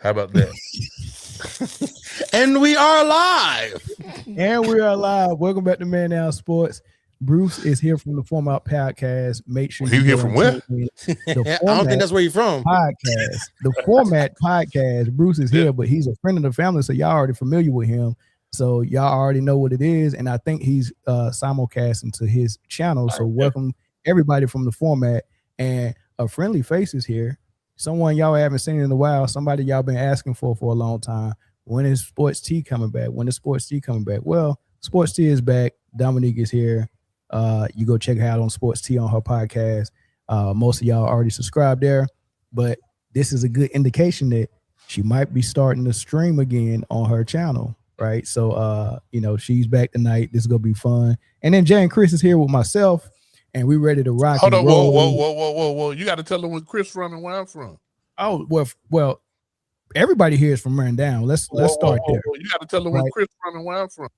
How about that? And we are live. Welcome back to Man Down Sports. Bruce is here from the TheFormatPodcast. Make sure He's here from where? I don't think that's where you're from. Podcast. The Format Podcast. Bruce is here, but he's a friend of the family, so y'all already familiar with him. So y'all already know what it is, and I think he's simulcasting to his channel. So welcome everybody from the Format, and a friendly face is here. Someone y'all haven't seen in a while. Somebody y'all been asking for a long time. When is Sports T coming back? Well, Sports T is back. Dominique is here. You go check her out on Sports T on her podcast. Most of y'all already subscribed there, but this is a good indication that she might be starting to stream again on her channel, right? So, she's back tonight. This is gonna be fun. And then Jay and Chris is here with myself, and we ready to rock. Hold on, whoa! You got to tell them where Chris from and where I'm from. Oh well. Everybody here is from Man Down. Let's start there. You got to tell them where Chris from and where I'm from.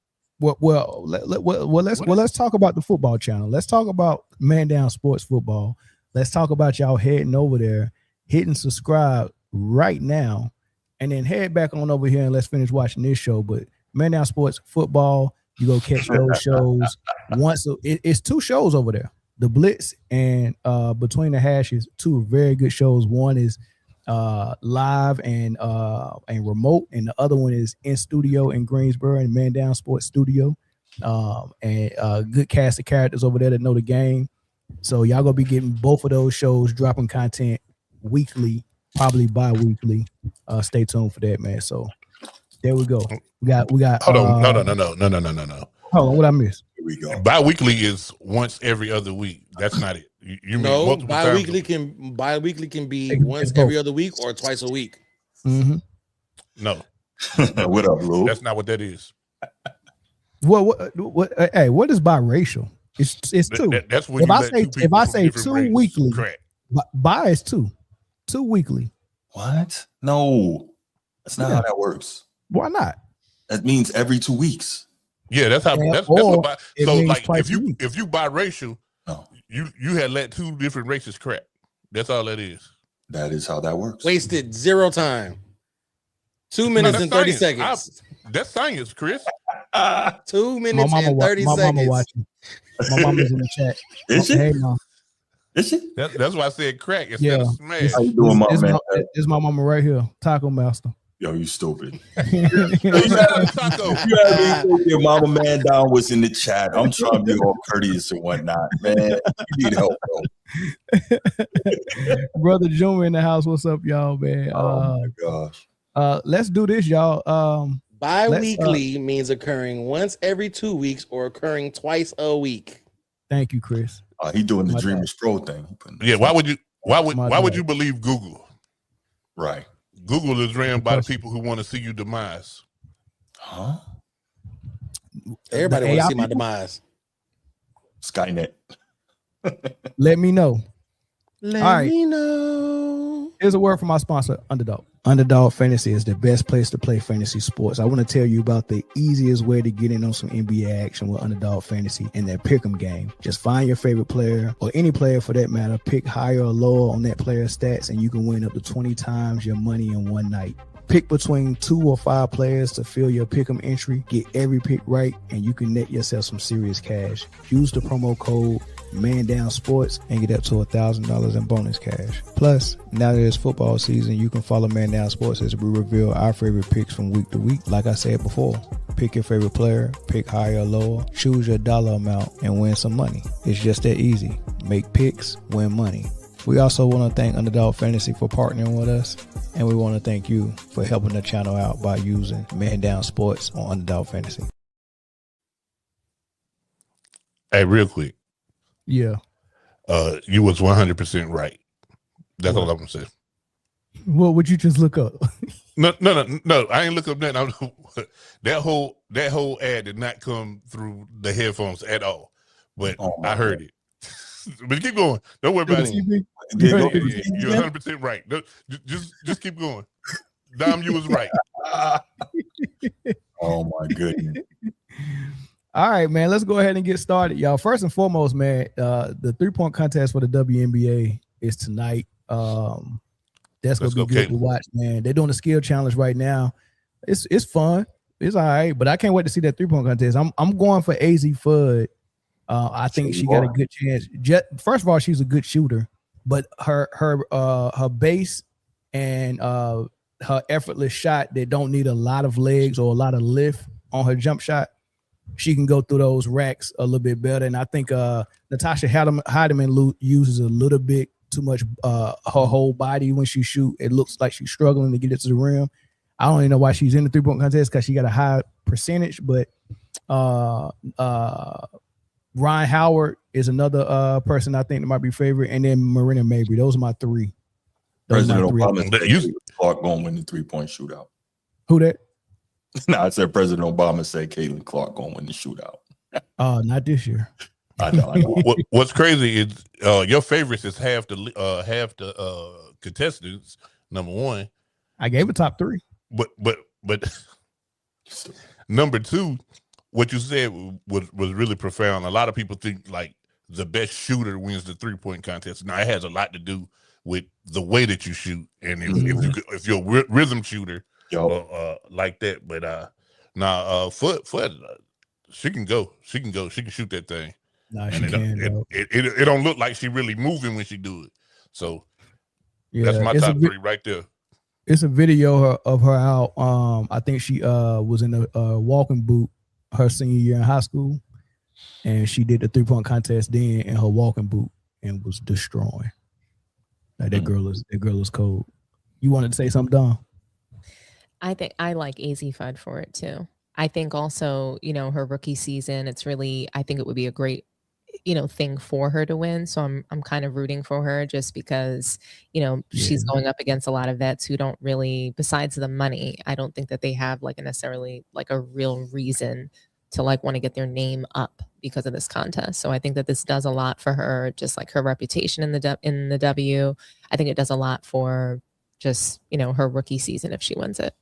Let's talk about the football channel. Let's talk about Man Down Sports Football. Let's talk about y'all heading over there, hitting subscribe right now, and then head back on over here and let's finish watching this show. But Man Down Sports Football, you go catch those shows once. It's two shows over there, the Blitz and Between the Hashes. Two very good shows. One is live and remote, and the other one is in studio in Greensboro and Man Down Sports Studio, and good cast of characters over there that know the game. So y'all gonna be getting both of those shows, dropping content weekly, probably bi-weekly. Stay tuned for that, man. So there we go. We got Hold on, no. Hold on, what I missed? Here we go. Bi-weekly is once every other week. That's not it. You no, mean bi-weekly can be once every other week or twice a week. Mm-hmm. No. What up, Lou? That's not what that is. Well, what is biracial? It's two. That's when if I say two weekly, correct. Bi is two weekly. What? No, that's not how that works. Why not? That means every 2 weeks. Yeah, that's how. That's what. So like, if you biracial, no, you had let two different races crap. That's all that is. That is how that works. Wasted zero time. 2 minutes and 30 seconds. That's science, Chris. 2 minutes and 30 seconds. My mama watching. My mama's in the chat. Is she? Hey, Mom. Is she? That's why I said crack instead of smash. How you doing, my man? This is my mama right here, Taco Master. Yo, you stupid. Taco. Your mama Man Down was in the chat. I'm trying to be all courteous and whatnot. Man, you need help, bro. Brother Junior in the house. What's up, y'all, man? Oh my gosh. Let's do this, y'all. Bi-weekly means occurring once every 2 weeks or occurring twice a week. Thank you, Chris. He doing the Dreamers Pro thing. Yeah, why would you believe Google? Right. Google is ran by the people who want to see you demise. Huh? Everybody wants to see my demise. Skynet. Let me know. Let me know. Here's a word from our sponsor, Underdog. Underdog Fantasy is the best place to play fantasy sports. I want to tell you about the easiest way to get in on some NBA action with Underdog Fantasy and their pick'em game. Just find your favorite player, or any player for that matter, pick higher or lower on that player's stats, and you can win up to 20 times your money in one night. Pick between 2 or 5 players to fill your pick'em entry. Get every pick right, and you can net yourself some serious cash. Use the promo code Man Down Sports and get up to $1,000 in bonus cash. Plus, now that it's football season, you can follow Man Down Sports as we reveal our favorite picks from week to week. Like I said before, pick your favorite player, pick higher or lower, choose your dollar amount, and win some money. It's just that easy. Make picks, win money. We also want to thank Underdog Fantasy for partnering with us, and we want to thank you for helping the channel out by using Man Down Sports on Underdog Fantasy. Hey, real quick. Yeah. You was 100% right. That's all I'm gonna say. What would you just look up? No. I ain't look up nothing. That whole ad did not come through the headphones at all. But I heard it. But keep going. Don't worry about it. You're 100% right. Just keep going. Dom, you was right. Oh my goodness. All right, man. Let's go ahead and get started, y'all. First and foremost, man, the 3-point contest for the WNBA is tonight. That's gonna be good to watch, man. They're doing a skill challenge right now. It's fun. It's all right, but I can't wait to see that 3-point contest. I'm going for AZ Fudd. I think she got a good chance. First of all, she's a good shooter, but her base and her effortless shot that don't need a lot of legs or a lot of lift on her jump shot, she can go through those racks a little bit better. And I think Natasha Heidemann uses a little bit too much her whole body when she shoot. It looks like she's struggling to get it to the rim. I don't even know why she's in the 3-point contest because she got a high percentage, but Ryan Howard is another person I think that might be favorite, and then Marina Mabry. Those are my three. President Obama said Clark going to win the 3-point shootout. Who that? No, I said President Obama said Caitlin Clark going to win the shootout. Not this year. I know. What's crazy is your favorites is half the contestants. Number one, I gave it top 3. But number 2, what you said was really profound. A lot of people think like the best shooter wins the 3-point contest. Now it has a lot to do with the way that you shoot, and if you're a rhythm shooter like that. But Fudd, she can go. She can shoot that thing. Nah, she can. It don't look like she really moving when she do it. So that's my top 3 right there. It's a video of her out. I think she was in a walking boot her senior year in high school, and she did the 3-point contest then in her walking boot and was destroying. Like that girl is cold. You wanted to say something, Dom? I think I like AZ Fudd for it too. I think also, her rookie season, I think it would be a great, thing for her to win. So I'm kind of rooting for her just because, she's going up against a lot of vets who don't really, besides the money, I don't think that they have necessarily a real reason to want to get their name up because of this contest. So I think that this does a lot for her, just her reputation in the W. I think it does a lot for just, her rookie season if she wins it.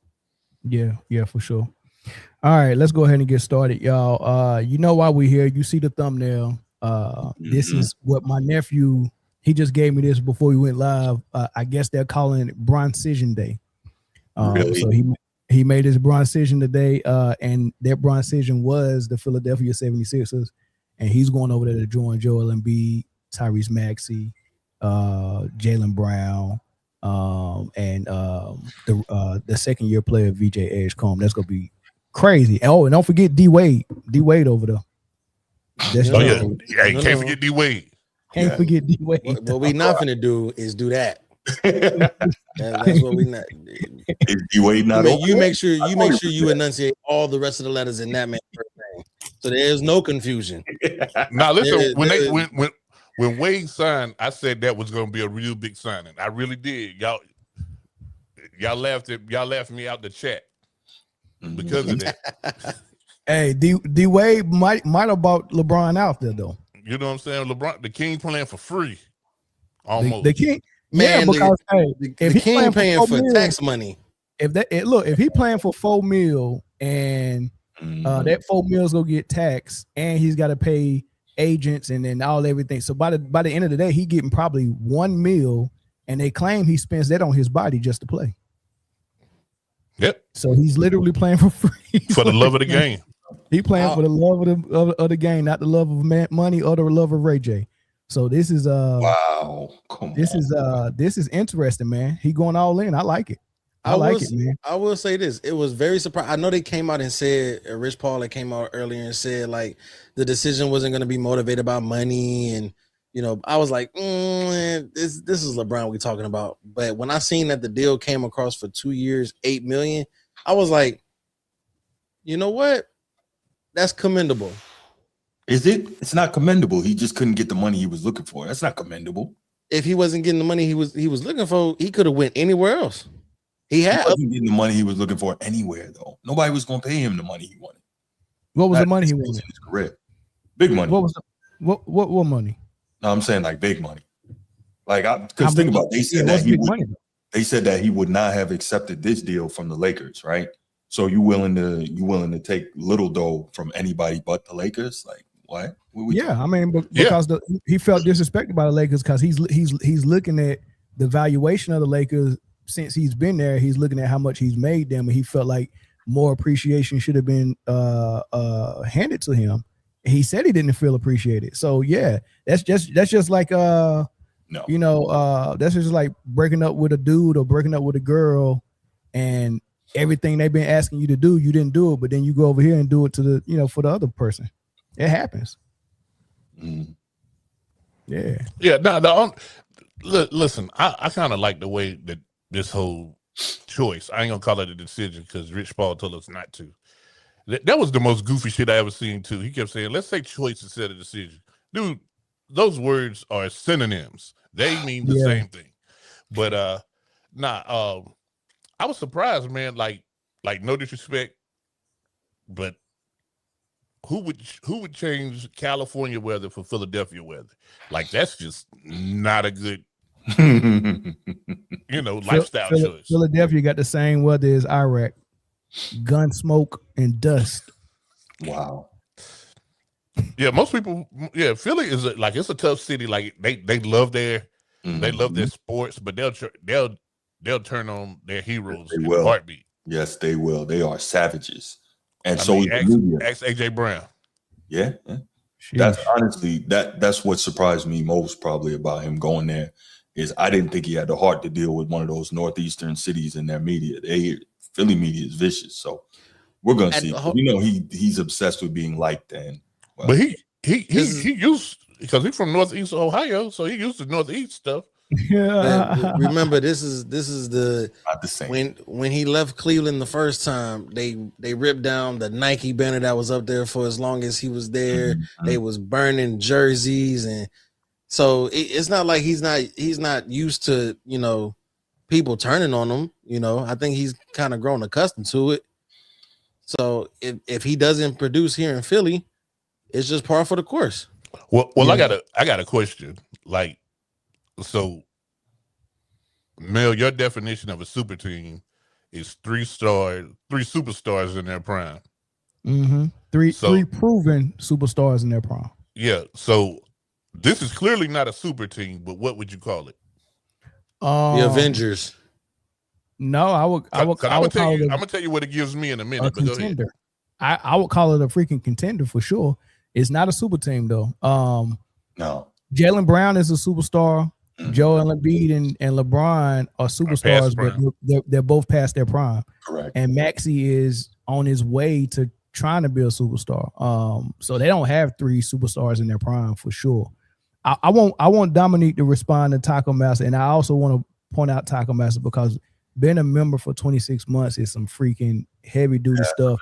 Yeah, for sure. All right, let's go ahead and get started, y'all. You know why we're here. You see the thumbnail. This is what my nephew, he just gave me this before we went live. I guess they're calling it Broncision Day. Really? So he made his Broncision today, and that Broncision was the Philadelphia 76ers, and he's going over there to join Joel Embiid, Tyrese Maxey, Jaylen Brown, and the second-year player VJ Edgecombe. That's gonna be crazy. Oh, and don't forget D Wade over there. Can't forget D Wade. Can't forget D Wade. What we not finna do is do that. That's what we not. Is D Wade not? You make sure you enunciate all the rest of the letters in that man's first name, so there's no confusion. Now listen, when Wade signed, I said that was going to be a real big signing. I really did. Y'all laughed me out the chat because of that. Hey, D Wade might have bought LeBron out there though. You know what I'm saying? LeBron, the King playing for free, almost. The King, man. Because if the King paying for tax money, if he playing for $4 million and that $4 million is gonna get taxed, and he's got to pay agents and then everything. So by the end of the day, he getting probably $1 million, and they claim he spends that on his body just to play. Yep. So he's literally playing for free for the love of the game. He playing for the love of the game, not the love of money or the love of Ray J. So this is wow. This is interesting, man. He going all in. I like it. I like it, man. I will say this. It was very surprising. I know they came out and said, Rich Paul that came out earlier and said the decision wasn't going to be motivated by money. And, I was like, this is LeBron we talking about. But when I seen that the deal came across for 2 years, $8 million, I was like, you know what? That's commendable. Is it? It's not commendable. He just couldn't get the money he was looking for. That's not commendable. If he wasn't getting the money he was looking for, he could have went anywhere else. He wasn't getting the money he was looking for anywhere though. Nobody was going to pay him the money he wanted. What was the money he wanted? In his career. Big money. What was what money? No, I'm saying big money. Because think about it, they said that he would not have accepted this deal from the Lakers, right? So you willing to take little dough from anybody but the Lakers? What? Because he felt disrespected by the Lakers because he's looking at the valuation of the Lakers since he's been there, he's looking at how much he's made them, and he felt like more appreciation should have been handed to him. He said he didn't feel appreciated. So yeah, that's just like that's just like breaking up with a dude or breaking up with a girl, and everything they've been asking you to do, you didn't do it, but then you go over here and do it to the for the other person. It happens. Yeah. No, listen, I kind of like the way that this whole choice, I ain't gonna call it a decision because Rich Paul told us not to. That was the most goofy shit I ever seen too. He kept saying, let's say choice instead of decision. Dude, those words are synonyms. They mean the same thing. But I was surprised, man, like no disrespect, but who would change California weather for Philadelphia weather? Like, that's just not a good lifestyle choice. Philadelphia got the same weather as Iraq. Gun smoke and dust. Wow. Yeah, most people. Yeah, Philly is it's a tough city. Like they love their sports, but they'll turn on their heroes in a heartbeat. Yes, they will. They are savages, and ask AJ Brown. Yeah. That's honestly that's what surprised me most probably about him going there is I didn't think he had the heart to deal with one of those northeastern cities in their media. Philly media is vicious, so we're gonna see. He's obsessed with being liked, and but he used because he's from Northeast Ohio, so he used to Northeast stuff. Yeah. Remember, this is not the same. When he left Cleveland the first time, they ripped down the Nike banner that was up there for as long as he was there. They was burning jerseys, and so it's not like he's not used to people turning on him. I think he's kind of grown accustomed to it. So if he doesn't produce here in Philly, it's just par for the course. Well, I got a question. Like, so, Mel, your definition of a super team is three superstars in their prime. Three proven superstars in their prime. Yeah. So this is clearly not a super team, but what would you call it? The Avengers. No, I'm gonna tell you what it gives me in a minute. But contender. Go ahead. I would call it a freaking contender for sure. It's not a super team though. No. Jaylen Brown is a superstar. Joel Embiid and LeBron are superstars, but they're both past their prime. Correct. And Maxey is on his way to trying to be a superstar. So they don't have three superstars in their prime for sure. I want Dominique to respond to Taco Master, and I also want to point out Taco Master because being a member for 26 months is some freaking heavy duty stuff.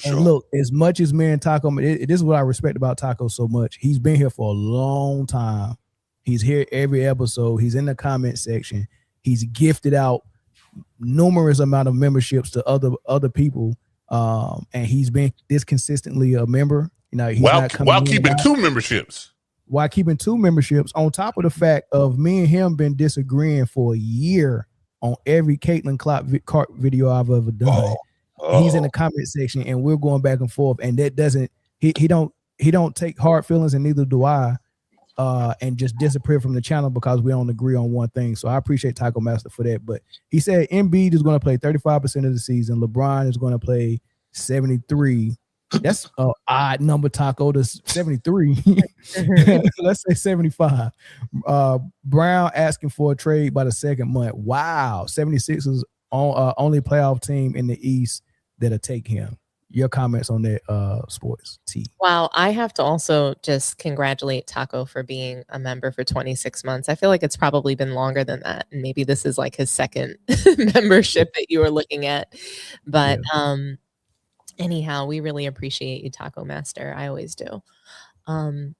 And look, as much as me and Taco, this is what I respect about Taco so much. He's been here for a long time. He's here every episode. He's in the comment section. He's gifted out numerous amount of memberships to other people, and he's been this consistently a member. He's while keeping two memberships. While keeping two memberships, on top of the fact of me and him been disagreeing for a year on every Caitlin Clark video I've ever done. He's in the comment section, and we're going back and forth. And that doesn't he don't take hard feelings, and neither do I. And just disappear from the channel because we don't agree on one thing. So I appreciate Taco Master for that. But he said Embiid is going to play 35% of the season. LeBron is going to play 73. That's an odd number, Taco, to 73. Let's say 75. Brown asking for a trade by the second month. Wow. 76 is only playoff team in the East that'll take him. Your comments on that, Sports T. Wow, I have to also just congratulate Taco for being a member for 26 months. I feel like it's probably been longer than that, and maybe this is like his second membership that you were looking at. But anyhow, we really appreciate you, Taco Master. I always do. I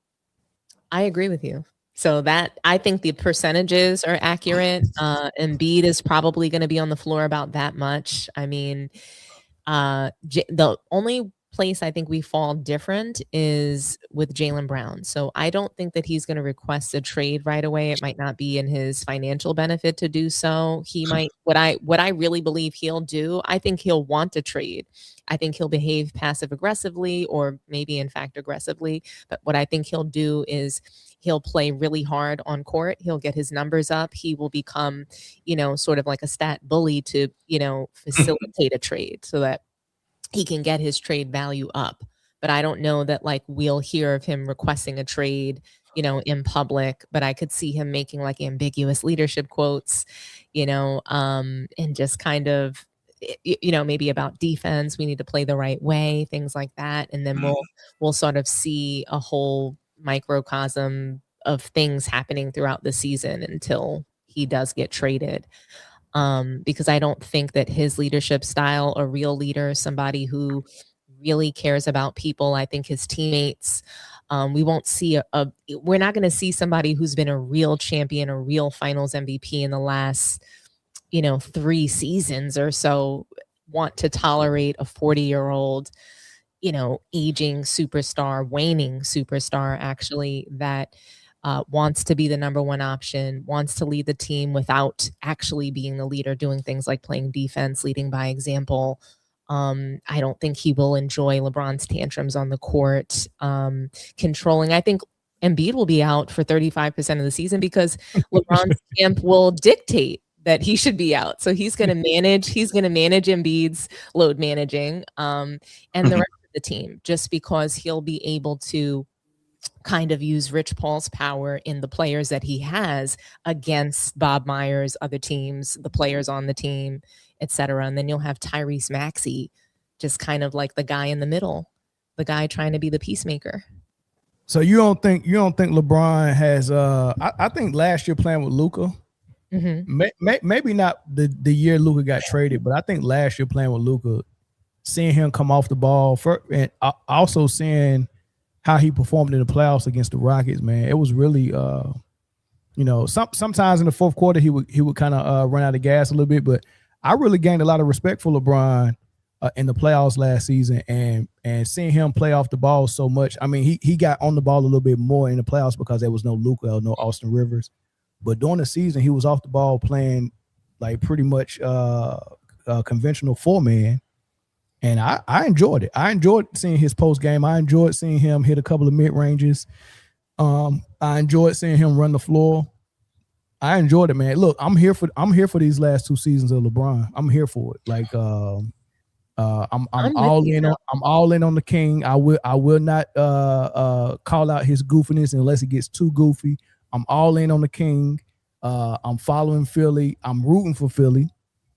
agree with you. So that I think the percentages are accurate. Embiid is probably going to be on the floor about that much. I mean, the only place I think we fall different is with Jaylen Brown. So I don't think that he's going to request a trade right away. It might not be in his financial benefit to do so. He might, what I really believe he'll do, I think he'll want to trade. I think he'll behave passive aggressively, or maybe in fact aggressively. But what I think he'll do is he'll play really hard on court. He'll get his numbers up. He will become, sort of like a stat bully to, facilitate a trade so that he can get his trade value up. But I don't know that like we'll hear of him requesting a trade, in public, but I could see him making like ambiguous leadership quotes, and just kind of, maybe about defense, we need to play the right way, things like that. And then we'll sort of see a whole microcosm of things happening throughout the season until he does get traded. Because I don't think that his leadership style, a real leader, somebody who really cares about people, I think his teammates, we won't see we're not going to see somebody who's been a real champion, a real finals MVP in the last, 3 seasons or so want to tolerate a 40-year-old, aging superstar, waning superstar, actually, that wants to be the number one option, wants to lead the team without actually being the leader, doing things like playing defense, leading by example. I don't think he will enjoy LeBron's tantrums on the court, controlling. I think Embiid will be out for 35% of the season because LeBron's camp will dictate that he should be out. So he's going to manage Embiid's load managing, and the rest of the team, just because he'll be able to kind of use Rich Paul's power in the players that he has against Bob Myers, other teams, the players on the team, etc. And then you'll have Tyrese Maxey, just kind of like the guy in the middle, the guy trying to be the peacemaker. So you don't think LeBron has? I think last year playing with Luka, maybe not the year Luka got traded, but I think last year playing with Luka, seeing him come off the ball, and also seeing how he performed in the playoffs against the Rockets, man, it was really, sometimes in the fourth quarter he would kind of run out of gas a little bit, but I really gained a lot of respect for LeBron in the playoffs last season, and seeing him play off the ball so much. I mean, he got on the ball a little bit more in the playoffs because there was no Luka or no Austin Rivers, but during the season he was off the ball playing like pretty much conventional 4-man. And I enjoyed it. I enjoyed seeing his post game. I enjoyed seeing him hit a couple of mid ranges. I enjoyed seeing him run the floor. I enjoyed it, man. Look, I'm here for these last 2 seasons of LeBron. I'm here for it. Like I'm all in. I'm all in on the King. I will not call out his goofiness unless it gets too goofy. I'm all in on the King. I'm following Philly. I'm rooting for Philly,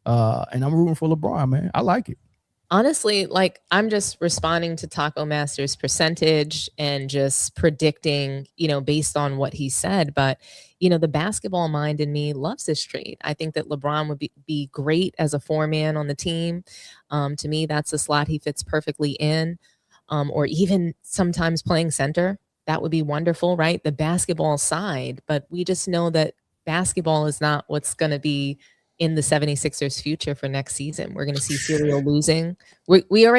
and I'm rooting for LeBron, man. I like it. Honestly, like I'm just responding to Taco Master's percentage and just predicting, based on what he said. But, the basketball mind in me loves this trade. I think that LeBron would be great as a 4-man on the team. To me, that's a slot he fits perfectly in, or even sometimes playing center. That would be wonderful, right? The basketball side. But we just know that basketball is not what's going to be in the 76ers future for next season. We're going to see serial losing. We have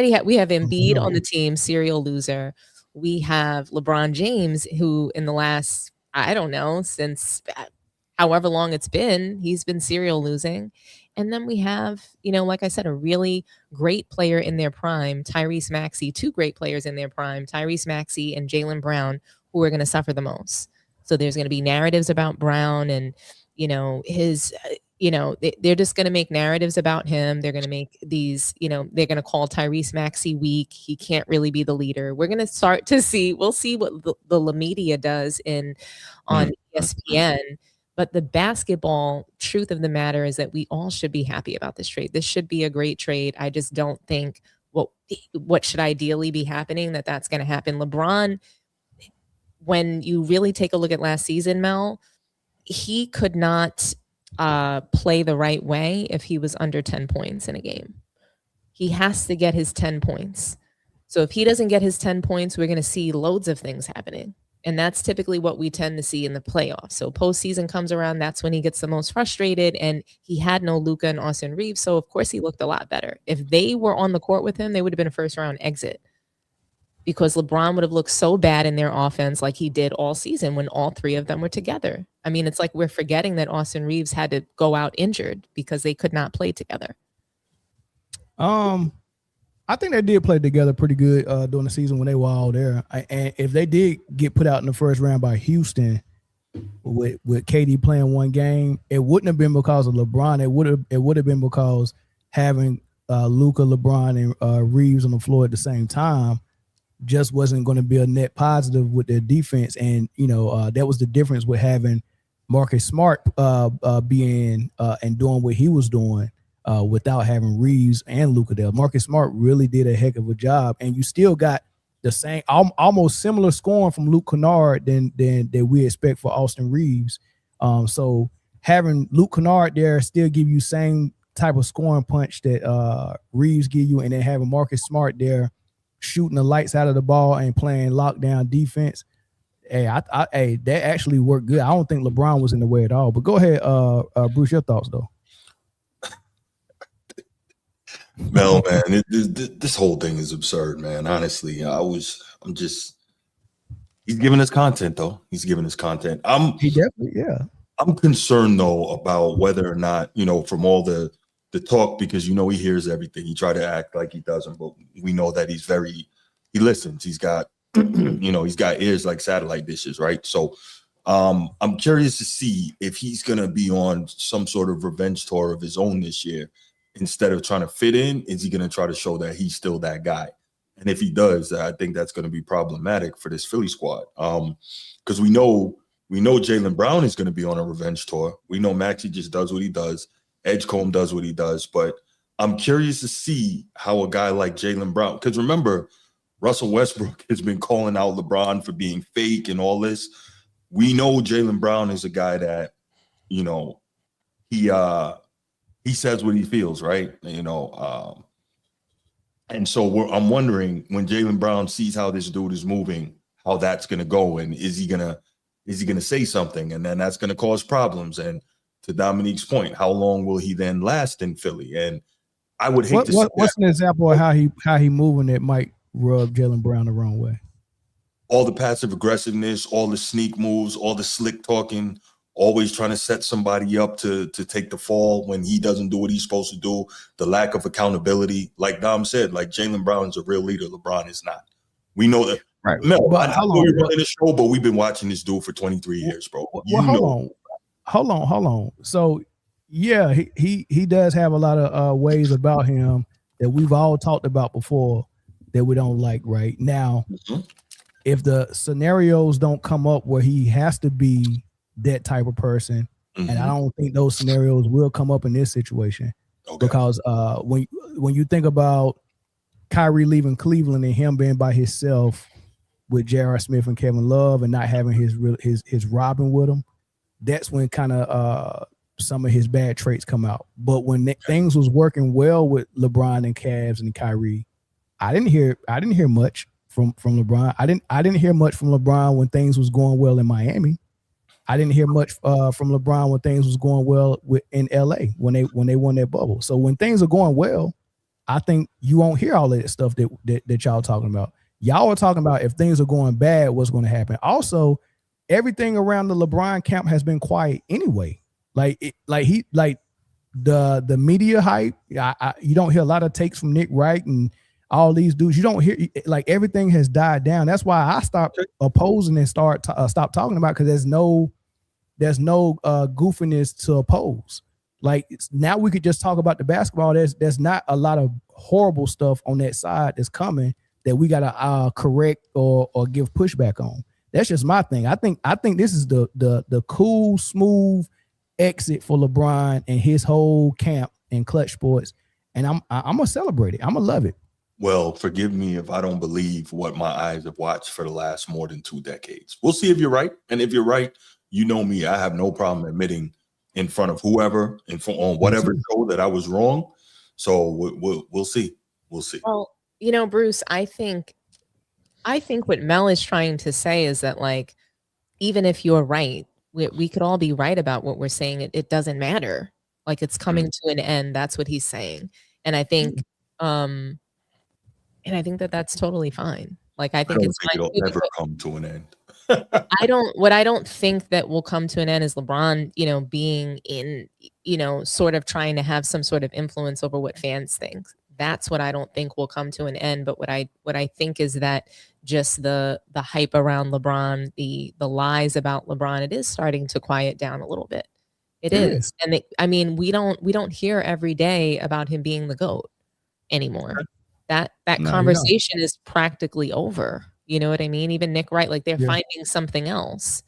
Embiid on the team, serial loser. We have LeBron James, who in the last, I don't know, since however long it's been, he's been serial losing. And then we have, like I said, a really great player in their prime, Tyrese Maxey, 2 great players in their prime, Tyrese Maxey and Jaylen Brown, who are going to suffer the most. So there's going to be narratives about Brown and, his, they're just going to make narratives about him. They're going to make these, they're going to call Tyrese Maxey weak. He can't really be the leader. We're going to start to see, we'll see what the La Media does on ESPN. But the basketball truth of the matter is that we all should be happy about this trade. This should be a great trade. I just don't think what should ideally be happening, that's going to happen. LeBron, when you really take a look at last season, Mel, he could not play the right way if he was under 10 points in a game. He has to get his 10 points. So if he doesn't get his 10 points, we're going to see loads of things happening. And that's typically what we tend to see in the playoffs. So postseason comes around, that's when he gets the most frustrated. And he had no Luka and Austin Reeves. So of course he looked a lot better. If they were on the court with him, they would have been a first round exit. because LeBron would have looked so bad in their offense like he did all season when all three of them were together. I mean, it's like we're forgetting that Austin Reeves had to go out injured because they could not play together. I think they did play together pretty good during the season when they were all there. And if they did get put out in the first round by Houston with KD playing one game, it wouldn't have been because of LeBron. It would have been because having Luka, LeBron, and Reeves on the floor at the same time just wasn't going to be a net positive with their defense. And, that was the difference with having Marcus Smart being and doing what he was doing without having Reeves and Luka there. Marcus Smart really did a heck of a job. And you still got the same, almost similar scoring from Luke Kennard than we expect for Austin Reeves. So having Luke Kennard there still give you same type of scoring punch that Reeves give you, and then having Marcus Smart there shooting the lights out of the ball and playing lockdown defense. Hey, that actually worked good. I don't think LeBron was in the way at all. But go ahead, Bruce, your thoughts though. Mel, man, this whole thing is absurd, man. Honestly, he's giving us content though. He's giving us content. He definitely, yeah. I'm concerned though about whether or not, from all the talk, because he hears everything. He tried to act like he doesn't, but we know that he listens. He's got he's got ears like satellite dishes, right? So I'm curious to see if he's gonna be on some sort of revenge tour of his own this year. Instead of trying to fit in, is he gonna try to show that he's still that guy? And if he does, I think that's gonna be problematic for this Philly squad. Because we know Jaylen Brown is gonna be on a revenge tour. We know Maxey just does what he does. Edgecombe does what he does, but I'm curious to see how a guy like Jaylen Brown, because remember, Russell Westbrook has been calling out LeBron for being fake and all this. We know Jaylen Brown is a guy that, he says what he feels, right? And so I'm wondering when Jaylen Brown sees how this dude is moving, how that's going to go, and is he gonna say something, and then that's going to cause problems. And to Dominique's point, how long will he then last in Philly? And I would hate to see what's an example of how he moving that might rub Jaylen Brown the wrong way? All the passive aggressiveness, all the sneak moves, all the slick talking, always trying to set somebody up to take the fall when he doesn't do what he's supposed to do, the lack of accountability. Like Dom said, like Jaylen Brown's a real leader, LeBron is not. We know that. Right. No, I know we're running the show, but we've been watching this dude for 23 years, bro. Hold on. So yeah, he does have a lot of ways about him that we've all talked about before that we don't like right now. Mm-hmm. If the scenarios don't come up where he has to be that type of person, mm-hmm. and I don't think those scenarios will come up in this situation, because when you think about Kyrie leaving Cleveland and him being by himself with J.R. Smith and Kevin Love and not having his Robin with him, that's when kind of some of his bad traits come out. But when things was working well with LeBron and Cavs and Kyrie, I didn't hear much from LeBron. I didn't hear much from LeBron when things was going well in Miami. I didn't hear much from LeBron when things was going well in LA when they won their bubble. So when things are going well, I think you won't hear all of that stuff that y'all talking about. Y'all are talking about if things are going bad, what's going to happen. Also, everything around the LeBron camp has been quiet anyway. The media hype. You don't hear a lot of takes from Nick Wright and all these dudes. You don't hear, like, everything has died down. That's why I stopped opposing and stop talking about, because there's no goofiness to oppose. Like, now we could just talk about the basketball. There's not a lot of horrible stuff on that side that's coming that we gotta correct or give pushback on. That's just my thing. I think this is the cool, smooth exit for LeBron and his whole camp in Clutch Sports, and I'm gonna celebrate it. I'm gonna love it. Well, forgive me if I don't believe what my eyes have watched for the last more than 2 decades. We'll see if you're right, and if you're right, you know me, I have no problem admitting in front of whoever on whatever show that I was wrong. So we'll see. We'll see. Well, Bruce, I think what Mel is trying to say is that, like, even if you're right, we could all be right about what we're saying. It doesn't matter. Like, it's coming to an end. That's what he's saying. And I think, that that's totally fine. Like, I think it'll ever come to an end. What I don't think that will come to an end is LeBron, being in, sort of trying to have some sort of influence over what fans think. That's what I don't think will come to an end. But what I think is that just the hype around LeBron, the lies about LeBron, it is starting to quiet down a little bit. It is. And we don't hear every day about him being the GOAT anymore. That conversation is practically over. You know what I mean? Even Nick Wright, like they're finding something else.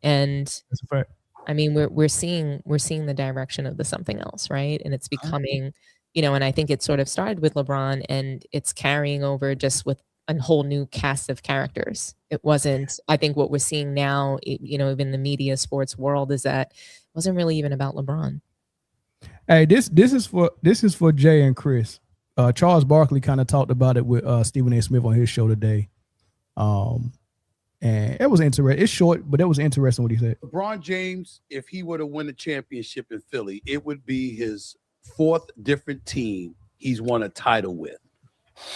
And that's a fact. I mean, we're seeing the direction of the something else, right? And it's becoming, and I think it sort of started with LeBron and it's carrying over just with a whole new cast of characters. It wasn't, I think what we're seeing now, even the media sports world, is that it wasn't really even about LeBron. Hey, this is for Jay and Chris. Charles Barkley kind of talked about it with Stephen A. Smith on his show today. And it was interesting. It's short, but it was interesting what he said. LeBron James, if he were to win a championship in Philly, it would be his fourth different team he's won a title with.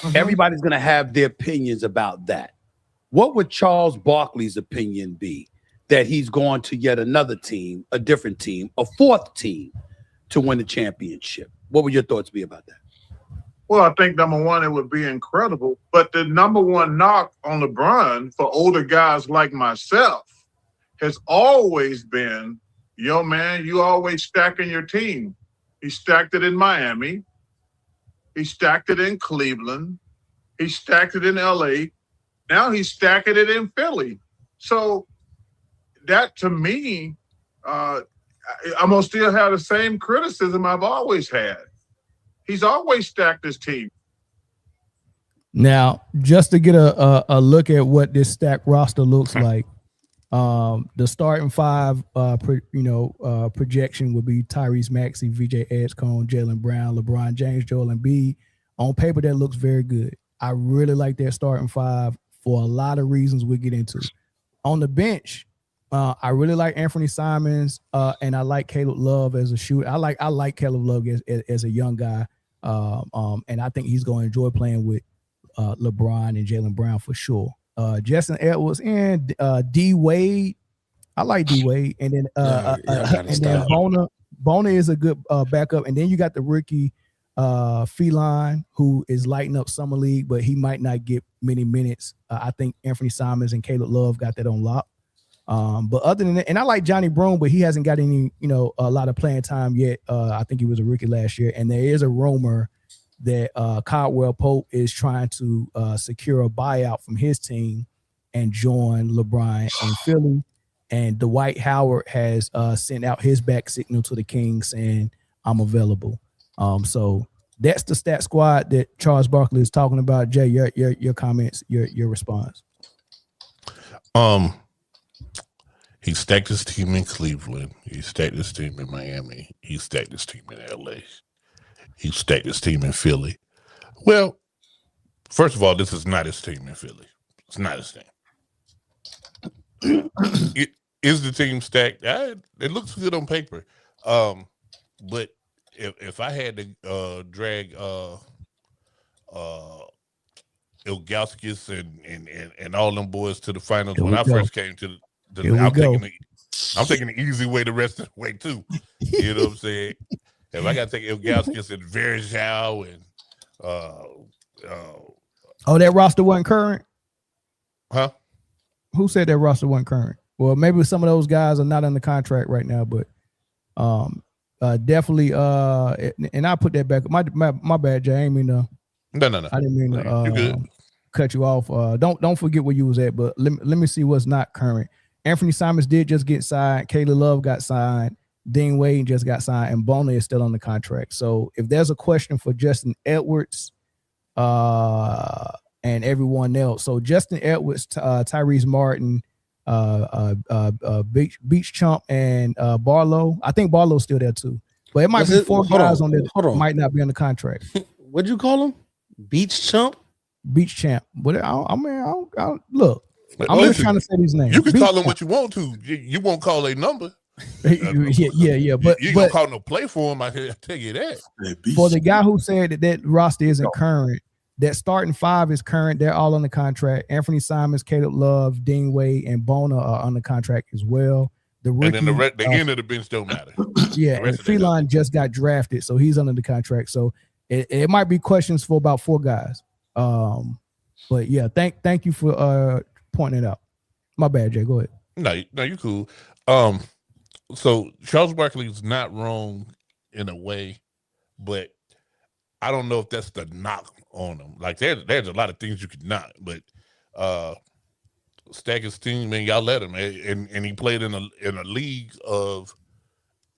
Mm-hmm. Everybody's going to have their opinions about that. What would Charles Barkley's opinion be that he's going to yet another team, a different team, a fourth team to win the championship? What would your thoughts be about that? Well, I think, number one, it would be incredible. But the number one knock on LeBron for older guys like myself has always been, yo, man, you always stacking your team. He stacked it in Miami. He stacked it in Cleveland. He stacked it in L.A. Now he's stacking it in Philly. So that, to me, I'm going to still have the same criticism I've always had. He's always stacked his team. Now, just to get a look at what this stacked roster looks like, the starting five, projection would be Tyrese Maxey, VJ Edgecombe, Jaylen Brown, LeBron James, Joel Embiid. On paper, that looks very good. I really like their starting five for a lot of reasons we'll get into. On the bench, I really like Anthony Simons, and I like Caleb Love as a shooter. I like Caleb Love as a young guy, and I think he's going to enjoy playing with LeBron and Jaylen Brown for sure. Justin Edwards and D Wade. I like D Wade, and then Bona is a good backup, and then you got the rookie Feline, who is lighting up summer league, but he might not get many minutes. I think Anthony Simons and Caleb Love got that on lock. But other than that, and I like Johnny Broome, but he hasn't got any, a lot of playing time yet. I think he was a rookie last year, and there is a rumor that Caldwell Pope is trying to secure a buyout from his team and join LeBron in Philly. And Dwight Howard has sent out his back signal to the Kings saying, I'm available. So that's the stat squad that Charles Barkley is talking about. Jay, your comments, your response. He stacked his team in Cleveland. He stacked his team in Miami. He stacked his team in LA. He stacked his team in Philly. Well, first of all, this is not his team in Philly. It's not his team. Is the team stacked? It looks good on paper. But if I had to drag Ilgauskas and all them boys to the finals when I first came to I'm taking the easy way the rest of the way too. You know what I'm saying? If I got to take Ilgauskas and Verjao and that roster wasn't current? Huh? Who said that roster wasn't current? Well, maybe some of those guys are not under contract right now, but definitely and I put that back. My bad, Jay. I didn't mean to. No. I didn't mean to cut you off. Don't forget where you was at, but let me see what's not current. Anthony Simons did just get signed. Caleb Love got signed. Dean Wade just got signed, and Bona is still on the contract. So if there's a question for Justin Edwards and everyone else, so Justin Edwards, Tyrese Martin, Beach Chump, and Barlow. I think Barlow's still there too. But it might be four guys on there might not be on the contract. What'd you call him? Beach Chump? Beach Champ. But I look. I'm just trying to say these names. You can call them what you want to. You won't call a number. Yeah. But you don't call no play for him. I tell you that. For the guy who said that roster isn't current, that starting five is current. They're all on the contract. Anthony Simons, Caleb Love, Dean Wade, and Bona are on the contract as well. The rookie, and then the end of the bench don't matter. Yeah, and Phelan just got drafted, so he's under the contract. So it might be questions for about 4 guys. But yeah, thank you for pointing it out. My bad, Jay. Go ahead. No, you cool. So Charles Barkley is not wrong in a way, but I don't know if that's the knock on him. Like there's a lot of things you could knock, but stack his team, man, y'all let him. And he played in a league of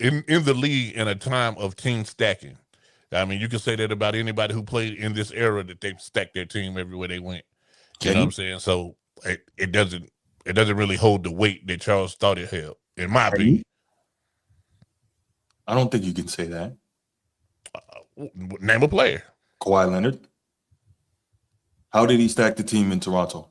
in the league in a time of team stacking. I mean, you can say that about anybody who played in this era, that they've stacked their team everywhere they went. You know what I'm saying? So it doesn't really hold the weight that Charles thought it held, in my opinion. I don't think you can say that. Name a player. Kawhi Leonard. How did he stack the team in Toronto?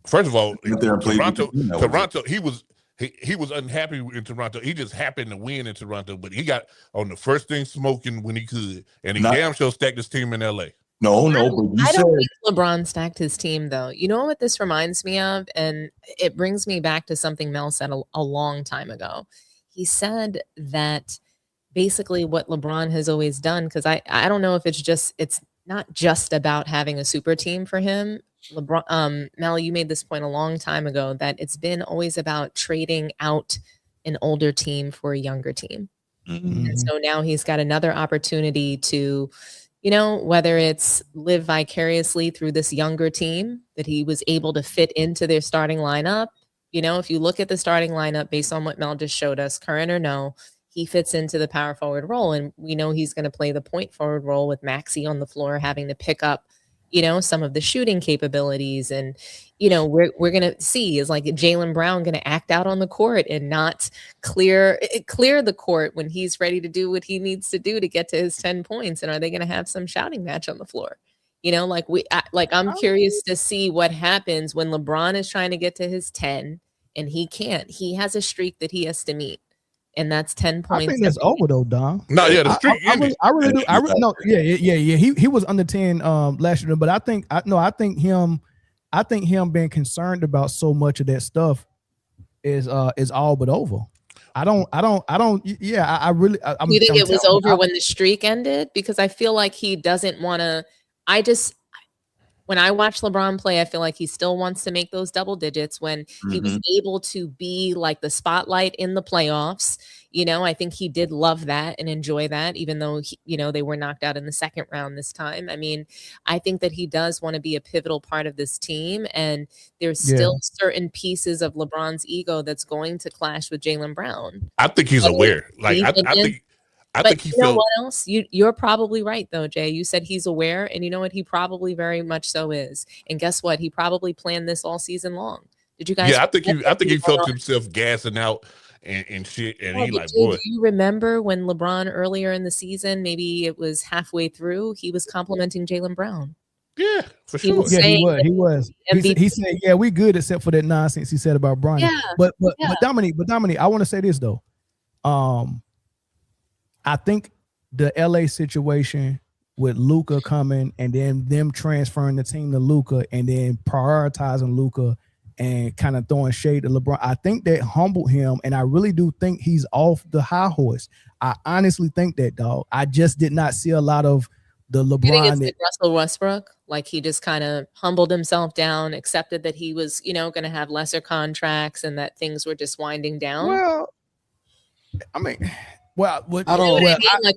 First of all, Toronto, he was unhappy in Toronto. He just happened to win in Toronto, but he got on the first thing smoking when he could, and he damn sure stacked his team in LA. No, but I don't think LeBron stacked his team, though. You know what this reminds me of? And it brings me back to something Mel said a long time ago. He said that basically what LeBron has always done, because I don't know if it's not just about having a super team for him. LeBron, Mel, you made this point a long time ago, that it's been always about trading out an older team for a younger team. Mm-hmm. And so now he's got another opportunity to, whether it's live vicariously through this younger team that he was able to fit into their starting lineup. If you look at the starting lineup based on what Mel just showed us, current or no, he fits into the power forward role. And we know he's going to play the point forward role with Maxey on the floor, having to pick up, some of the shooting capabilities. And, we're going to see, is like Jaylen Brown going to act out on the court and not clear the court when he's ready to do what he needs to do to get to his 10 points? And are they going to have some shouting match on the floor? I'm curious to see what happens when LeBron is trying to get to his 10 and he can't. He has a streak that he has to meet, and that's 10 points. I think that's over though, Don. No, yeah, the streak. I really do. Yeah. He was under 10 last year, but I think him being concerned about so much of that stuff is all but over. I really. You think it was over when the streak ended? Because I feel like he doesn't want to. When I watch LeBron play, I feel like he still wants to make those double digits when he was able to be like the spotlight in the playoffs. I think he did love that and enjoy that, even though, they were knocked out in the second round this time. I mean, I think that he does want to be a pivotal part of this team. And there's still certain pieces of LeBron's ego that's going to clash with Jaylen Brown. I think he's aware. Like, I think he felt. What else? You're probably right, though, Jay. You said he's aware, and you know what? He probably very much so is. And guess what? He probably planned this all season long. Did you guys? Yeah, I think he felt himself gassing out and shit, and he like, boy. Do you remember when LeBron earlier in the season, maybe it was halfway through, he was complimenting Jaylen Brown? Yeah, for sure. He was. He said, "Yeah, we good except for that nonsense he said about Bronny." Yeah, but Dominique, I want to say this though. I think the LA situation with Luka coming and then them transferring the team to Luka and then prioritizing Luka and kind of throwing shade to LeBron, I think that humbled him, and I really do think he's off the high horse. I honestly think that, dog. I just did not see a lot of the LeBron. You think it's like Russell Westbrook? Like he just kind of humbled himself down, accepted that he was, going to have lesser contracts and that things were just winding down? Well, I mean... Well, like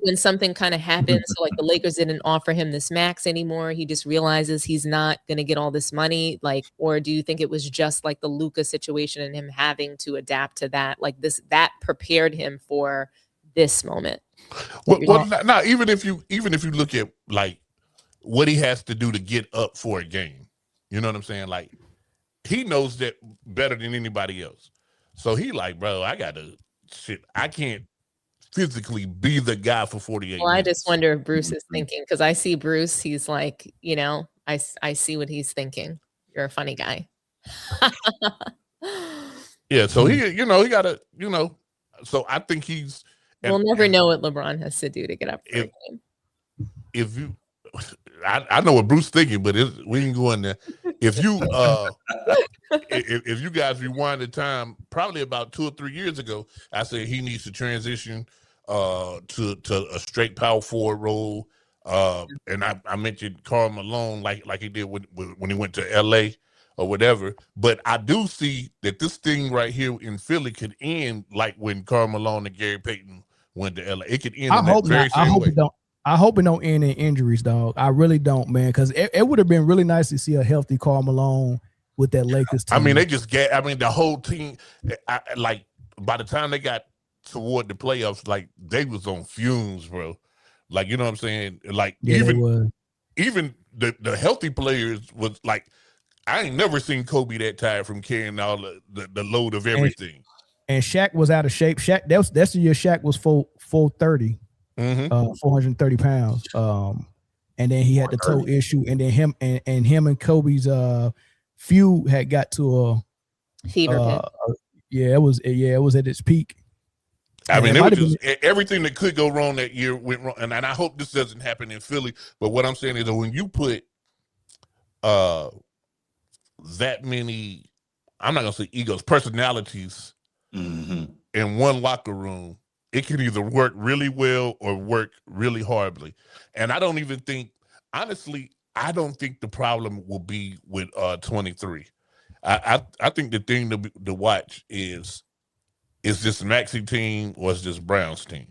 when something kind of happens, so like the Lakers didn't offer him this max anymore. He just realizes he's not going to get all this money. Like, or do you think it was just like the Luka situation and him having to adapt to that? Like that prepared him for this moment. Well, now even if you look at like what he has to do to get up for a game, you know what I'm saying? Like he knows that better than anybody else. So he like, bro, I can't physically be the guy for 48 Well, minutes. I just wonder if Bruce is thinking, because I see Bruce, he's like, I see what he's thinking. You're a funny guy. Yeah, so he gotta, so I think he's we'll never know what LeBron has to do to get up for a game. If you I know what Bruce thinking, but we ain't going there. If you if you guys rewind the time, probably about 2 or 3 years ago, I said he needs to transition to a straight power forward role. And I mentioned Karl Malone like he did when he went to LA or whatever. But I do see that this thing right here in Philly could end like when Karl Malone and Gary Payton went to LA. It could end in that very same way. I hope it don't end in injuries, dog. I really don't, man, because it would have been really nice to see a healthy Karl Malone with that Lakers team. I mean, the whole team, like by the time they got toward the playoffs, like they was on fumes, bro. Like, you know what I'm saying? Like even the healthy players was like, I ain't never seen Kobe that tired from carrying all the load of everything. And Shaq was out of shape. Shaq, that's the year Shaq was 430. 430 pounds. And then he had the toe issue, and then him and Kobe's feud had got to a fever pitch. It was at its peak. I mean, it was just everything that could go wrong that year went wrong, and I hope this doesn't happen in Philly. But what I'm saying is that when you put that many, I'm not gonna say egos, personalities in one locker room, it can either work really well or work really horribly. And I don't even think, honestly, I don't think the problem will be with 23. I think the thing to watch is this Maxey team or is this Brown's team?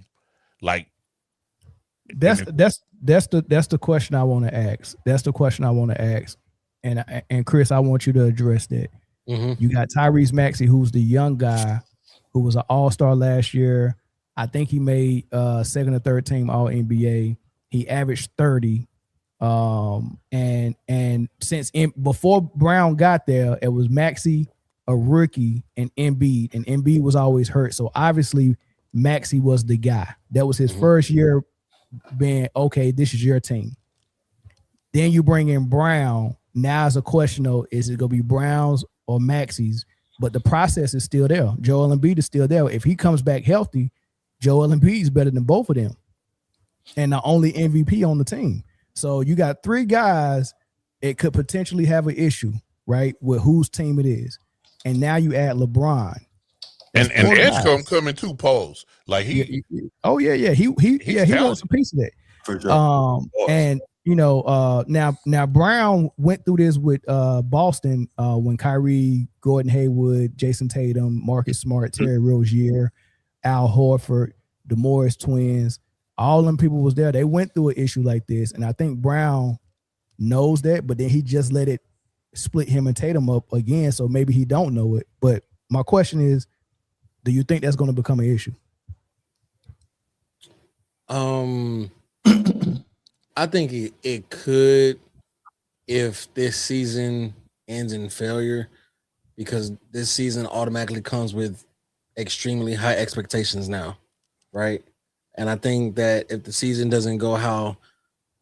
Like that's the question I want to ask. That's the question I want to ask. And Chris, I want you to address that. You got Tyrese Maxey, who's the young guy who was an all-star last year. I think he made second or third team All NBA. He averaged 30. And since before Brown got there, it was Maxey, a rookie, and Embiid. And Embiid was always hurt. So obviously Maxey was the guy. That was his first year being, okay, this is your team. Then you bring in Brown. Now it's a question of, is it going to be Brown's or Maxey's? But the process is still there. Joel Embiid is still there. If he comes back healthy, Joel Embiid is better than both of them, and the only MVP on the team. So you got three guys. It could potentially have an issue, right, with whose team it is. And now you add LeBron, and Edgecombe coming too. Pause. Like he he wants a piece of that. For sure. And you know, now Brown went through this with Boston when Kyrie, Gordon Hayward, Jason Tatum, Marcus Smart, Terry Rozier, Al Horford, the Morris twins, all them people was there. They went through an issue like this, and I think Brown knows that, but then he just let it split him and Tatum up again, so maybe he don't know it. But my question is, do you think that's going to become an issue? I think it could if this season ends in failure, because this season automatically comes with extremely high expectations now, right? And I think that if the season doesn't go how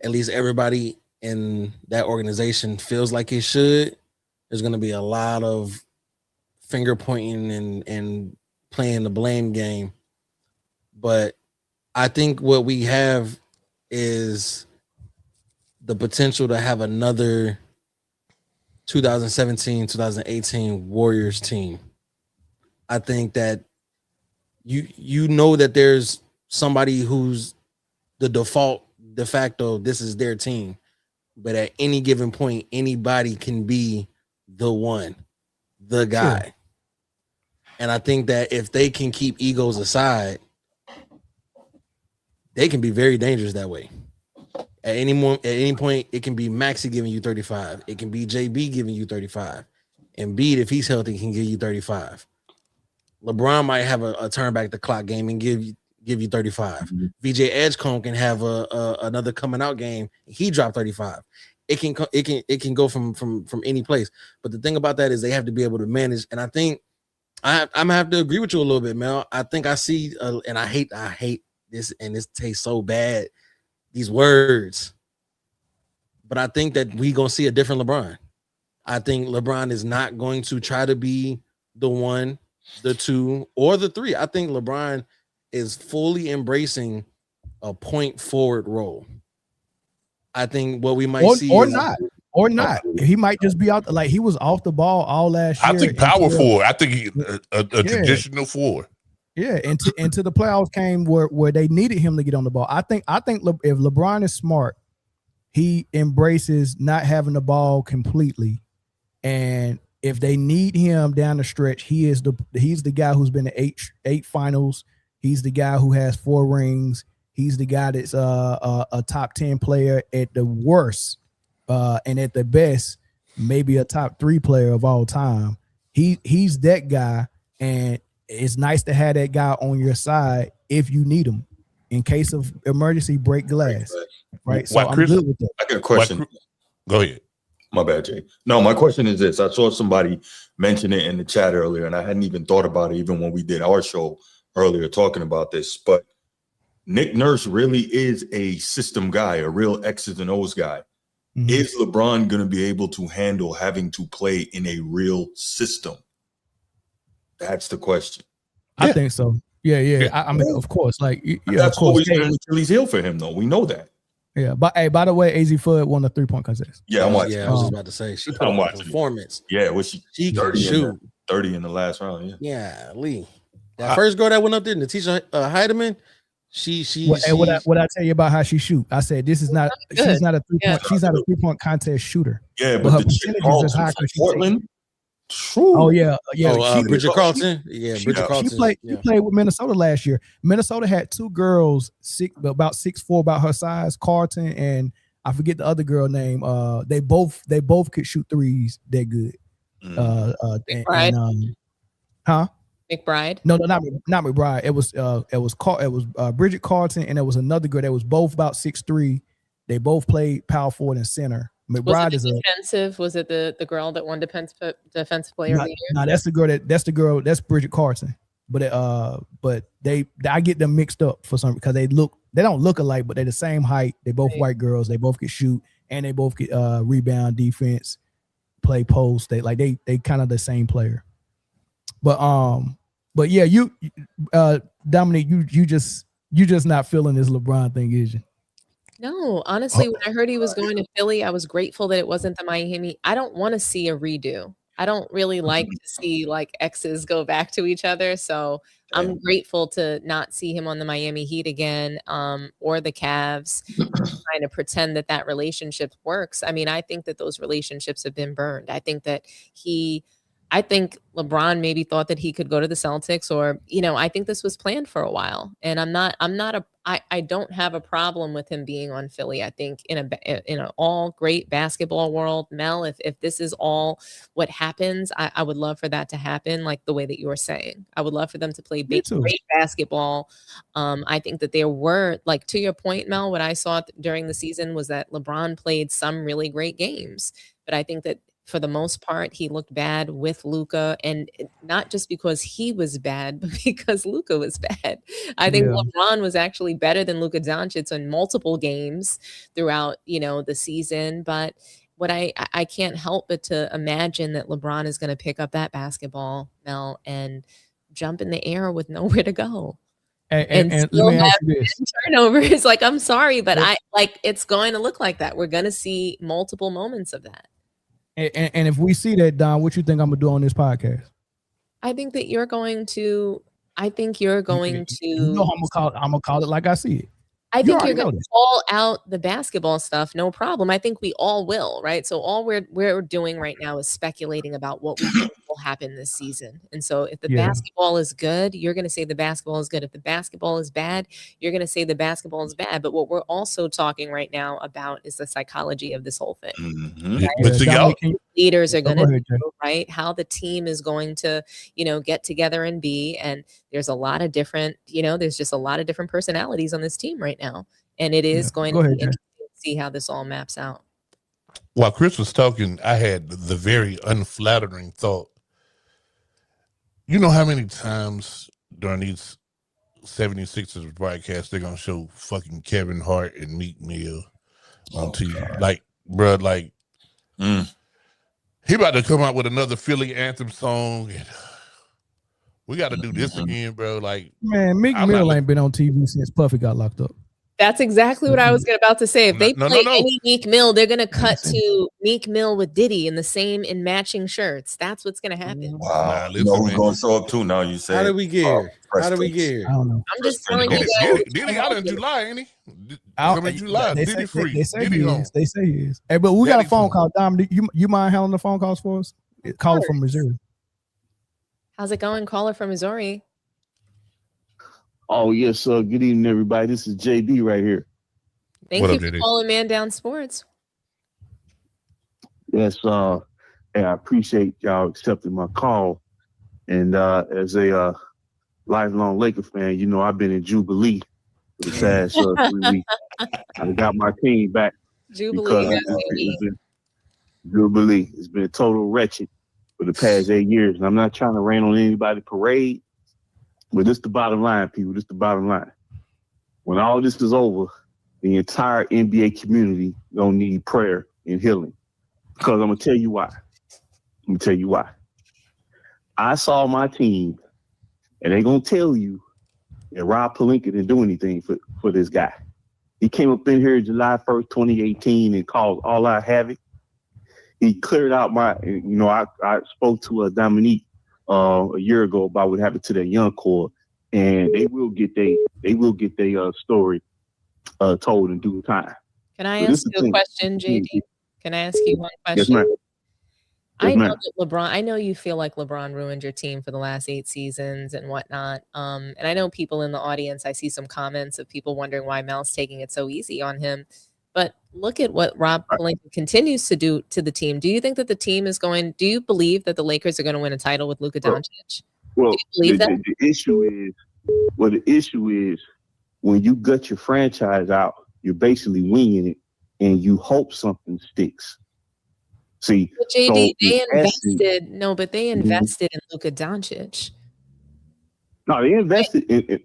at least everybody in that organization feels like it should, there's going to be a lot of finger pointing and playing the blame game. But I think what we have is the potential to have another 2017, 2018 Warriors team. I think that you know that there's somebody who's the de facto, this is their team. But at any given point, anybody can be the one, the guy. Sure. And I think that if they can keep egos aside, they can be very dangerous that way. At any point, it can be Maxey giving you 35. It can be JB giving you 35. Embiid, if he's healthy, can give you 35. LeBron might have a turn back the clock game and give you 35. Mm-hmm. VJ Edgecombe can have another coming out game. He dropped 35. It can go from any place. But the thing about that is they have to be able to manage. And I think I'm gonna have to agree with you a little bit, Mel. I think I see, and I hate this, and this tastes so bad, these words. But I think that we gonna see a different LeBron. I think LeBron is not going to try to be the one, the two, or the three. I think LeBron is fully embracing a point forward role. I think what we might see or is, not. He might just be out. Like he was off the ball all last year. I think power forward. I think he, a traditional four. Yeah, into the playoffs came where they needed him to get on the ball. I think if LeBron is smart, he embraces not having the ball completely, and if they need him down the stretch, he's the guy who's been to eight finals. He's the guy who has 4 rings. He's the guy that's a top 10 player at the worst, and at the best, maybe a top 3 player of all time. He's that guy, and it's nice to have that guy on your side if you need him in case of emergency. Break glass, right? So I'm good with that. I got a question. Go ahead. My bad, Jay. No, my question is this. I saw somebody mention it in the chat earlier, and I hadn't even thought about it even when we did our show earlier talking about this. But Nick Nurse really is a system guy, a real X's and O's guy. Mm-hmm. Is LeBron going to be able to handle having to play in a real system? That's the question. I think so. Yeah. I mean, of course. Like, that's what we're saying with Achilles heel for him, though. We know that. Yeah, but hey, by the way, AZ Fudd won the 3-point contest. Yeah, I'm watching. Yeah, I was just about to say she put on a performance. Yeah, was she 30 in the last round? Yeah, Lee. That first girl that went up there, Natisha Heidemann, what I tell you about how she shoot? I said she's not a 3-point. She's not a 3-point contest shooter. Yeah, but her percentage is high. Portland. True. Oh yeah. Bridget Carlton. Bridget Carlton. She played with Minnesota last year. Minnesota had 2 girls, about 6'4", about her size, Carlton and I forget the other girl name. They both could shoot threes. They're good. McBride. McBride. No, not McBride. It was Bridget Carlton, and there was another girl that was both about 6'3". They both played power forward and center. McBride is defensive. Was it the girl that won defensive player of the year? No, that's the girl. That's Bridget Carlton. But I get them mixed up for some because they don't look alike, but they're the same height. They both white girls. They both can shoot and they both get rebound, defense, play post. They kind of the same player. But yeah, you Dominique, you just not feeling this LeBron thing, is you? No, honestly, when I heard he was going to Philly, I was grateful that it wasn't the Miami. I don't want to see a redo. I don't really like to see like exes go back to each other. So I'm grateful to not see him on the Miami Heat again, or the Cavs, trying to pretend that relationship works. I mean, I think that those relationships have been burned. I think LeBron maybe thought that he could go to the Celtics, or, I think this was planned for a while, and I don't have a problem with him being on Philly. I think in an all great basketball world, Mel, if this is all what happens, I would love for that to happen. Like the way that you were saying, I would love for them to play great basketball. I think that there were, like, to your point, Mel, what I saw during the season was that LeBron played some really great games, but I think that for the most part, he looked bad with Luka, and not just because he was bad, but because Luka was bad. I think LeBron was actually better than Luka Doncic in multiple games throughout, the season. But what I can't help but to imagine that LeBron is going to pick up that basketball, Mel, and jump in the air with nowhere to go. And still have turnovers. Like, I'm sorry, but it's going to look like that. We're going to see multiple moments of that. And if we see that, Don, what you think I'm gonna do on this podcast? I think that you're going to. I'm gonna call it like I see it. I think you're going to call out the basketball stuff, no problem. I think we all will, right? So all we're doing right now is speculating about what we think will happen this season. And so if the basketball is good, you're going to say the basketball is good. If the basketball is bad, you're going to say the basketball is bad. But what we're also talking right now about is the psychology of this whole thing. Mm-hmm. Right? Leaders are going to do, right? How the team is going to, get together and be. And there's a lot of different, there's just a lot of different personalities on this team right now. And it is going to be interesting to see how this all maps out. While Chris was talking, I had the very unflattering thought. You know how many times during these 76ers broadcasts they're going to show fucking Kevin Hart and Meek Mill on TV? God. Like, bro, he about to come out with another Philly anthem song. And we got to do this again, bro. Like, man, Meek Mill ain't been on TV since Puffy got locked up. That's exactly what I was about to say. If they play any Meek Mill, they're going to cut to Meek Mill with Diddy in matching shirts. That's what's going to happen. Wow. You know who's going to show up too now, you say. How did we get here? How did we get here? I don't know. I'm just telling you guys. Diddy out in July, ain't he? Coming July, Diddy free. They say he Diddy is. They say he is. Hey, but we got a phone call. Dom, you mind handling the phone calls for us? Caller from Missouri. How's it going? Caller from Missouri. Oh, yes, sir. Good evening, everybody. This is JB right here. Thank you for calling Man Down Sports. Yes, and I appreciate y'all accepting my call. And as a lifelong Laker fan, you know, I've been in Jubilee for the past 3 weeks. I got my team back. Jubilee. Jubilee. It's been total wretched for the past 8 years. And I'm not trying to rain on anybody's parade, but this the bottom line, people. This the bottom line. When all this is over, the entire NBA community gonna need prayer and healing. Because I'm gonna tell you why. I saw my team, and they gonna tell you that Rob Pelinka didn't do anything for this guy. He came up in here July 1st, 2018, and caused all our havoc. He cleared out I spoke to Dominique a year ago about what happened to that young core, and they will get their story told in due time. Can I ask you a question, JD? Can I ask you one question? Yes, ma'am. I know that LeBron, I know you feel like LeBron ruined your team for the last 8 seasons and whatnot. And I know people in the audience, I see some comments of people wondering why Mel's taking it so easy on him. But look at what Rob Pelinka continues to do to the team. Do you think that the team is do you believe that the Lakers are going to win a title with Luka Doncic? Well, do you believe that? The issue is when you gut your franchise out, you're basically winging it and you hope something sticks. See, but JD, they invested in Luka Doncic. No, they invested in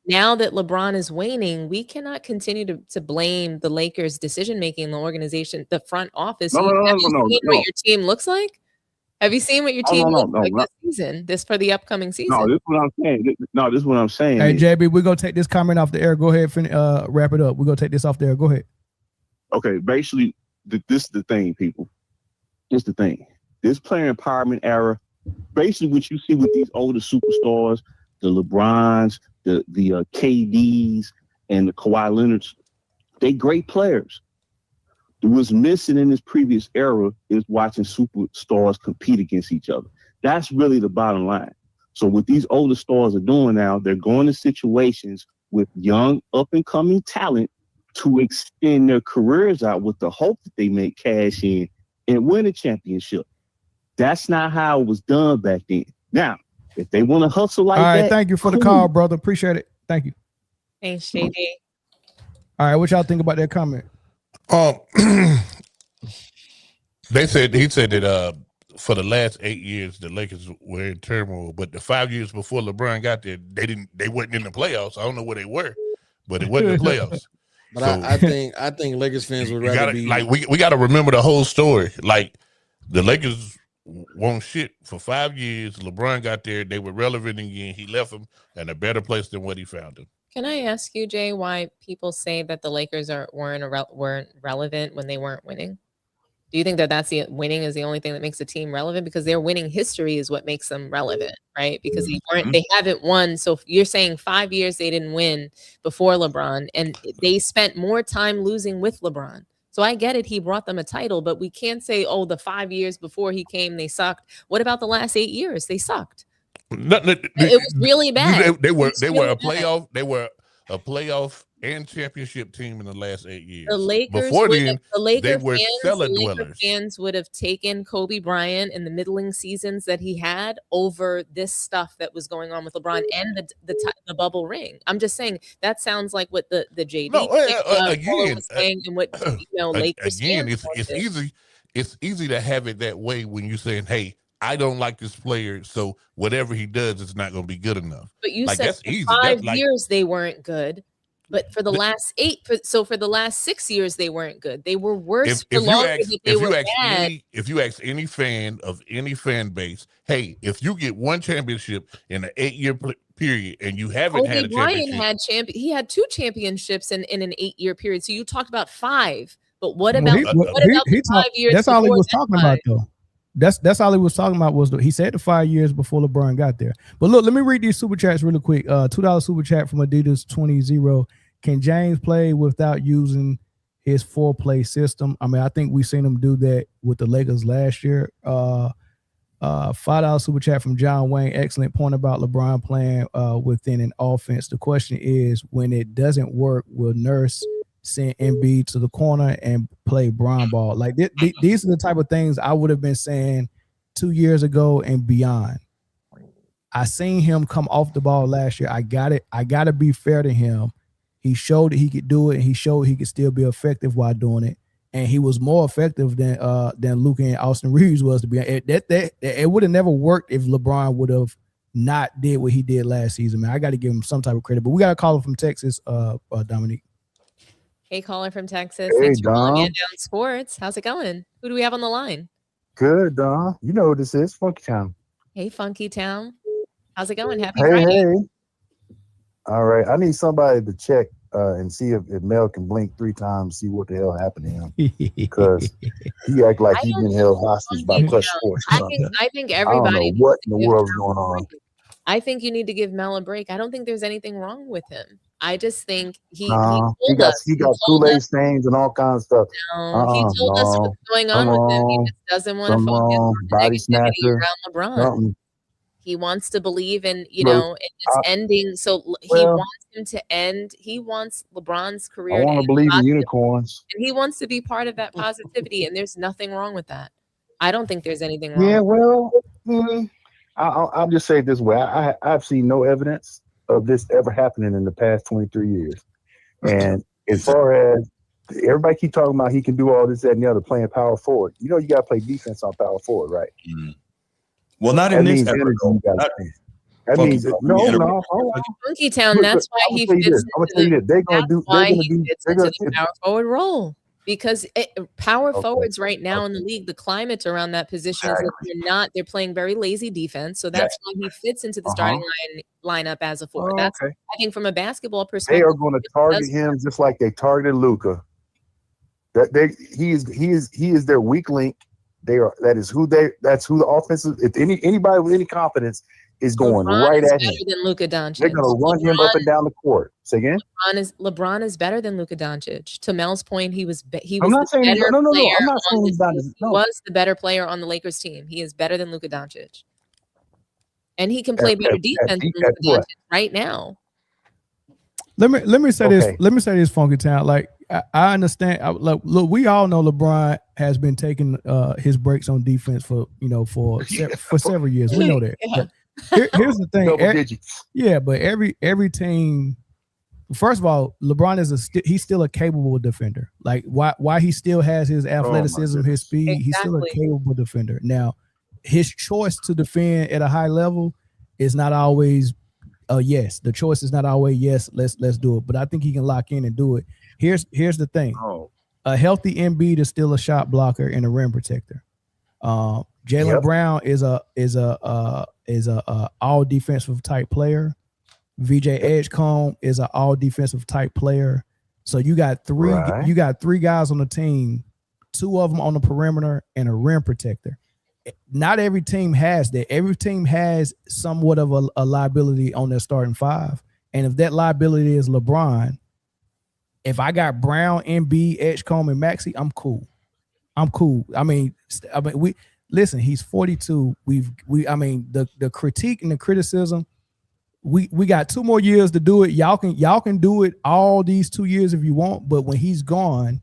now that LeBron is waning, we cannot continue to blame the Lakers' decision-making, the organization, the front office. Have you seen what your team looks like? Have you seen what your team looks like this season? This for the upcoming season? No, this is what I'm saying. Hey, JB, we're going to take this comment off the air. Go ahead, wrap it up. We're going to take this off the air. Go ahead. Okay, basically, this is the thing, people. This is the thing. This player empowerment era, basically what you see with these older superstars, the LeBrons, the KDs, and the Kawhi Leonards, they great players. What's missing in this previous era is watching superstars compete against each other. That's really the bottom line. So what these older stars are doing now, they're going to situations with young up-and-coming talent to extend their careers out with the hope that they make cash in and win a championship. That's not how it was done back then. Now, if they want to hustle like that. All right, thank you for the call, brother. Appreciate it. Thank you. Thanks, JD. All right, what y'all think about that comment? He said that for the last 8 years the Lakers were in turmoil, but the 5 years before LeBron got there, they wasn't in the playoffs. I don't know where they were, but it wasn't the playoffs. But so, I think Lakers fans would rather be like we got to remember the whole story. Like the Lakers won shit for 5 years. LeBron got there, they were relevant again. He left them in a better place than what he found them. Can I ask you, Jay, why people say that the Lakers weren't relevant when they weren't winning? Do you think that winning is the only thing that makes a team relevant? Because their winning history is what makes them relevant, right? Because they haven't won. So you're saying 5 years they didn't win before LeBron, and they spent more time losing with LeBron. So I get it. He brought them a title, but we can't say, oh, the 5 years before he came, they sucked. What about the last 8 years? They sucked. It was really bad. They were a playoff. They were a playoff and championship team in the last 8 years. The Lakers before then, they were cellar dwellers. Fans would have taken Kobe Bryant and the middling seasons that he had over this stuff that was going on with LeBron and the bubble ring. I'm just saying that sounds like what the JD was saying, and what Lakers again. It's easy to have it that way when you're saying, "Hey, I don't like this player, so whatever he does is not going to be good enough." But you said for 5 years they weren't good. But for the last 6 years, they weren't good. They were worse for longer than they were bad. If you ask any fan of any fan base, hey, if you get one championship in an 8-year period, and you haven't had a championship. He had 2 championships in an 8-year period. So you talked about 5, but what about the 5 years? That's all he was talking about, though. That's all he was talking about was he said the 5 years before LeBron got there. But look, let me read these super chats really quick. $2 super chat from Adidas 20. Can James play without using his 4-play system? I mean, I think we've seen him do that with the Lakers last year. $5 super chat from John Wayne. Excellent point about LeBron playing within an offense. The question is, when it doesn't work, will Nurse send Embiid to the corner and play Bron ball? Like these are the type of things I would have been saying 2 years ago and beyond. I seen him come off the ball last year. I got to be fair to him. He showed that he could do it, and he showed he could still be effective while doing it. And he was more effective than Luka and Austin Reeves was to be. It would have never worked if LeBron would have not did what he did last season. Man, I got to give him some type of credit. But we got a caller from Texas, Dominique. Hey, caller from Texas. Hey, thanks for calling Dom. in Down Sports. How's it going? Who do we have on the line? Good, Don. You know who this is, Funky Town. Hey, Funky Town. How's it going? Happy Hey, Friday. hey. All right. I need somebody to check and see if Mel can blink 3 times, see what the hell happened to him. Because he act like he's been held hostage by Clutch Sports or something. I think everybody. I don't know what in the world's going on. I think you need to give Mel a break. I don't think there's anything wrong with him. I just think he got told Kool-Aid us, stains and all kinds of stuff. he told us what's going on with him. He just doesn't want to focus on the body negativity snatcher, around LeBron. something. He wants to believe in, in this ending. So he wants him to end. He wants LeBron's career. I want to believe in unicorns. And he wants to be part of that positivity. And there's nothing wrong with that. I don't think there's anything wrong. Yeah, well, I'll just say it this way. I've seen no evidence of this ever happening in the past 23 years. And as far as everybody keep talking about he can do all this, that, and the other, playing power forward. You got to play defense on power forward, right? Mm-hmm. Well, not in this. That means no. Funky Town. That's why he fits. I'm gonna tell you this. They're gonna do. They're gonna be. They're gonna the power forward role because power forwards right now in the league, the climate around that position is that they're playing very lazy defense. So that's why he fits into the starting lineup as a forward. That's I think from a basketball perspective, they are going to target him just like they targeted Luka. He is their weak link. That's who the offensive. If anybody with any confidence is going right at him. Than Luka Doncic. They're going to run him up and down the court. Say again. LeBron is better than Luka Doncic. To Mel's point, he was. I'm not saying I'm not saying he's not. He was the better player on the Lakers team. He is better than Luka Doncic, and he can play better defense than Luka Doncic right now. Let me say this. Let me say this, Funky Town. Like I understand. Look, we all know LeBron has been taking his breaks on defense for several years. We know that. Yeah. Here's the thing. Double digits. Yeah, but every team. First of all, LeBron is he's still a capable defender. Like why he still has his athleticism, his speed. He's still a capable defender. Now, his choice to defend at a high level is not always yes. The choice is not always yes. Let's do it. But I think he can lock in and do it. Here's the thing. A healthy Embiid is still a shot blocker and a rim protector. Jaylen Brown is a all defensive type player. VJ Edgecombe is an all defensive type player. So you got three guys on the team, 2 of them on the perimeter and a rim protector. Not every team has that. Every team has somewhat of a liability on their starting 5. And if that liability is LeBron, if I got Brown, Embiid, Edgecombe, and Maxey, I'm cool. I mean, we listen. He's 42. The critique and the criticism. We got 2 more years to do it. Y'all can do it all these 2 years if you want. But when he's gone,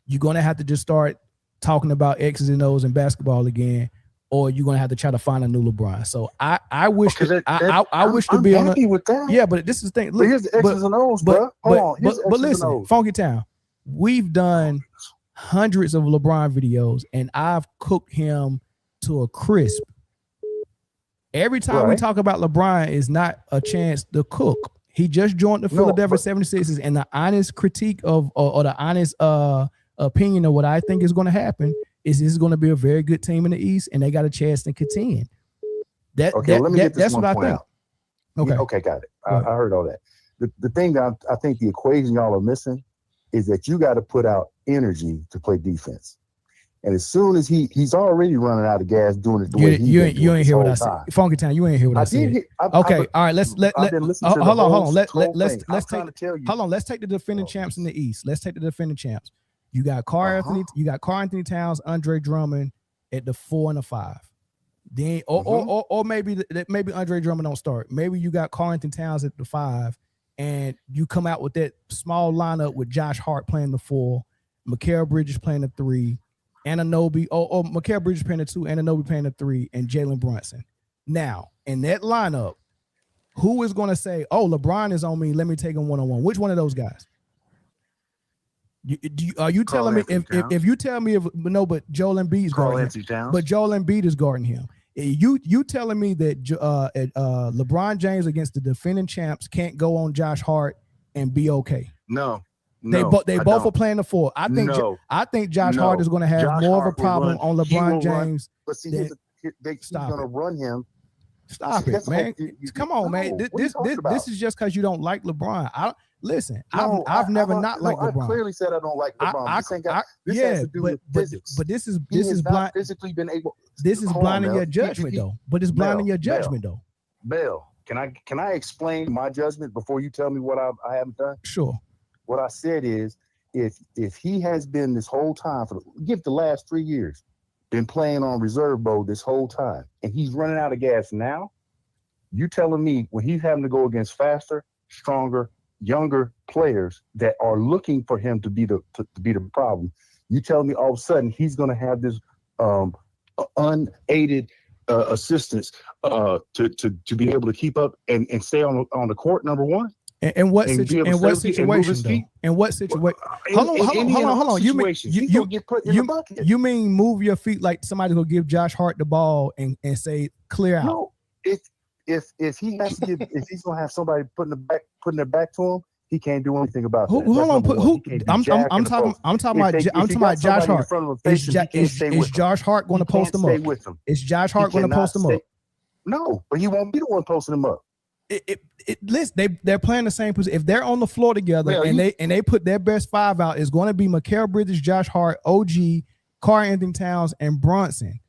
you're gonna have to just start talking about X's and O's in basketball again, or you're gonna have to try to find a new LeBron. So I wish I wish to be happy with that. Yeah, but this is the thing. Look, here's the X's and O's, bro. But listen, Funky Town, we've done hundreds of LeBron videos, and I've cooked him to a crisp. Every time we talk about LeBron is not a chance to cook. He just joined the Philadelphia 76ers, and the honest critique of or the honest opinion of what I think is going to happen is this is going to be a very good team in the East, and they got a chance to contend. That's what I think. Okay. Okay, got it. I heard all that. The thing that I think the equation y'all are missing is that you got to put out energy to play defense. And as soon as he's already running out of gas doing it the way he's been doing you ain't hear what I said. time. Funky Town, you ain't hear what I said. Okay, all right. Let's hold on. Let's take the defending champs in the East. Let's take the defending champs. You got Karl Anthony Towns, Andre Drummond at the 4 and the 5. Then or maybe Andre Drummond don't start. Maybe you got Karl Anthony Towns at the 5, and you come out with that small lineup with Josh Hart playing the 4, Mikal Bridges playing the 3. Anunoby, Mikal Bridges playing the 2, Anunoby playing the 3, and Jalen Brunson. Now, in that lineup, who is going to say, "Oh, LeBron is on me. Let me take him one-on-one"? Which one of those guys? Are you telling me if you tell me but Joel Embiid is guarding him, but Joel Embiid is guarding him? You telling me that LeBron James against the defending champs can't go on Josh Hart and be okay? No. They both are playing the 4. I think Josh Hart is going to have more of a problem on LeBron James. But see, he's going to run him. Stop it, man! Come on, man. This is just because you don't like LeBron. I've never not liked LeBron. I clearly said I don't like LeBron. This has to do with physics. But this is blind. Physically been able. This is blinding your judgment, though. But it's blinding your judgment, though. Bell, can I explain my judgment before you tell me what I haven't done? Sure. What I said is, if he has been this whole time give the last 3 years, been playing on reserve mode this whole time, and he's running out of gas now, you telling me when he's having to go against faster, stronger, younger players that are looking for him to be the problem, you telling me all of a sudden he's going to have this unaided assistance to be able to keep up and stay on the court, number one? And what situation? In what situation? Hold on. You mean move your feet like somebody's gonna give Josh Hart the ball and say clear out? No, if he has to if he's gonna have somebody putting their back to him, he can't do anything about that. I'm talking about Josh Hart. Is Josh Hart going to post him up? Is Josh Hart going to post him up? No, but he won't be the one posting him up. Listen, they're playing the same position. If they're on the floor together and they put their best 5 out, it's going to be Mikal Bridges, Josh Hart, OG, Karl Anthony Towns, and Brunson.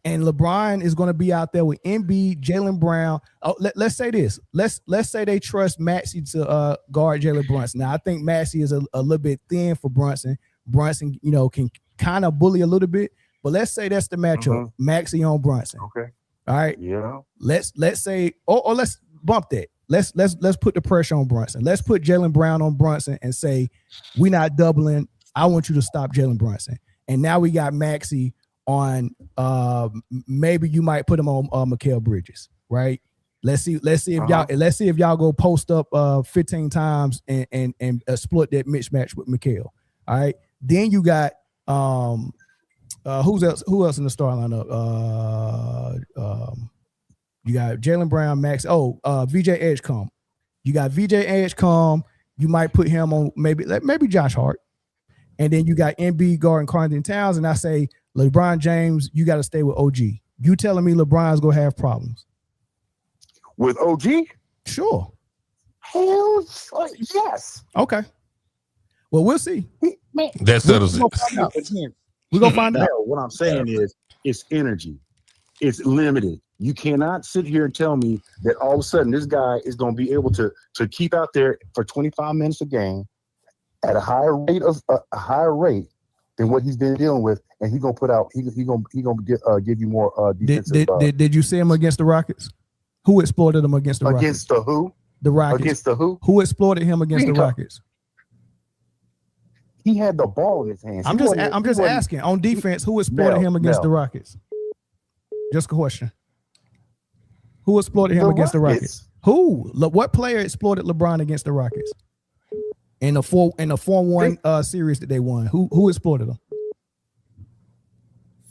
And LeBron is going to be out there with Embiid, Jaylen Brown. Let's say this. Let's say they trust Maxey to guard Jalen Brunson. Now I think Maxey is a little bit thin for Brunson. Brunson, can kind of bully a little bit, but let's say that's the matchup. Maxey on Brunson. Okay. All right. Yeah. Let's say, or let's bump that. Let's put the pressure on Brunson. Let's put Jaylen Brown on Brunson and say, we're not doubling. I want you to stop Jalen Brunson. And now we got Maxey on. Maybe you might put him on Mikal Bridges, right? Let's see if y'all go post up 15 times and exploit that mismatch with Mikal. All right. Then you got who else in the starting lineup? You got Jaylen Brown, Max. VJ Edgecombe. You got VJ Edgecombe. You might put him on maybe Josh Hart. And then you got Embiid guarding Karl Anthony Towns. And I say, LeBron James, you got to stay with OG. You telling me LeBron's going to have problems? With OG? Sure. Hell yes. Okay. Well, we'll see. That settles it. We're going to find out. What I'm saying is it's energy. It's limited. You cannot sit here and tell me that all of a sudden this guy is going to be able to keep out there for 25 minutes a game at a higher rate than what he's been dealing with, and he's going to put out. He's going to give you more defensive. Did you see him against the Rockets? Who exploited him against the Rockets? Against the who? The Rockets. Against the who? Who exploited him against the Rockets? He had the ball in his hands. I'm just asking on defense. Who exploited him against the Rockets? Just a question. Who exploited him against the Rockets? Who? What player exploited LeBron against the Rockets in the 4-1 series that they won? Who exploited them?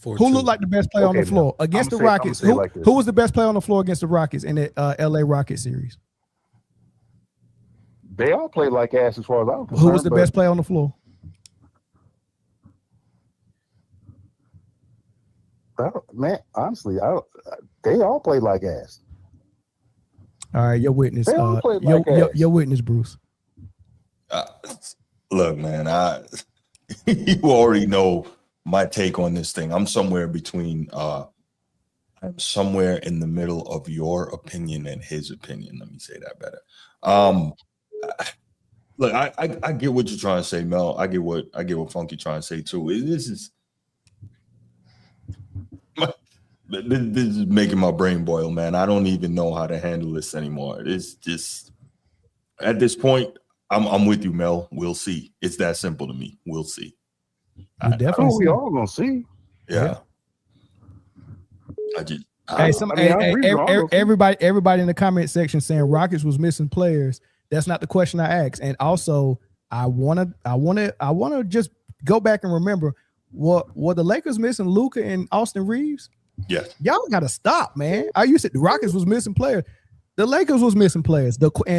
Who looked like the best player on the floor against the Rockets? Who was the best player on the floor against the Rockets in the LA Rockets series? They all played like ass as far as I'm concerned. Who was the best player on the floor? Man, honestly, they all played like ass. All right, your witness. Your witness, Bruce. Look, man, you already know my take on this thing. I'm somewhere between. I'm somewhere in the middle of your opinion and his opinion. Let me say that better. Look, I get what you're trying to say, Mel. I get what Funky trying to say too. This is making my brain boil, man. I don't even know how to handle this anymore. It's just at this point, I'm with you, Mel. We'll see. It's that simple to me. We'll see. We all gonna see. Yeah. Everybody in the comment section saying Rockets was missing players. That's not the question I asked. And also, I wanna just go back and remember were the Lakers missing Luka and Austin Reeves? Yeah. Y'all gotta stop, man. You said the Rockets was missing players. The Lakers was missing players. That's besides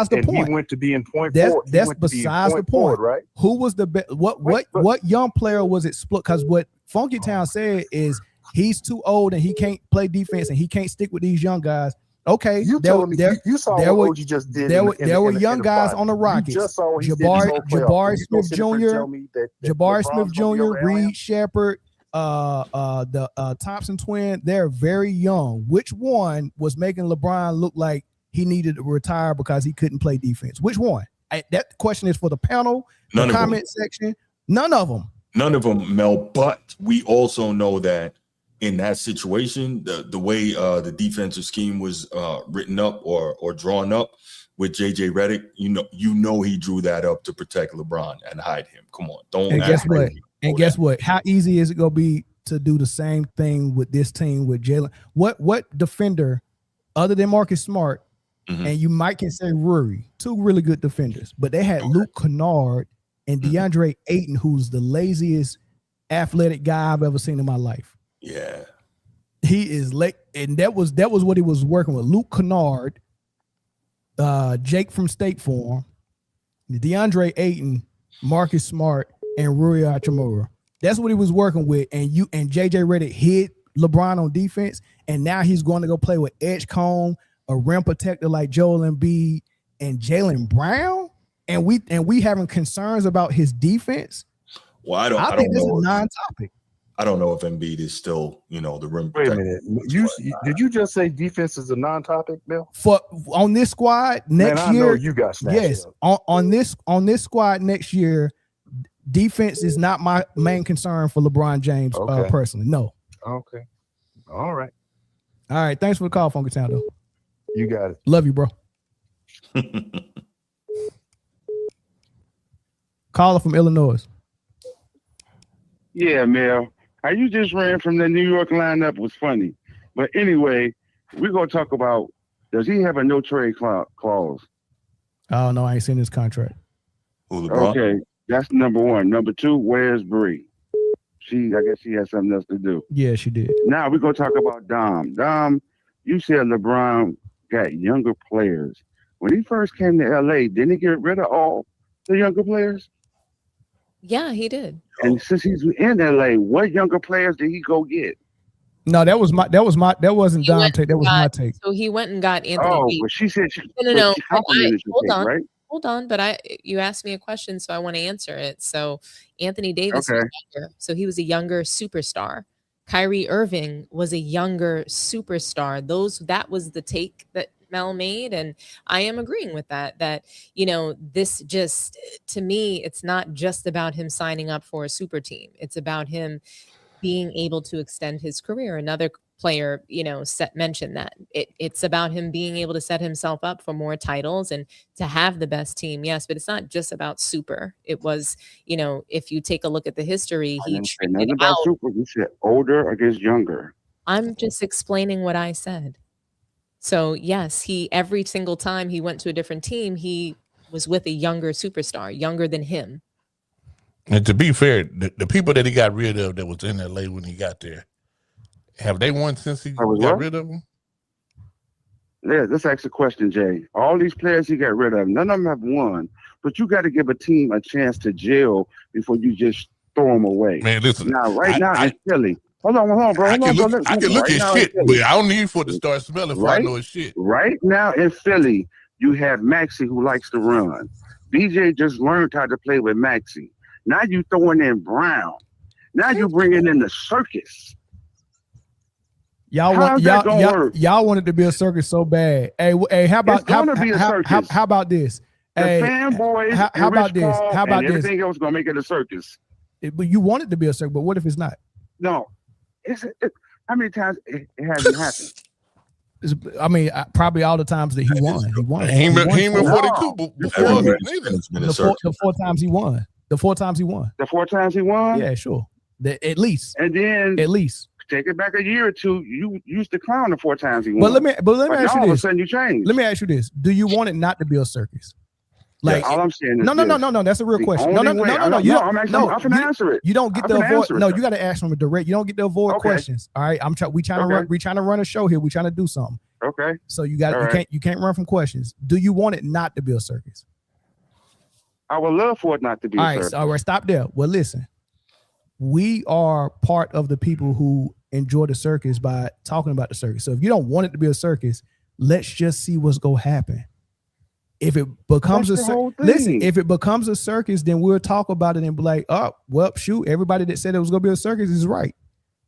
the point. He went to be in point that's forward. That's besides the point, right? Who was the best? What young player was it split? Because what Funky Town said is he's too old and he can't play defense and he can't stick with these young guys. Okay, you saw what OG just did. There were young guys on the Rockets. Jabari Smith Jr., Reed Shepherd, the Thompson twin. They're very young. Which one was making LeBron look like he needed to retire because he couldn't play defense? Which one? That question is for the panel, the comment section. None of them. None of them, Mel. But we also know that in that situation, the way the defensive scheme was written up or drawn up with JJ Redick, you know he drew that up to protect LeBron and hide him. Come on, don't. And guess what? And guess what? How easy is it gonna be to do the same thing with this team with Jalen? What defender other than Marcus Smart, and you might consider Ruri, two really good defenders, but they had Luke Kennard and DeAndre Ayton, who's the laziest athletic guy I've ever seen in my life. Yeah, he is late, and that was what he was working with. Luke Kennard, Jake from State Farm, DeAndre Ayton, Marcus Smart, and Rui Hachimura. That's what he was working with. And JJ Redick hit LeBron on defense, and now he's going to go play with Edgecombe, a rim protector like Joel Embiid and Jaylen Brown, and we having concerns about his defense. Well, I think this is a non-topic. I don't know if Embiid is still, the rim protector. Wait a minute. Did you just say defense is a non-topic, Bill? On this squad next year? I know you got snatched. Yes. On this squad next year, defense is not my main concern for LeBron James personally. No. Okay. All right. Thanks for the call, Funky Town, though. You got it. Love you, bro. Caller from Illinois. Yeah, Mel. How you just ran from the New York lineup was funny. But anyway, we're going to talk about, does he have a no trade clause? Oh, no, I ain't seen his contract. Okay, that's number one. Number two, where's Bree? I guess she has something else to do. Yeah, she did. Now we're going to talk about Dom. Dom, you said LeBron got younger players. When he first came to LA, didn't he get rid of all the younger players? Yeah, he did. And since he's in LA, what younger players did he go get? No, that wasn't Dom's take. That was my take. So he went and got Anthony. Oh, but she said no. Hold on. Right? Hold on, but you asked me a question, so I want to answer it. So Anthony Davis was younger, so he was a younger superstar. Kyrie Irving was a younger superstar. That was the take that Mel made, and I am agreeing with that this just, to me, it's not just about him signing up for a super team. It's about him being able to extend his career. Another player, mentioned that it's about him being able to set himself up for more titles and to have the best team. Yes, but it's not just about super. It was, if you take a look at the history, he traded out. Super. He said older against younger. I'm just explaining what I said. So yes, every single time he went to a different team, he was with a younger superstar, younger than him. And to be fair, the people that he got rid of that was in LA when he got there, have they won since he got rid of them? Yeah, let's ask a question, Jay. All these players he got rid of, none of them have won. But you got to give a team a chance to gel before you just throw them away. Man, listen. Now, in Philly, Hold on, bro. I can look Right at shit, but I don't need for it to start smelling before I know it's shit. Right now in Philly, you have Maxey who likes to run. BJ just learned how to play with Maxey. Now you throwing in Brown. Now you bringing in the circus. Y'all want it to be a circus so bad. Hey, how about how about this? The fanboys, how about this? How about this? Everything else gonna make it a circus. But you want it to be a circus, but what if it's not? No, how many times it hasn't happened? I mean, probably all the times that he won. He won. He won 42 before. The 4 times he won. The 4 times he won. The 4 times he won? Yeah, sure. At least. And then at least take it back a year or two. You used to clown the 4 times he won. But let me ask you this. All of a sudden you changed. Let me ask you this. Do you want it not to be a circus? Like all I'm saying is no. That's a real question. No. I'm gonna answer it. You don't get to avoid. No, you got to ask from a direct. You don't get to avoid questions. All right, we trying to run a show here. We trying to do something. Okay. So you can't run from questions. Do you want it not to be a circus? I would love for it not to be a circus. All right, stop there. Well, listen, we are part of the people who enjoy the circus by talking about the circus. So if you don't want it to be a circus, let's just see what's gonna happen. If it becomes if it becomes a circus, then we'll talk about it and be like, oh, well, shoot, everybody that said it was gonna be a circus is right.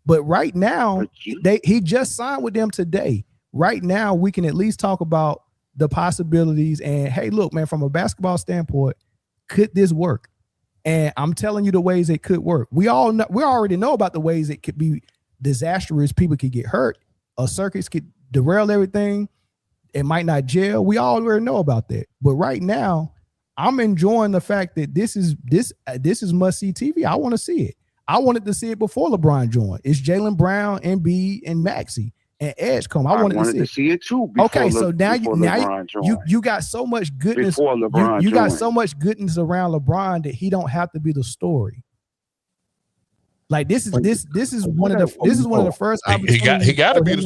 But right now, he just signed with them today. Right now, we can at least talk about the possibilities. And hey, look, man, from a basketball standpoint, could this work? And I'm telling you the ways it could work. We already know about the ways it could be disastrous. People could get hurt. A circus could derail everything. It might not gel. We all already know about that. But right now, I'm enjoying the fact that this is must-see TV. I want to see it. I wanted to see it before LeBron joined. It's Jaylen Brown, Embiid, and Maxey and Edge come. I wanted to see it too. Okay, so now you got so much goodness. You got so much goodness around LeBron that he don't have to be the story. Like this is one of the first. He got to be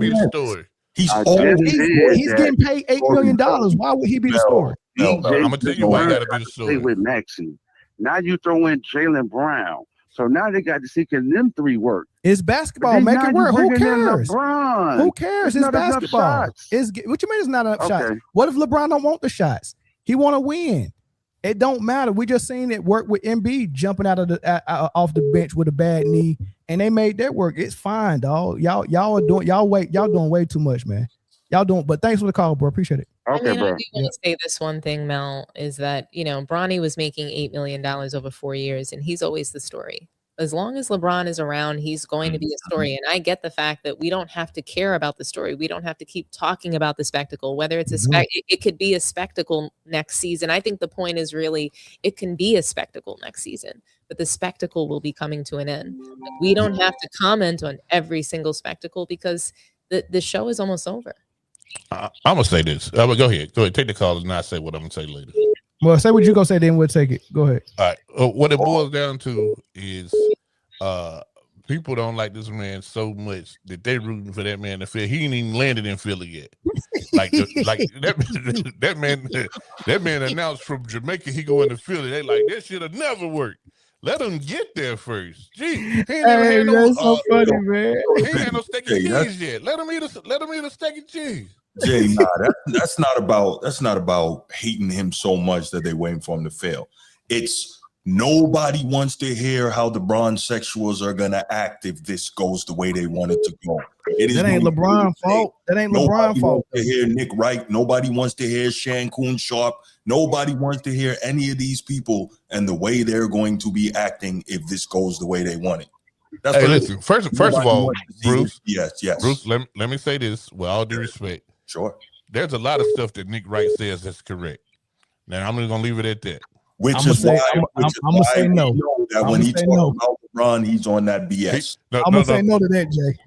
the story. He's getting paid $8 million. Why would he be the story? I'm gonna tell you why he got to be the story. With Maxey. Now you throw in Jaylen Brown. So now they got to see can them 3 work. It's basketball. Make it work. Who cares? Who cares? It's basketball. What you mean it's not enough shots? What if LeBron don't want the shots? He want to win. It don't matter. We just seen it work with Embiid jumping out of off the bench with a bad knee, and they made that work. It's fine, dog. Y'all doing way too much, man. Y'all doing. But thanks for the call, bro. Appreciate it. Okay, I do want to say this one thing, Mel, is that Bronny was making $8 million over 4 years, and he's always the story. As long as LeBron is around, he's going to be a story. And I get the fact that we don't have to care about the story. We don't have to keep talking about the spectacle, whether it's it could be a spectacle next season. I think the point is really it can be a spectacle next season, but the spectacle will be coming to an end. We don't have to comment on every single spectacle because the show is almost over. I'm going to say this. Go ahead. Take the call and not say what I'm going to say later. Well, say what you gonna say, then we'll take it. Go ahead. All right. What it boils down to is people don't like this man so much that they rooting for that man to Philly. He ain't even landed in Philly yet. That man announced from Jamaica he going to Philly. They like that should have never worked. Let him get there first. Gee, that's so funny, man. He ain't had no steak and cheese yet. Let him eat a steak and cheese. Jay, that's not about hating him so much that they're waiting for him to fail. It's nobody wants to hear how the Bronsexuals are gonna act if this goes the way they want it to go. That ain't LeBron's fault. That ain't LeBron's fault. To hear Nick Wright, nobody wants to hear Shankoon Sharp. Nobody wants to hear any of these people and the way they're going to be acting if this goes the way they want it. That's listen. First of all, Bruce. Yes. Bruce, let me say this with all due respect. Sure. There's a lot of stuff that Nick Wright says that's correct. Now I'm just gonna leave it at that. I'm gonna say no. That when he talks about LeBron, he's on that BS. I'm gonna say no to that, Jay.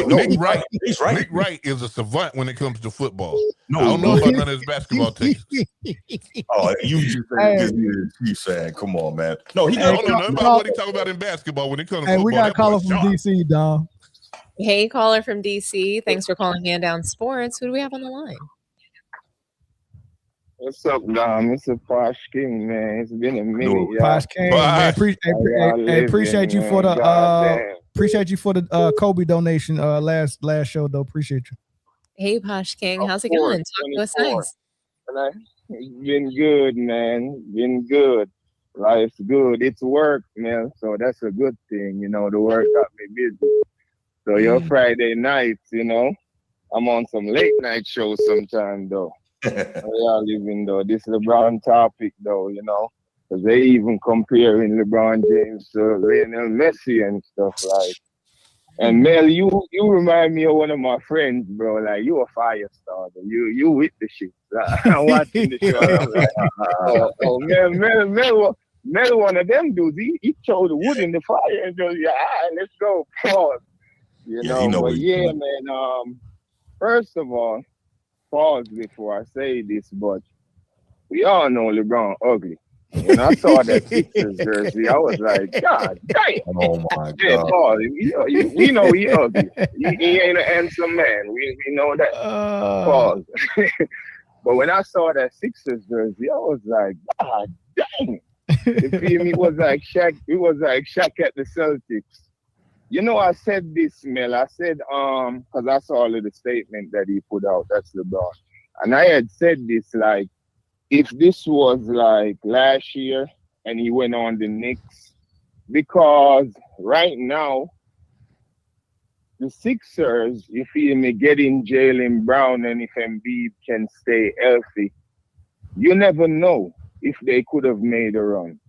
Nick Wright. He's right. Nick Wright is a savant when it comes to football. I don't know about none of his basketball takes. Oh, you just saying he's saying, come on, man. No, he don't know nothing about what he talk about in basketball when it comes to football. We got a caller from DC, Dom. Hey, caller from DC. Thanks for calling Hand Down Sports. Who do we have on the line? What's up, Dom? It's a Posh King, man. It's been a minute, y'all. Posh King, man. Appreciate you for the Appreciate you for the Kobe donation last show though. Appreciate you. Hey, Posh King, how's it going? Talk to us nice. It's been good, man. Been good. Life's good. It's work, man. So that's a good thing. You know, the work got me busy. So your Friday nights, you know, I'm on some late night shows sometime though. Even though this LeBron topic though, you know, because they even comparing LeBron James to Lionel Messi and stuff like. And Mel, you remind me of one of my friends, bro. Like you a fire starter. You with the shit. I'm watching the show. And I'm like, Mel, one of them dudes. He throw the wood in the fire and goes, let's go. Pause. You know, but yeah, man. First of all, pause before I say this, but we all know LeBron ugly. When I saw that Sixers jersey, I was like, God damn. Oh my God. Yeah, Paul, we know he ugly. He ain't a handsome man. We know that. Pause. But when I saw that Sixers jersey, I was like, God damn. You feel me? It was like Shaq at the Celtics. You know, I said this, Mel. I said, because I saw a little statement that he put out. That's LeBron. And I had said this, like, if this was like last year and he went on the Knicks, because right now, the Sixers, you feel me, getting Jaylen Brown and if Embiid can stay healthy, you never know if they could have made a run.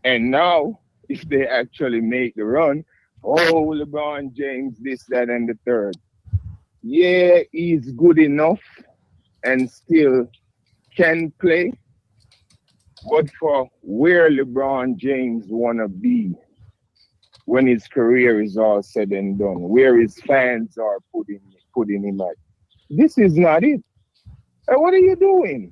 And now, if they actually make the run, LeBron James, this, that, and the third. Yeah, he's good enough and still can play, but for where LeBron James wanna be when his career is all said and done, where his fans are putting him at, this is not it. What are you doing?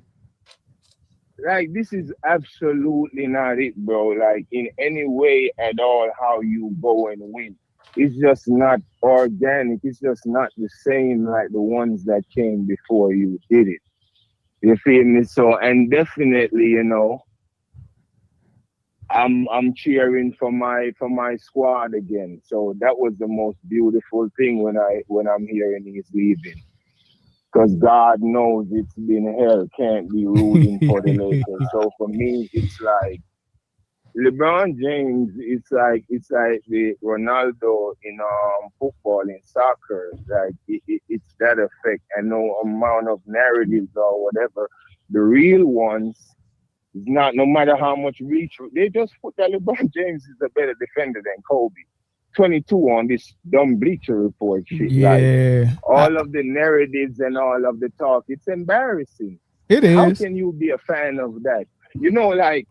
Like, this is absolutely not it, bro. Like, in any way at all, how you go and win. It's just not organic. It's just not the same like the ones that came before you did it. You feel me? So, and definitely, you know, I'm cheering for my squad again. So that was the most beautiful thing when I'm hearing he's leaving. Because God knows it's been hell, can't be rooting for the Lakers. So for me, it's like LeBron James, it's like the Ronaldo in football, in soccer. Like it's that effect, and no amount of narratives or whatever. The real ones is not, no matter how much reach, they just put that LeBron James is a better defender than Kobe. 22 on this dumb Bleacher Report shit. Yeah. Like, all of the narratives and all of the talk, it's embarrassing. It is. How can you be a fan of that? You know, like,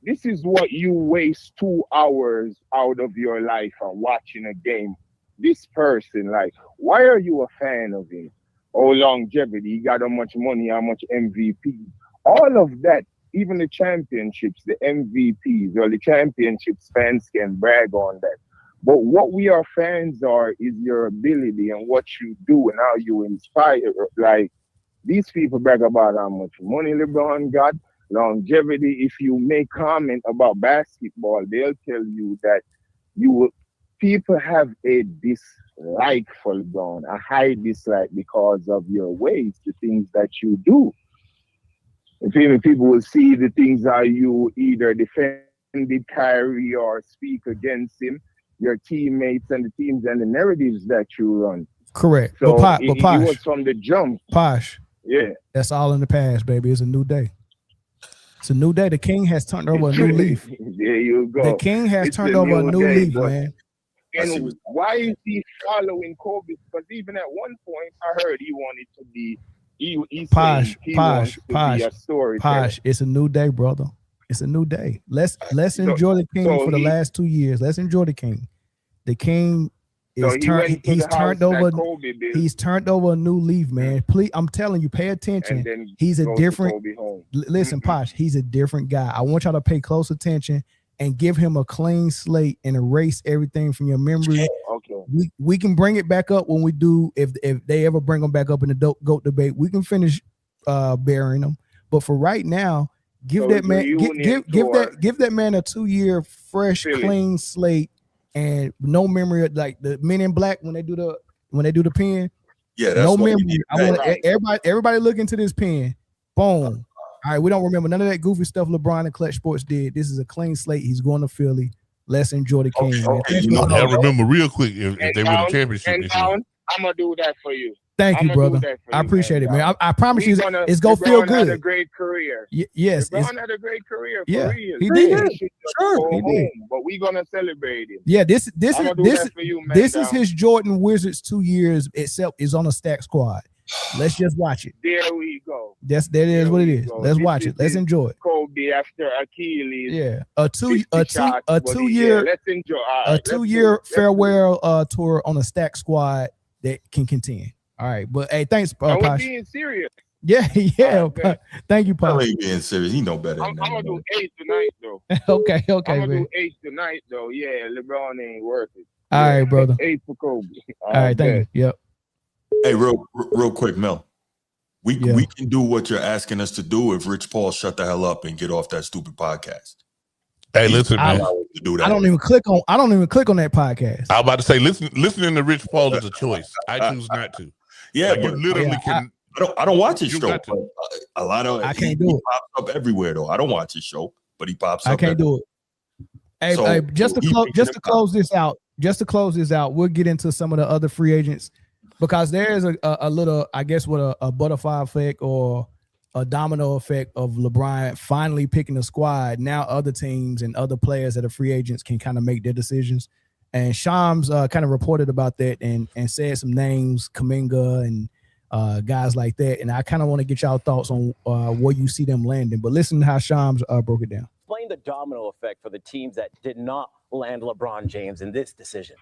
this is what you waste 2 hours out of your life on watching a game. This person, like, why are you a fan of him? Oh, longevity, he got how much money, how much MVP. All of that, even the championships, the MVPs or the championships, fans can brag on that. But what we are fans are is your ability and what you do and how you inspire. Like, these people brag about how much money LeBron got, longevity. If you make comment about basketball, they'll tell you that people have a dislike for LeBron, a high dislike because of your ways, the things that you do. If people will see the things that you either defended Kyrie or speak against him, your teammates and the teams and the narratives that you run. Correct. So but it was from the jump. Posh. Yeah. That's all in the past, baby. It's a new day. It's a new day. The king has turned over a new leaf. There you go. The king has turned over a new leaf, man. And why is he following Kobe? Because even at one point, I heard he wanted to be. Posh. It's a new day, brother. It's a new day. Let's enjoy the king for the last 2 years. Let's enjoy the king. The king is he's turned over a new leaf, man. Please, I'm telling you, pay attention. He's a different. Listen, Posh, he's a different guy. I want y'all to pay close attention and give him a clean slate and erase everything from your memory. Okay. We can bring it back up when we do, if they ever bring them back up in the GOAT debate. We can finish burying them. But for right now, give that man a 2-year fresh, clean slate and no memory of like the Men in Black when they do the pen. Yeah, that's no memory. I want right. everybody look into this pen. Boom. All right, we don't remember none of that goofy stuff LeBron and Clutch Sports did. This is a clean slate. He's going to Philly. Let's enjoy the game. Okay, I remember real quick if they win the championship this year. I'm gonna do that for you. Thank you, brother. I appreciate it, man. I promise you, it's gonna feel good. Had a great career. Yes, LeBron had a great career. Yeah, real. he did. Sure, he did. But we're gonna celebrate him. Yeah, this is his Jordan Wizards 2 years. Except is on a stack squad. Let's just watch it. There we go. That is what it is. Let's watch it. Let's enjoy it. Kobe after Achilles. Yeah, a two year farewell tour on a stack squad that can contend. All right, but hey, thanks, Posh. Being serious. Yeah. Thank you, Posh. He being serious. He know better. I'm gonna do 8 tonight, though. okay, I'm gonna man. do 8 tonight, though. Yeah, LeBron ain't worth it. All right, brother. 8 for Kobe. All right, thank you. Yep. Hey, real quick, Mel. We can do what you're asking us to do if Rich Paul shut the hell up and get off that stupid podcast. Hey, listen, man. To do that. I don't even click on that podcast. I was about to say, listening to Rich Paul is a choice. I choose not to. Yeah, like, you literally can. I don't watch his show. A lot of I can't do it. Pops up everywhere though. I don't watch his show, but he pops up. I can't do it. Hey, just to close this out, we'll get into some of the other free agents because there is a little, I guess, what a butterfly effect or a domino effect of LeBron finally picking a squad. Now other teams and other players that are free agents can kind of make their decisions. And Shams kind of reported about that and said some names, Kuminga and guys like that. And I kind of want to get y'all thoughts on where you see them landing. But listen to how Shams broke it down. Explain the domino effect for the teams that did not land LeBron James in this decision.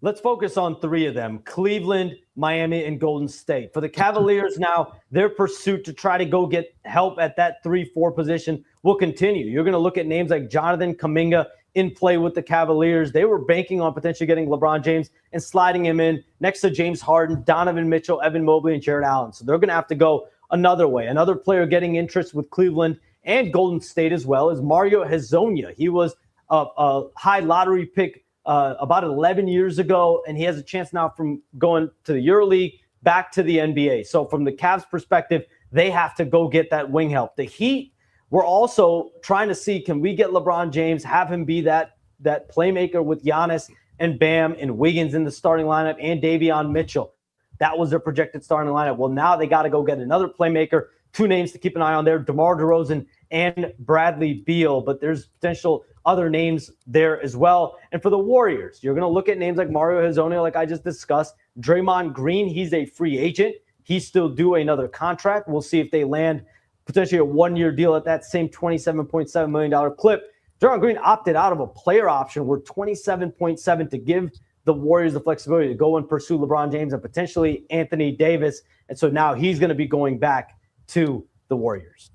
Let's focus on 3 of them: Cleveland, Miami, and Golden State. For the Cavaliers now, their pursuit to try to go get help at that 3-4 position will continue. You're going to look at names like Jonathan Kuminga in play with the Cavaliers. They were banking on potentially getting LeBron James and sliding him in next to James Harden, Donovan Mitchell, Evan Mobley, and Jared Allen. So they're going to have to go another way. Another player getting interest with Cleveland and Golden State as well is Mario Hezonja. He was a high lottery pick about 11 years ago, and he has a chance now from going to the EuroLeague back to the NBA. So from the Cavs perspective, they have to go get that wing help. The Heat, we're also trying to see, can we get LeBron James, have him be that playmaker with Giannis and Bam and Wiggins in the starting lineup and Davion Mitchell. That was their projected starting lineup. Well, now they got to go get another playmaker. 2 names to keep an eye on there, DeMar DeRozan and Bradley Beal. But there's potential other names there as well. And for the Warriors, you're going to look at names like Mario Hezonja, like I just discussed. Draymond Green, he's a free agent. He's still due another contract. We'll see if they land potentially a 1-year deal at that same $27.7 million clip. Draymond Green opted out of a player option worth $27.7 to give the Warriors the flexibility to go and pursue LeBron James and potentially Anthony Davis. And so now he's going to be going back to the Warriors.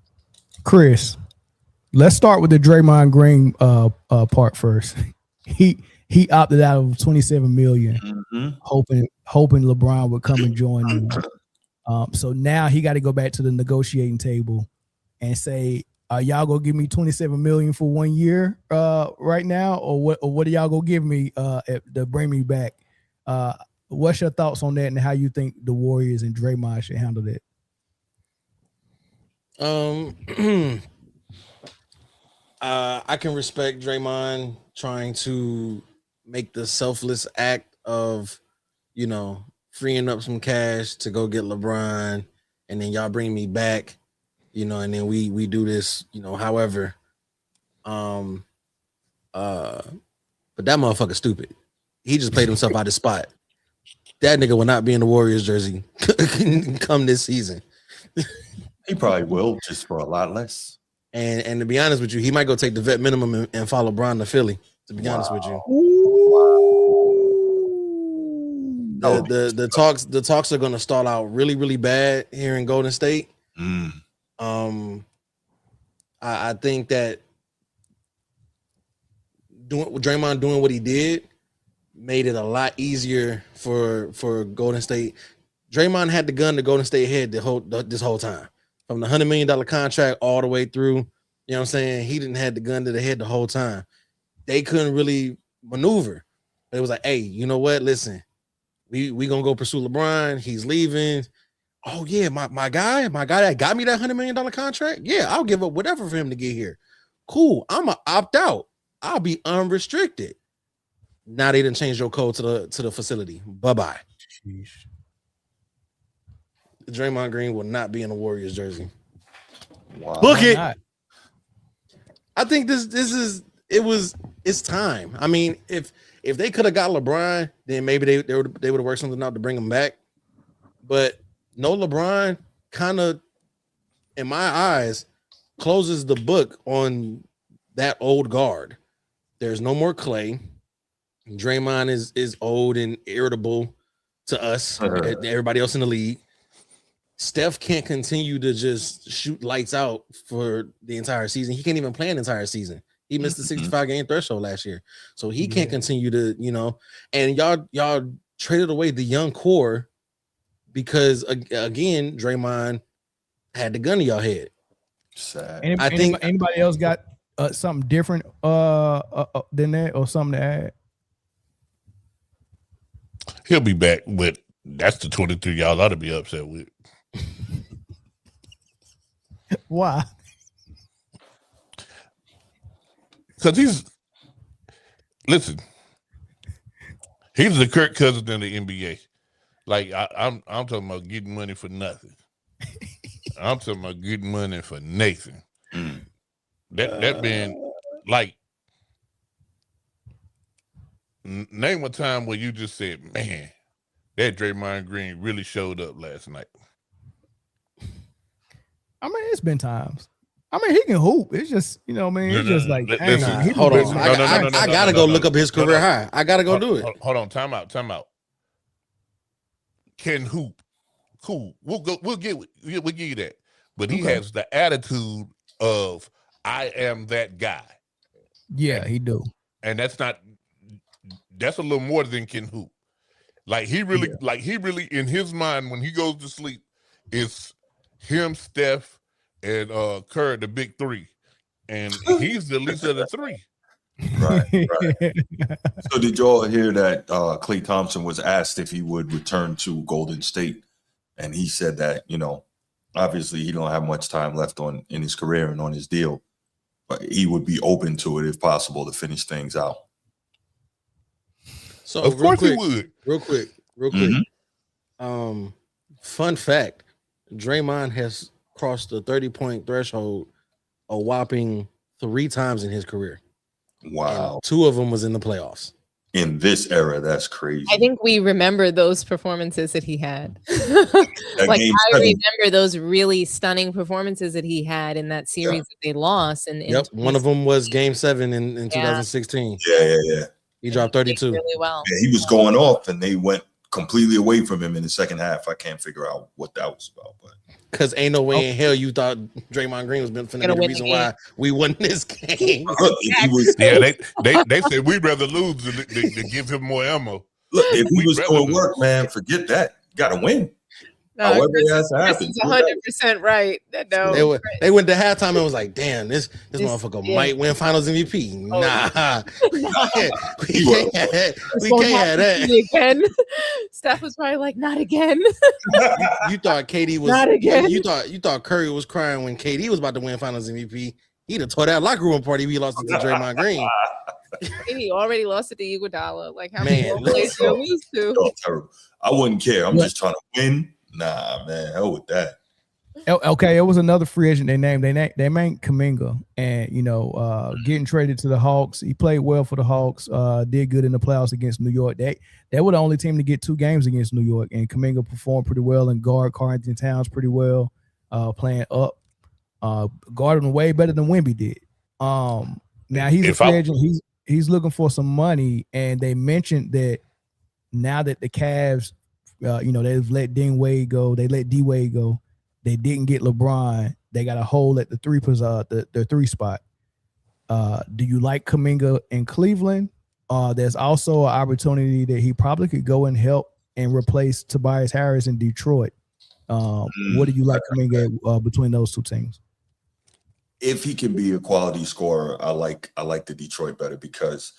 Chris, let's start with the Draymond Green part first. He opted out of $27 million, hoping LeBron would come and join him. So now he got to go back to the negotiating table and say, are y'all gonna give me $27 million for 1 year right now, or what are y'all gonna give me to bring me back? What's your thoughts on that, and how you think the Warriors and Draymond should handle that? I can respect Draymond trying to make the selfless act of, freeing up some cash to go get LeBron, and then y'all bring me back, and then we do this, however. But that motherfucker stupid. He just played himself out of spot. That nigga will not be in the Warriors jersey come this season. He probably will, just for a lot less. And to be honest with you, he might go take the vet minimum and follow LeBron to Philly. To be honest with you, the talks are going to start out really, really bad here in Golden State. I think that Draymond doing what he did made it a lot easier for Golden State. Draymond had the gun to Golden State head this whole time. From the $100 million contract all the way through, you know what I'm saying? He didn't have the gun to the head the whole time. they couldn't really maneuver. It was like, hey, you know what? Listen, we gonna go pursue LeBron. He's leaving. Oh yeah, my guy that got me that $100 million contract. Yeah, I'll give up whatever for him to get here. Cool. I'm gonna opt out. I'll be unrestricted. Now they didn't change your code to the facility. Bye-bye. Draymond Green will not be in the Warriors jersey. Wow. Book it. I think it's time. I mean, if they could have got LeBron, then maybe they would have worked something out to bring him back. But no LeBron kind of, in my eyes, closes the book on that old guard. There's no more Clay. Draymond is old and irritable to us, everybody else in the league. Steph can't continue to just shoot lights out for the entire season. He can't even play an entire season. He missed the 65 game threshold last year. So he can't continue to, and y'all traded away the young core because again, Draymond had the gun to y'all head. Sad. I think anybody else got something different than that or something to add? He'll be back, but that's the 23 y'all ought to be upset with. Why? Because he's the Kirk Cousins in the NBA. Like I'm talking about getting money for nothing. I'm talking about getting money for Nathan. That been like, name a time where you just said, man, that Draymond Green really showed up last night. I mean, it's been times. I mean, he can hoop. It's just, it's just like, hold on. I gotta go look up his career high. I gotta go do it. Hold on. Time out. Can hoop. Cool. We'll give you that. But he has the attitude of, I am that guy. Yeah, he do. And that's a little more than can hoop. Like he really in his mind when he goes to sleep, it's him, Steph, and Kerr, the big three. And he's the least of the three. Right. So did y'all hear that Klay Thompson was asked if he would return to Golden State? And he said that, obviously he don't have much time left in his career and on his deal, but he would be open to it if possible to finish things out. So of course he would. Real quick. Fun fact: Draymond has crossed the 30-point threshold a whopping 3 times in his career. Wow! And 2 of them was in the playoffs. In this era, that's crazy. I think we remember those performances that he had. Like I remember those really stunning performances that he had in that series that they lost. And one of them was Game 7 in 2016. Yeah. He dropped 32 really well. Yeah, he was going off, and they went completely away from him in the second half. I can't figure out what that was about, but because ain't no way in hell you thought Draymond Green was going to be the reason why we won this game. They said we'd rather lose than to give him more ammo. Look, if he was going to work, man, forget that. Got to win. However it has to happen. He's 100% right. No, they went to halftime and was like, "Damn, this motherfucker might win Finals MVP." Nah, we can't have that. Again. Steph was probably like, "Not again." You thought KD was not again. You thought Curry was crying when KD was about to win Finals MVP. He'd have tore that locker room party. We lost it to Draymond Green. He already lost it to Iguodala. Like how many plays do we lose to? Terrible. I wouldn't care. I'm just trying to win. Nah, man, hell with that. Okay, it was another free agent they named. They named Kuminga, and getting traded to the Hawks. He played well for the Hawks. Did good in the playoffs against New York. They were the only team to get 2 games against New York, and Kuminga performed pretty well and guard Karl-Anthony Towns pretty well, playing up. Guarded him way better than Wemby did. Now he's a free agent. He's looking for some money, and they mentioned that now that the Cavs. They've let Dean Wade go. They let D Wade go. They didn't get LeBron. They got a hole at the 3 spot. Do you like Kuminga in Cleveland? There's also an opportunity that he probably could go and help and replace Tobias Harris in Detroit. What do you like Kuminga between those 2 teams? if he can be a quality scorer, I like the Detroit better because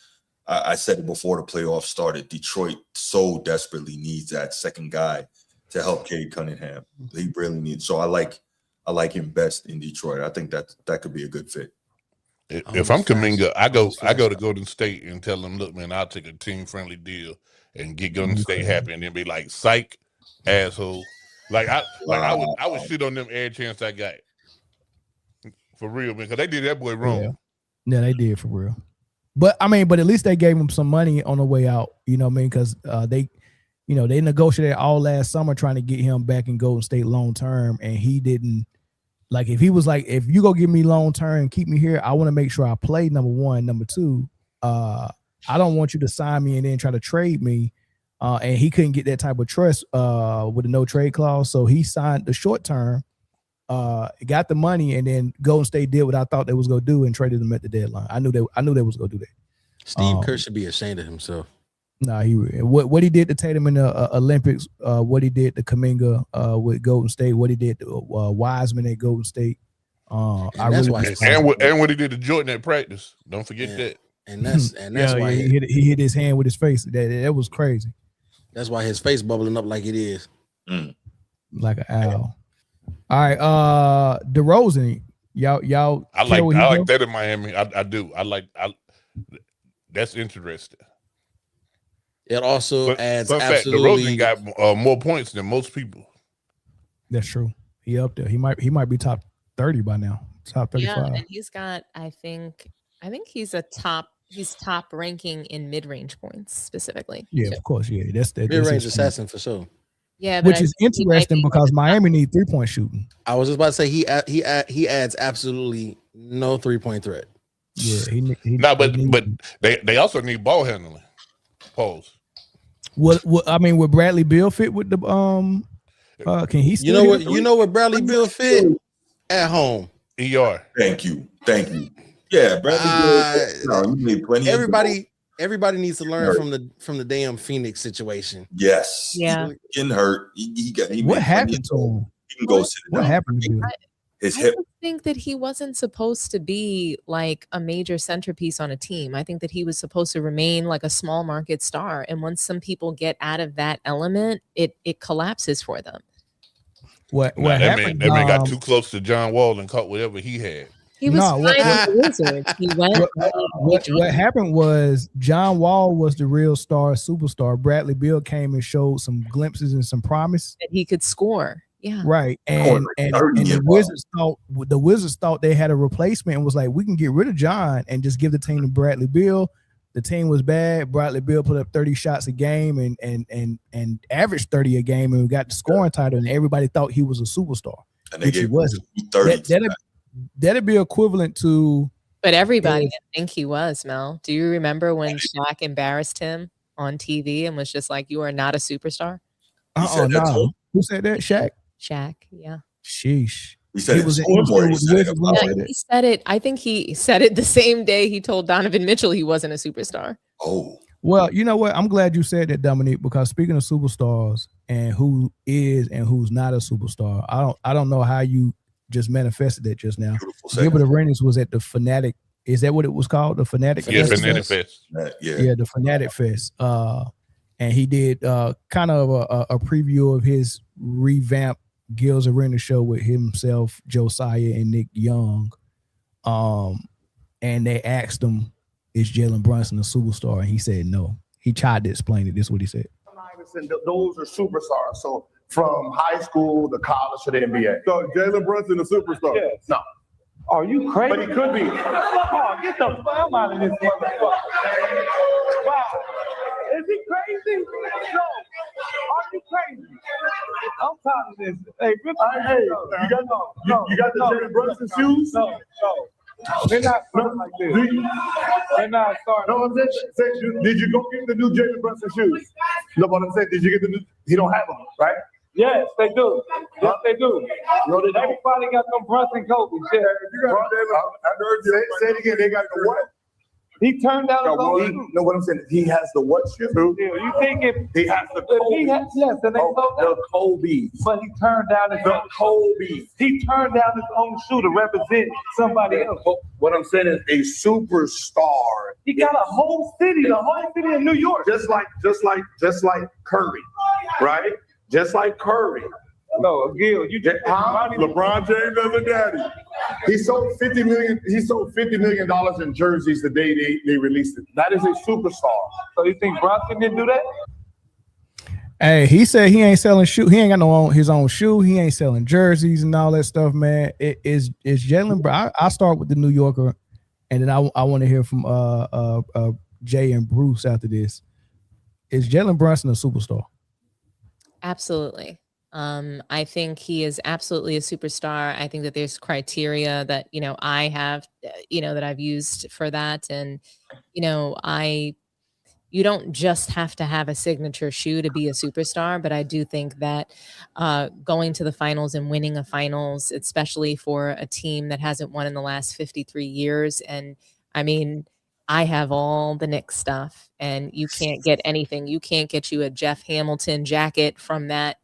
I said it before the playoffs started. Detroit so desperately needs that second guy to help Cade Cunningham. He really needs. So I like him best in Detroit. I think that could be a good fit. If I'm Kuminga, I go to Golden State and tell them, look, man, I'll take a team friendly deal and get Golden State happy, and then be like, psych, asshole. Like I would shit on them every chance I got. For real, man, because they did that boy wrong. Yeah, they did for real. But I mean, at least they gave him some money on the way out. You know what I mean? Because they negotiated all last summer trying to get him back in Golden State long term, and he didn't. Like, if he was like, if you go give me long term, keep me here, I want to make sure I play, number one. Number two, I don't want you to sign me and then try to trade me. And he couldn't get that type of trust with a no trade clause, so he signed the short term. Got the money, and then Golden State did what I thought they was gonna do and traded him at the deadline. I knew they was gonna do that. Steve Kerr should be ashamed of himself. Nah, what he did to Tatum in the Olympics, what he did to Kuminga with Golden State, what he did to Wiseman at Golden State. What he did to Jordan at practice. Don't forget that. And that's why he hit his hand with his face. That was crazy. That's why his face bubbling up like it is. Like an owl. All right, DeRozan, y'all. I like that in Miami. I do. That's interesting. It also adds absolutely. DeRozan got more points than most people. That's true. He up there. He might be top 30 by now. Top 35. Yeah, and he's got. I think he's He's top ranking in mid-range points specifically. Yeah, of course. Yeah, that's mid-range assassin for sure. Yeah, which is interesting because Miami need 3-point shooting. I was just about to say he adds absolutely no 3-point threat. Yeah, but they also need ball handling. Pause. What I mean, would Bradley Beal fit with the can he still you know what Bradley Beal fit at home? ER. Thank you. Yeah, Bradley Beal. You need plenty. Everybody needs to learn from the damn Phoenix situation. Yes. Yeah. Getting hurt. What happened to him? He can go sit down. What happened to him? His hip. I think that he wasn't supposed to be like a major centerpiece on a team. I think that he was supposed to remain like a small market star. And once some people get out of that element, it collapses for them. What happened? That man got too close to John Wall and caught whatever he had. He was fine with the Wizards. He went. What happened was John Wall was the real superstar. Bradley Beal came and showed some glimpses and some promise that he could score. Yeah, right. And the Wizards thought they had a replacement and was like, we can get rid of John and just give the team to Bradley Beal. The team was bad. Bradley Beal put up 30 shots a game and averaged 30 a game, and we got the scoring title. And everybody thought he was a superstar, which he wasn't. That'd be equivalent to. But everybody didn't think he was, Mel. Do you remember when Shaq embarrassed him on TV and was just like, "You are not a superstar"? No. Who said that? Shaq. Shaq. Yeah. Sheesh. He said it. He said it. I think he said it the same day he told Donovan Mitchell he wasn't a superstar. Oh. Well, you know what? I'm glad you said that, Dominique, because speaking of superstars and who is and who's not a superstar, I don't know how you just manifested that just now. Gilbert Arenas was at the Fanatic. Is that what it was called? The Fanatic? Yeah, Fanatic Fest. Yeah, the Fanatic Fest. And he did kind of a preview of his revamped Gil's Arena show with himself, Josiah, and Nick Young. And they asked him, is Jalen Brunson a superstar? And he said no. He tried to explain it. This is what he said. Those are superstars. So from high school to college to the NBA. So Jalen Brunson a superstar? Yes. No. Are you crazy? But he could be. Oh, get the fuck out of this motherfucker. Wow. Is he crazy? No. Are you crazy? I'm tired of this. Hey, you got the Jalen Brunson shoes? No. They're not starting like this. They're not starting. No, I'm saying, did you go get the new Jalen Brunson shoes? No, but I'm saying, did you get the new? He don't have them, right? Yes, they do. Yes, they do. No, everybody got them Brunson coats. Yeah, you got I heard you say it again. They got the what? He turned down his own shoe. No, what I'm saying, he has the what shoe? You think if he has the Kobe? Yes, and they sold the Kobe. But he turned down his own Kobe. He turned down his own shoe to represent somebody else. What I'm saying is a superstar. He got a whole city, the whole city of New York. Just like Curry, right? Just like Curry. No, Gil, you just LeBron James as a daddy. He sold $50 million. He sold $50 million in jerseys the day they released it. That is a superstar. So you think Bronson didn't do that? Hey, he said he ain't selling shoe. He ain't got his own shoe. He ain't selling jerseys and all that stuff, man. It's Jalen Brown. I start with the New Yorker, and then I want to hear from Jay and Bruce after this. Is Jalen Brunson a superstar? Absolutely. I think he is absolutely a superstar. I think that there's criteria that, I have, that I've used for that. And, you don't just have to have a signature shoe to be a superstar, but I do think that going to the finals and winning a finals, especially for a team that hasn't won in the last 53 years. And I mean, I have all the Knicks stuff and you can't get anything. You can't get you a Jeff Hamilton jacket from that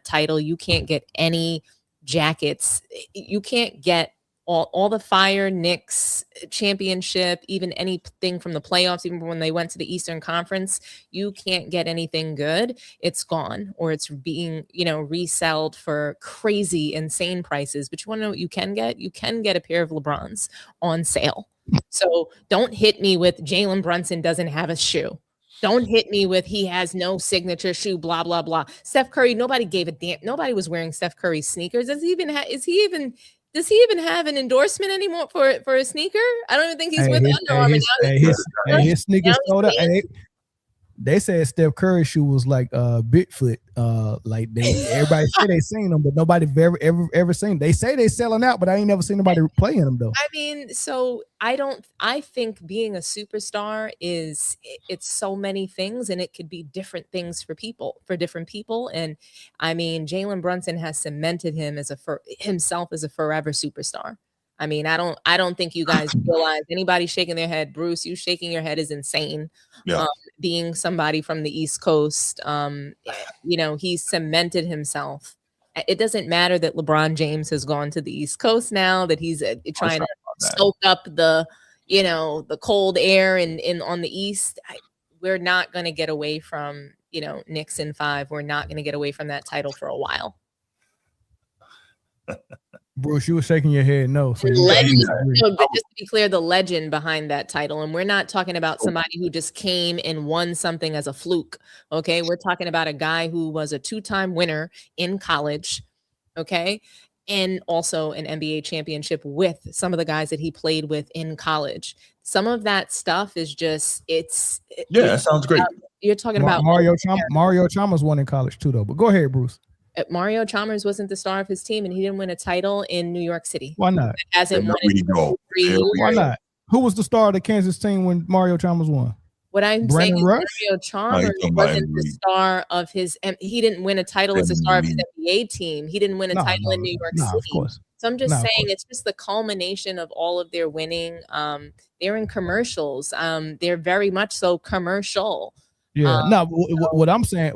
title. You can't get any jackets. You can't get all the Fire Knicks championship, even anything from the playoffs, even when they went to the Eastern Conference. You can't get anything good. It's gone, or it's being, resold for crazy, insane prices. But you want to know what you can get? You can get a pair of LeBrons on sale. So don't hit me with Jalen Brunson doesn't have a shoe. Don't hit me with he has no signature shoe, blah, blah, blah. Steph Curry, nobody gave a damn. Nobody was wearing Steph Curry sneakers. Does he even have an endorsement anymore for a sneaker? I don't even think he's with Under Armour now. His sneakers sold out. They said Steph Curry's shoe was like Bigfoot. Like everybody say they seen them, but nobody ever seen them. They say they selling out, but I ain't never seen nobody playing them though. I mean, so I think being a superstar it's so many things, and it could be different things for different people. And I mean, Jalen Brunson has cemented himself as a forever superstar. I mean, I don't think you guys realize, anybody shaking their head, Bruce, you shaking your head is insane. Yeah. Being somebody from the East Coast, he's cemented himself. It doesn't matter that LeBron James has gone to the East Coast now, that he's trying to soak up the cold air in on the East. We're not going to get away from, Knicks in 5. We're not going to get away from that title for a while. Bruce, you were shaking your head no. So but just to be clear, the legend behind that title. And we're not talking about somebody who just came and won something as a fluke. Okay. We're talking about a guy who was a 2-time winner in college. Okay. And also an NBA championship with some of the guys that he played with in college. Some of that stuff is just, that sounds great. You're talking about Mario Chalmers won in college too, though. But go ahead, Bruce. Mario Chalmers wasn't the star of his team, and he didn't win a title in New York City. Why not? It hasn't won in 3 years. Why not? Who was the star of the Kansas team when Mario Chalmers won? What I'm saying is Mario Chalmers wasn't the star of his. He didn't win a title as a star of his NBA team. He didn't win a title in New York City. Of course. So I'm just saying it's just the culmination of all of their winning. They're in commercials. They're very much so commercial. Yeah, what I'm saying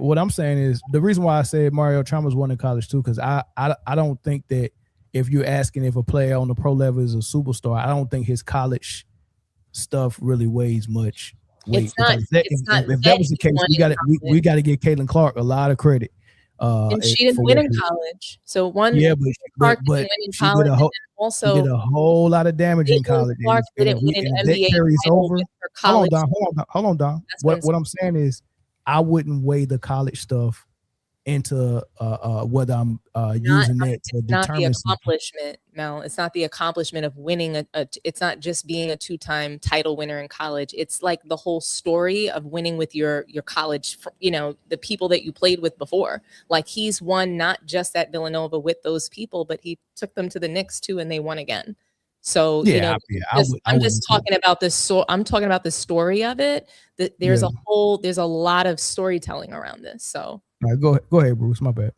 is the reason why I said Mario Chalmers won in college too, because I don't think that if you're asking if a player on the pro level is a superstar, I don't think his college stuff really weighs much weight. If that was the case, we got to give Caitlin Clark a lot of credit. And she didn't win in college. So but she did a whole lot of damage in college. Clark didn't win an NBA title with her college. Hold on, Don. What I'm saying is, I wouldn't weigh the college stuff into whether I'm using that to determine. Not the accomplishment, Mel. It's not the accomplishment of winning it's not just being a 2-time title winner in college. It's like the whole story of winning with your college, the people that you played with before. Like he's won not just at Villanova with those people, but he took them to the Knicks too, and they won again. So I'm just talking about this. So I'm talking about the story of it. That there's a lot of storytelling around this. So. All right, go ahead, Bruce. My bad.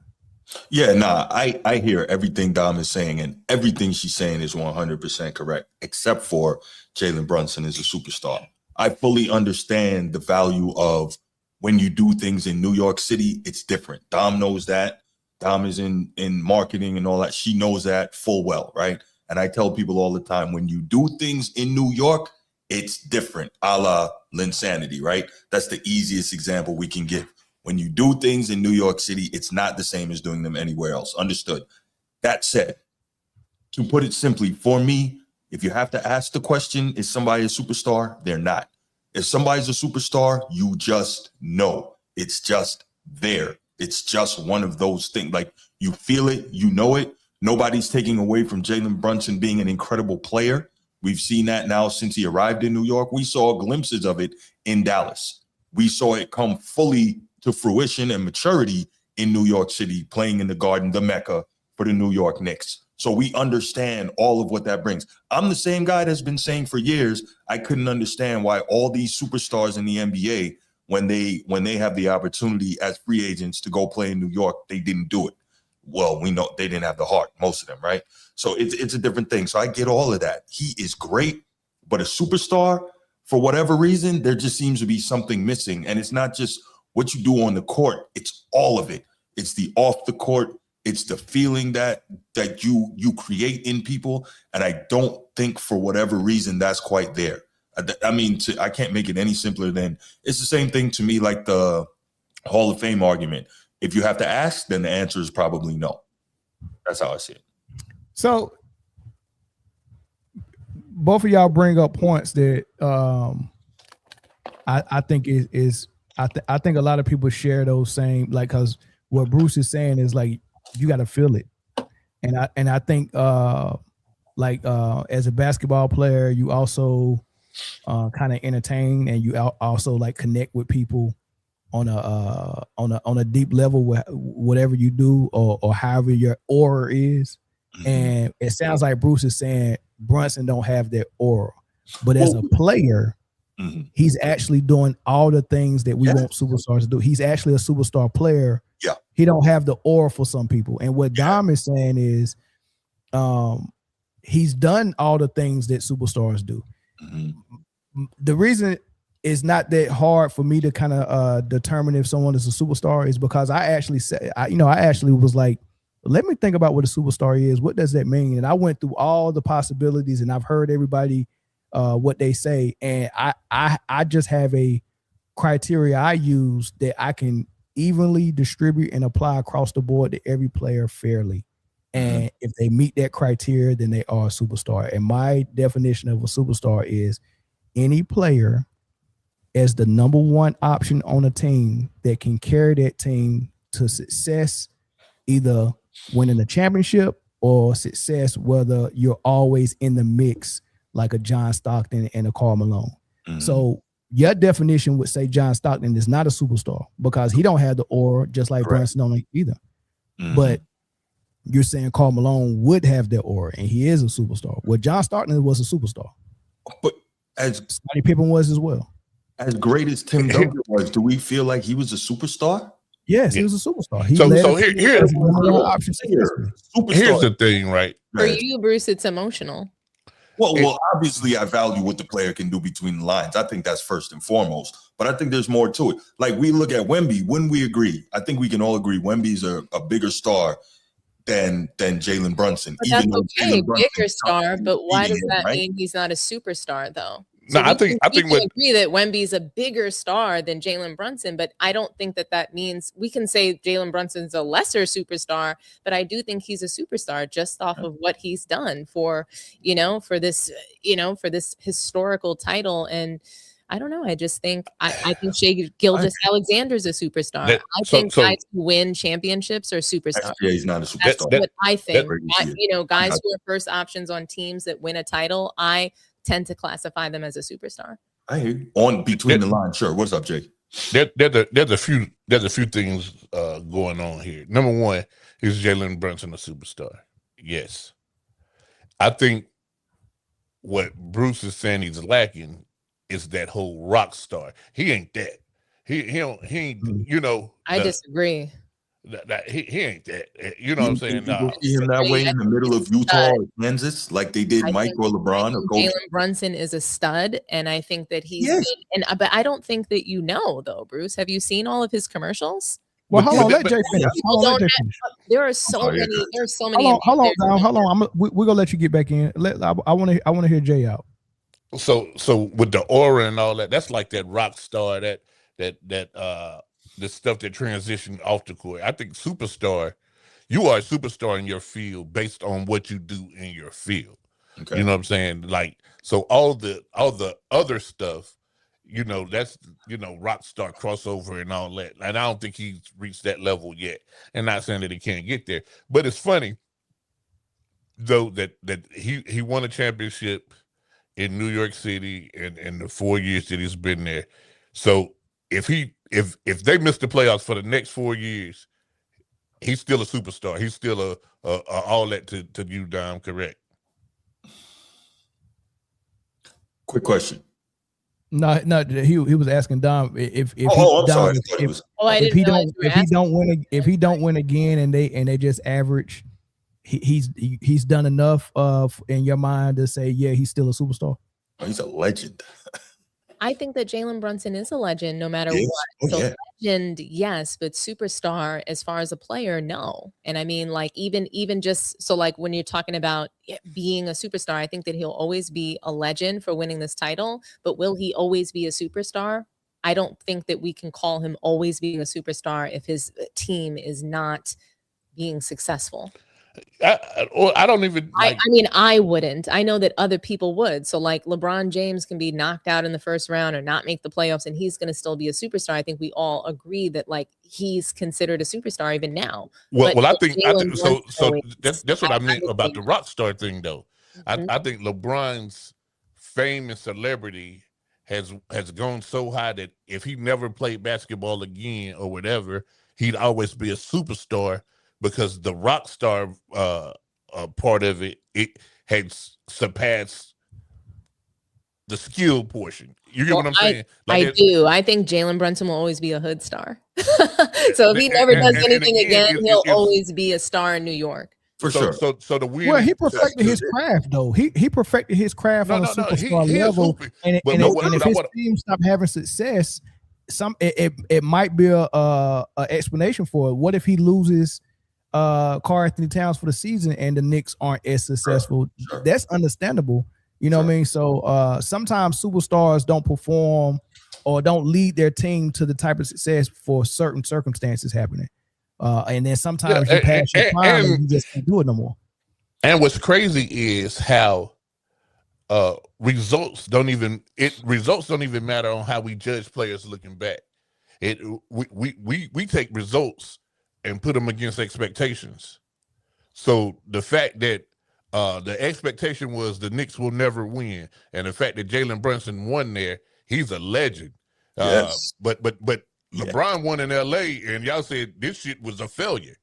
Yeah, nah, I hear everything Dom is saying, and everything she's saying is 100% correct, except for Jalen Brunson is a superstar. I fully understand the value of when you do things in New York City, it's different. Dom knows that. Dom is in marketing and all that. She knows that full well, right? And I tell people all the time, when you do things in New York, it's different, a la Linsanity, right? That's the easiest example we can give. When you do things in New York City, it's not the same as doing them anywhere else. Understood. That said, to put it simply, for me, if you have to ask the question, is somebody a superstar? They're not. If somebody's a superstar, you just know. It's just there. It's just one of those things. Like, you feel it, you know it. Nobody's taking away from Jalen Brunson being an incredible player. We've seen that now since he arrived in New York. We saw glimpses of it in Dallas. We saw it come fully to fruition and maturity in New York City, playing in the Garden, the Mecca for the New York Knicks. So we understand all of what that brings. I'm the same guy that's been saying for years, I couldn't understand why all these superstars in the NBA, when they have the opportunity as free agents to go play in New York, they didn't do it. Well, we know they didn't have the heart, most of them, right? So it's a different thing. So I get all of that. He is great, but a superstar, for whatever reason, there just seems to be something missing. And it's not just what you do on the court, it's all of it. It's the off the court, it's the feeling that you create in people. And I don't think for whatever reason that's quite there. I mean, I can't make it any simpler than it's the same thing to me, like the Hall of Fame argument. If you have to ask, then the answer is probably no. That's how I see it. So both of y'all bring up points that I think I think a lot of people share those same, like, because what Bruce is saying is like you got to feel it, and I think as a basketball player, you also kind of entertain, and you also like connect with people on a deep level with whatever you do or however your aura is. And it sounds like Bruce is saying Brunson don't have that aura, but as a player, he's actually doing all the things that we want superstars to do. He's actually a superstar player. Yeah, he don't have the aura for some people. And what Dom is saying is, he's done all the things that superstars do. The reason it's not that hard for me to kind of determine if someone is a superstar is because I actually said, I actually was like, let me think about what a superstar is. What does that mean? And I went through all the possibilities, and I've heard everybody what they say, and I just have a criteria I use that I can evenly distribute and apply across the board to every player fairly. And if they meet that criteria, then they are a superstar. And my definition of a superstar is any player as the number one option on a team that can carry that team to success, either winning a championship or success, whether you're always in the mix, like a John Stockton and a Karl Malone. So your definition would say John Stockton is not a superstar because he don't have the aura, just like Brunson don't either. But you're saying Karl Malone would have that aura, and he is a superstar. Well, John Stockton was a superstar, but as Scottie Pippen was as well. As great as Tim Duncan was, do we feel like he was a superstar? Yes, he was a superstar. Here's the thing, right? For you, Bruce, it's emotional. Well, obviously, I value what the player can do between the lines. I think that's first and foremost. But I think there's more to it. Like, we look at Wemby. Wouldn't we agree? I think we can all agree Wemby's a bigger star than Jalen Brunson. But that's okay, bigger star. But why does that mean he's not a superstar, though? So I think we can agree that Wemby's a bigger star than Jalen Brunson, but I don't think that means we can say Jalen Brunson's a lesser superstar, but I do think he's a superstar just off of what he's done for this historical title. And I don't know. I just think I think Shai Gilgeous-Alexander's a superstar. I think guys who win championships are superstars. Yeah, he's not a superstar. That's what I think. Guys who are first options on teams that win a title, I tend to classify them as a superstar. I hear you. On between the lines, sure. What's up, Jay? There's a few things going on here. Number one, is Jalen Brunson a superstar? Yes. I think what Bruce is saying he's lacking is that whole rock star. He ain't that. He ain't. I disagree. That he ain't that. You know what I'm saying? You don't see him that way in the middle of Utah or Kansas, like they did Mike or LeBron or Kobe. Jalen Brunson is a stud, and I think that he's been, but I don't think that though, Bruce. Have you seen all of his commercials? Well, hold on, let Jay finish. There are so many. There's so many. Hold on. We're gonna let you get back in. I want to hear Jay out. So with the aura and all that, that's like that rock star, that the stuff that transitioned off the court. I think superstar, you are a superstar in your field based on what you do in your field. Okay. You know what I'm saying? Like, so all the other stuff, that's rock star crossover and all that. And I don't think he's reached that level yet. And not saying that he can't get there, but it's funny though that he won a championship in New York City in the 4 years that he's been there. So if they miss the playoffs for the next 4 years, he's still a superstar. He's still a all that to you, Dom, correct? Quick question. No, he was asking Dom if he don't win again and they just average, he's done enough in your mind to say, yeah, he's still a superstar. Oh, he's a legend. I think that Jalen Brunson is a legend no matter what. So legend, yes, but superstar as far as a player, no. And I mean, like, even just so, like, when you're talking about being a superstar, I think that he'll always be a legend for winning this title, but will he always be a superstar? I don't think that we can call him always being a superstar if his team is not being successful. I don't even like, I mean, I wouldn't. I know that other people would. So like LeBron James can be knocked out in the first round or not make the playoffs and he's going to still be a superstar. I think we all agree that like he's considered a superstar even now. Well, I think so that's what I meant about the rock star thing though. Mm-hmm. I think LeBron's fame and celebrity has gone so high that if he never played basketball again or whatever, he'd always be a superstar. Because the rock star part of it has surpassed the skill portion. You get what I'm saying? I do. I think Jalen Brunson will always be a hood star. So if he never does anything again, he'll always be a star in New York. For sure. So the weird. Well, he perfected his craft though. He perfected his craft on a superstar level. And if his team stop having success, it might be a explanation for it. What if he loses Karl Anthony Towns for the season and the Knicks aren't as successful? Sure. That's understandable. You know what I mean? So sometimes superstars don't perform or don't lead their team to the type of success for certain circumstances happening. And then sometimes you pass your prime and you just can't do it no more. And what's crazy is how results don't even matter on how we judge players looking back. We take results and put them against expectations. So the fact that the expectation was the Knicks will never win, and the fact that Jalen Brunson won there, he's a legend. Yes. But LeBron won in LA, and y'all said this shit was a failure.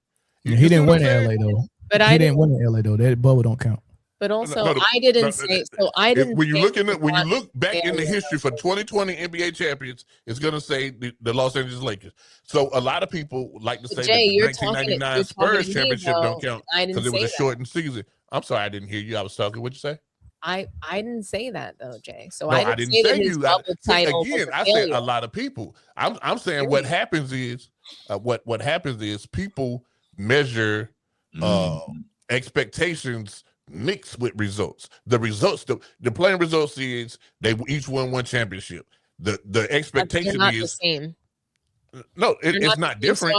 He didn't win in LA though. But he didn't win in LA though. That bubble don't count. But also, I didn't say so. I didn't. When you look back in the history for 2020 NBA champions, it's going to say the Los Angeles Lakers. So a lot of people like to say Jay, that the 1999 Spurs championship don't count because it was a shortened season. I'm sorry, I didn't hear you. I was talking. What'd you say? I didn't say that though, Jay. So no, I didn't say you. Again, I said a lot of people. I'm saying what happens is what happens is people measure expectations mixed with results. The results, the playing results is they each won one championship. The expectation is the same. No, it's not different.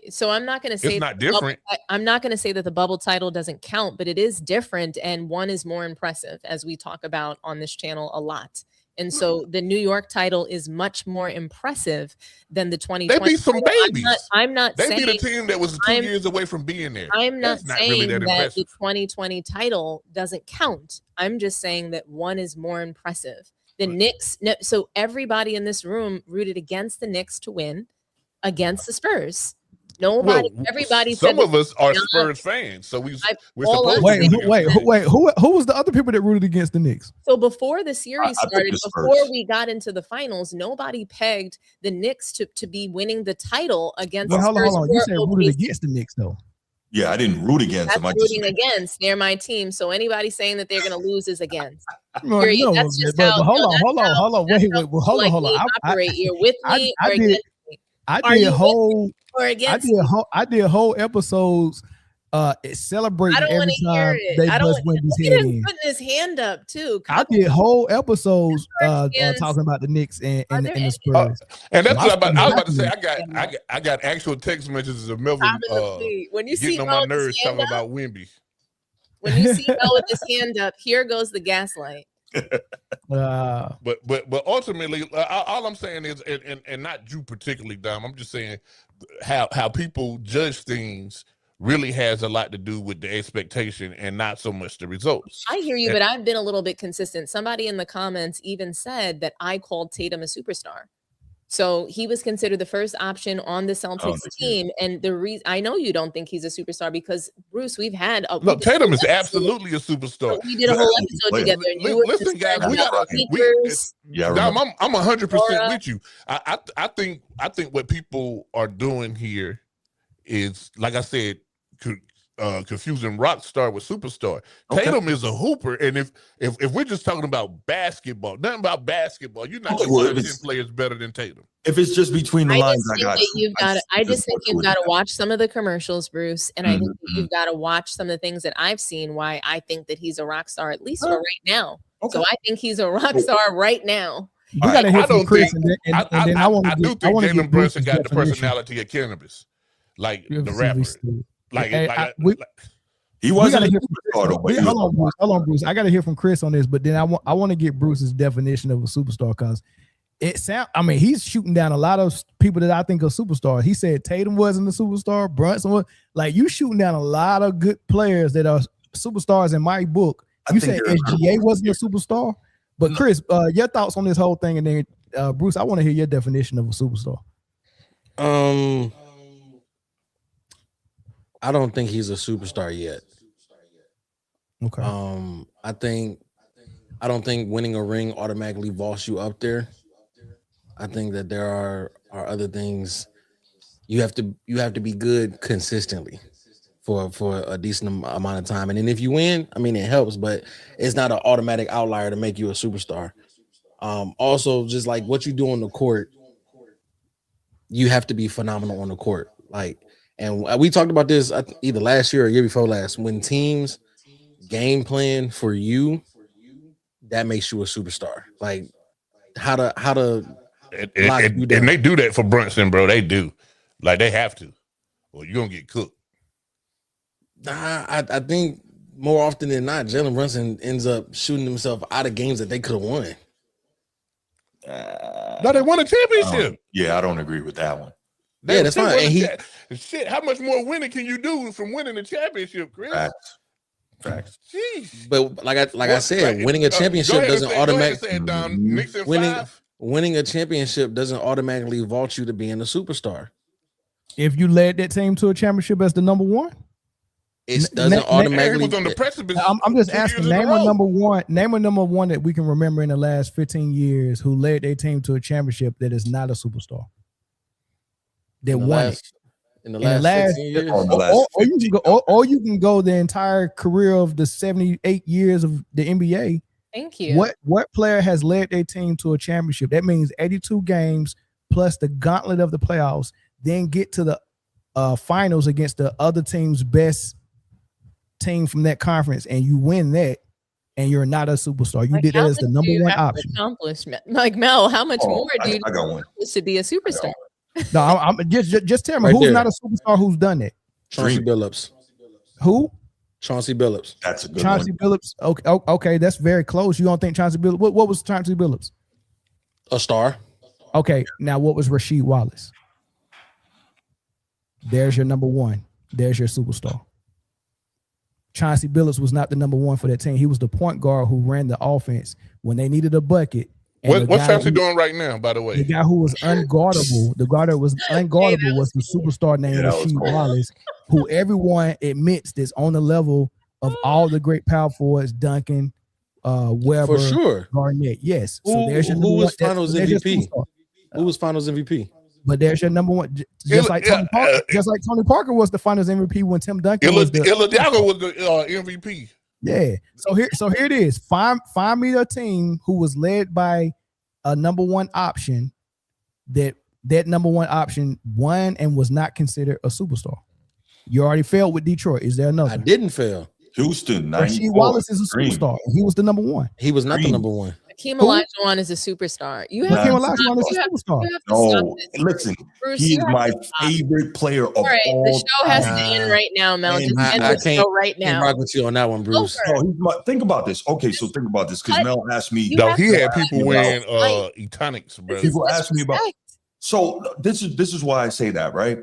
So I'm not gonna say it's not different. I'm not gonna say that the bubble title doesn't count, but it is different, and one is more impressive, as we talk about on this channel a lot. And so the New York title is much more impressive than the 2020. They beat some babies. I'm not they saying beat a team that was 2 years away from being there. I'm not saying really that the 2020 title doesn't count. I'm just saying that one is more impressive. The Knicks, so everybody in this room rooted against the Knicks to win against the Spurs. Nobody, everybody said some of us are not, Spurs fans, so we're all supposed us to wait. Who was the other people that rooted against the Knicks? So before the series I started, the Spurs. before we got into the finals, nobody pegged the Knicks to be winning the title against. Well, hold on. You said or rooted OKC. against the Knicks, though. Yeah, I didn't root against them. I That's rooting against. They're my team. So anybody saying that they're going to lose is against. No, That's just but how. hold on. Wait. Hold on. Operate. You're with me or against me. I did whole episodes celebrating every time they bust Wemby's head in. Putting his hand up too. I did whole episodes talking about the Knicks and the Spurs. And that's what I was about to say. I got actual text messages of Melvin when you see getting on my nerves talking about Wemby. When you see Mel with his hand up, here goes the gaslight. But ultimately, all I'm saying is, and not you particularly, Dom. I'm just saying how people judge things really has a lot to do with the expectation and not so much the results. I hear you, but I've been a little bit consistent. Somebody in the comments even said that I called Tatum a superstar. So he was considered the first option on the Celtics team. And the reason I know you don't think he's a superstar because Bruce, we've had Tatum is absolutely a superstar. We did a whole episode together. Listen, guys, I'm 100% with you. I think what people are doing here is, like I said, confusing rock star with superstar. Tatum is a hooper, and if we're just talking about basketball, nothing about basketball, you're not going to 10 players better than Tatum. If it's just between the lines, I got you. I just think you've got to watch some of the commercials, Bruce, and I think that you've got to watch some of the things that I've seen. Why I think that he's a rock star, at least for right now. So I think he's a rock star right now. We got to hear from Chris, I do think Jalen Brunson got the personality of cannabis, like the rapper. He wasn't. Hold on, Bruce. I got to hear from Chris on this, but then I want to get Bruce's definition of a superstar because he's shooting down a lot of people that I think are superstars. He said Tatum wasn't a superstar, Brunson was. Like, you shooting down a lot of good players that are superstars in my book. You said SGA wasn't a superstar, but Chris, your thoughts on this whole thing, and then Bruce, I want to hear your definition of a superstar. I don't think he's a superstar yet. Okay. I don't think winning a ring automatically vaults you up there. I think that there are other things you have to be good consistently for a decent amount of time. And then if you win, I mean, it helps, but it's not an automatic outlier to make you a superstar. Also, just like what you do on the court, you have to be phenomenal on the court. Like, and we talked about this either last year or year before last. When teams game plan for you, that makes you a superstar. Like how to and they do that for Brunson, bro. They do, like they have to, or you're gonna get cooked. I think more often than not, Jalen Brunson ends up shooting himself out of games that they could have won. No, they won a championship. I don't agree with that one. Yeah, that's fine. And shit, how much more winning can you do from winning the championship, Chris? Facts. Jeez. But I said, winning a championship doesn't automatically winning a championship doesn't automatically vault you to being a superstar. If you led that team to a championship as the number one, it doesn't automatically. Was on the precipice. I'm just asking. Name a number one that we can remember in the last 15 years who led their team to a championship that is not a superstar. That won it. In the last 15 years. Or you can go the entire career of the 78 years of the NBA. Thank you. What player has led their team to a championship? That means 82 games plus the gauntlet of the playoffs, then get to the finals against the other team's best team from that conference, and you win that, and you're not a superstar. You did that as the number one option. Accomplishment. Like Mel, how much more do you need to be a superstar? No, I'm just tell me who's not a superstar who's done that. Chauncey Billups. Who? Chauncey Billups. That's a good Chauncey one. Billups. Okay, that's very close. You don't think Chauncey Billups? What was Chauncey Billups? A star. Okay, now what was Rasheed Wallace? There's your number one. There's your superstar. Chauncey Billups was not the number one for that team. He was the point guard who ran the offense when they needed a bucket What's Fancy doing right now, by the way? The guy who was unguardable, the guard that was unguardable was the superstar named Rasheed Wallace, who everyone admits is on the level of all the great power forwards, Duncan, Weber, for sure, Garnett. Yes. Who was Finals MVP? Who was Finals MVP? But there's your number one, just like Tony Parker. Just like Tony Parker was the Finals MVP when Tim Duncan was the Iladiago was the MVP. Yeah. So here it is. Find me a team who was led by a number one option that number one option won and was not considered a superstar. You already failed with Detroit. Is there another? I didn't fail. Houston, Rasheed Wallace is a superstar. He was the number one. He was not the number one. Hakeem Olajuwon is a superstar. You have Hakeem to stop, Olajuwon is you a have, superstar. you have to No, stop this. listen, Bruce, he you is have my to stop. favorite player of All right, all the show has to time. end right now, Mel. Just I end the can't show right now. rock with you on that one, Bruce. No, think about this. Okay, so think about this because Mel asked me. No, he had people wearing Etonics, bro. People ask me about. So this is why I say that, right?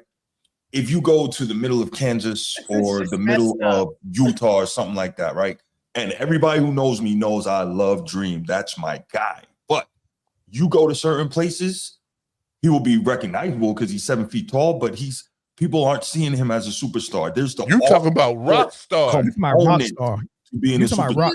If you go to the middle of Kansas or the middle of Utah or something like that, right? And everybody who knows me knows I love Dream. That's my guy. But you go to certain places, he will be recognizable because he's 7 feet tall, but people aren't seeing him as a superstar. There's the you talking about rock star. He's my rock star. To being a superstar.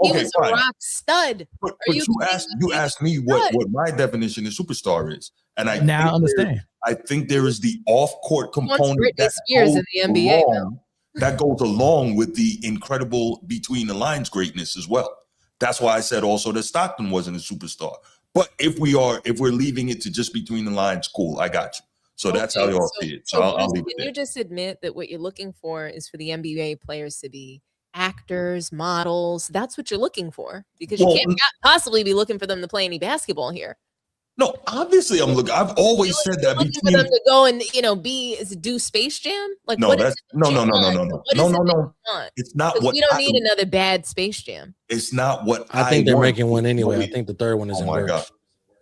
He was a rock stud. But you asked me what my definition of superstar is. And I understand. I think there is the off-court component Britney Spears in the NBA. That goes along with the incredible between the lines greatness as well. That's why I said also that Stockton wasn't a superstar. But if we're leaving it to just between the lines, cool, I got you. So that's how y'all see it. So I'll leave it there. Can you just admit that what you're looking for is for the NBA players to be actors, models? That's what you're looking for, because you can't possibly be looking for them to play any basketball here. No, obviously I'm looking. I've always said that looking for them to go and do Space Jam. Like no, that's no. It's not what we don't need another bad Space Jam. It's not what I think they're making one anyway. I think the third one is in works. God.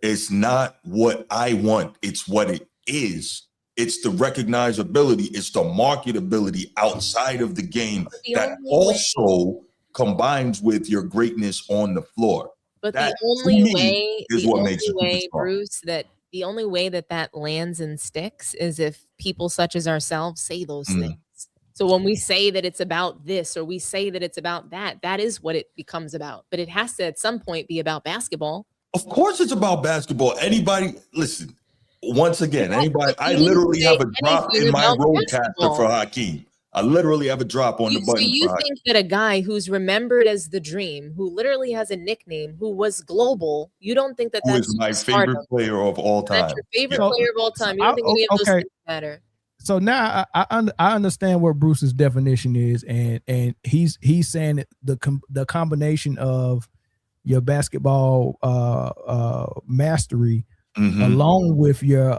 It's not what I want. It's what it is. It's the recognizability. It's the marketability outside of the game that also combines with your greatness on the floor. But that, the only way, Bruce, the only way that lands and sticks is if people such as ourselves say those things. So when we say that it's about this or we say that it's about that, that is what it becomes about. But it has to at some point be about basketball. Of course it's about basketball. Anybody, listen, once again, anybody, I literally have a drop in my roadcaster for Hakeem. I literally have a drop on the button. So you think that a guy who's remembered as the Dream, who literally has a nickname, who was global, you don't think that's my favorite player of all time? That's your favorite player of all time. You don't think any of those things matter? So now I understand what Bruce's definition is, and he's saying that the combination of your basketball mastery along with your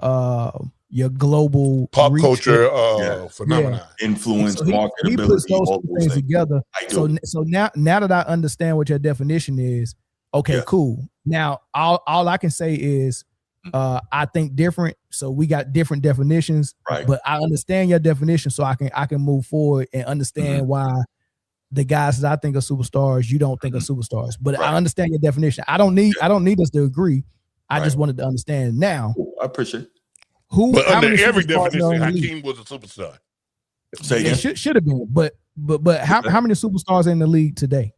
global pop reach, culture phenomenon, influence, so marketability. He puts those two things together. So now that I understand what your definition is, okay, cool. Now all I can say is I think different. So we got different definitions, right? But I understand your definition, so I can move forward and understand why the guys that I think are superstars, you don't think are superstars. But I understand your definition. I don't need us to agree. I just wanted to understand now. I appreciate it. But under every definition, Hakeem was a superstar. Say again. It should have been, but how many superstars in the league today?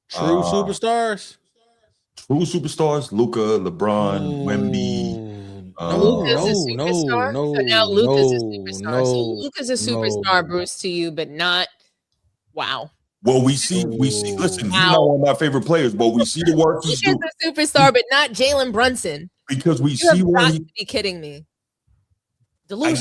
True superstars. True superstars: Luka, LeBron, Embiid. No. So now Luka's a superstar. So Luka's a superstar, Bruce, to you, but not. Wow. Well, we see. Listen, he's not one of my favorite players, but we see the work he's doing. He's a superstar, but not Jalen Brunson. Because we you see have where got to be kidding me. Delusional.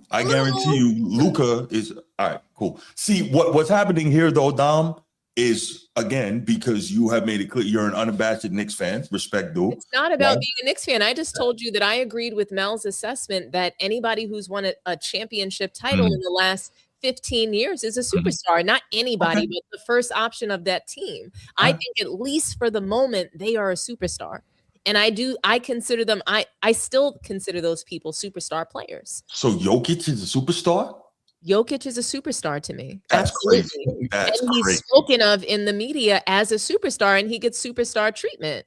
I guarantee you, Luka is all right. Cool. See what's happening here, though, Dom, is again because you have made it clear you're an unabashed Knicks fan. Respect, dude. It's not about being a Knicks fan. I just told you that I agreed with Mel's assessment that anybody who's won a championship title in the last 15 years is a superstar. Not anybody, but the first option of that team. I think at least for the moment they are a superstar. And I consider them, I still consider those people superstar players. So Jokic is a superstar? Jokic is a superstar to me. That's Absolutely. crazy. That's and he's crazy. spoken of in the media as a superstar, and he gets superstar treatment.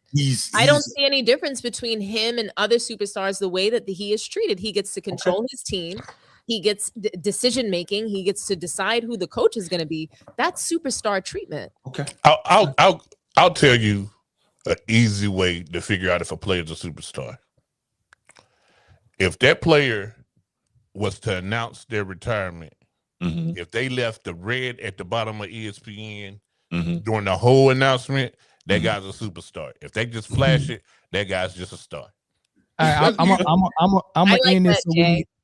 I don't see any difference between him and other superstars the way that he is treated. He gets to control his team. He gets decision making. He gets to decide who the coach is going to be. That's superstar treatment. Okay. I'll tell you an easy way to figure out if a player is a superstar. If that player was to announce their retirement, if they left the red at the bottom of ESPN during the whole announcement, that guy's a superstar. If they just flash it, that guy's just a star. I'm gonna end this.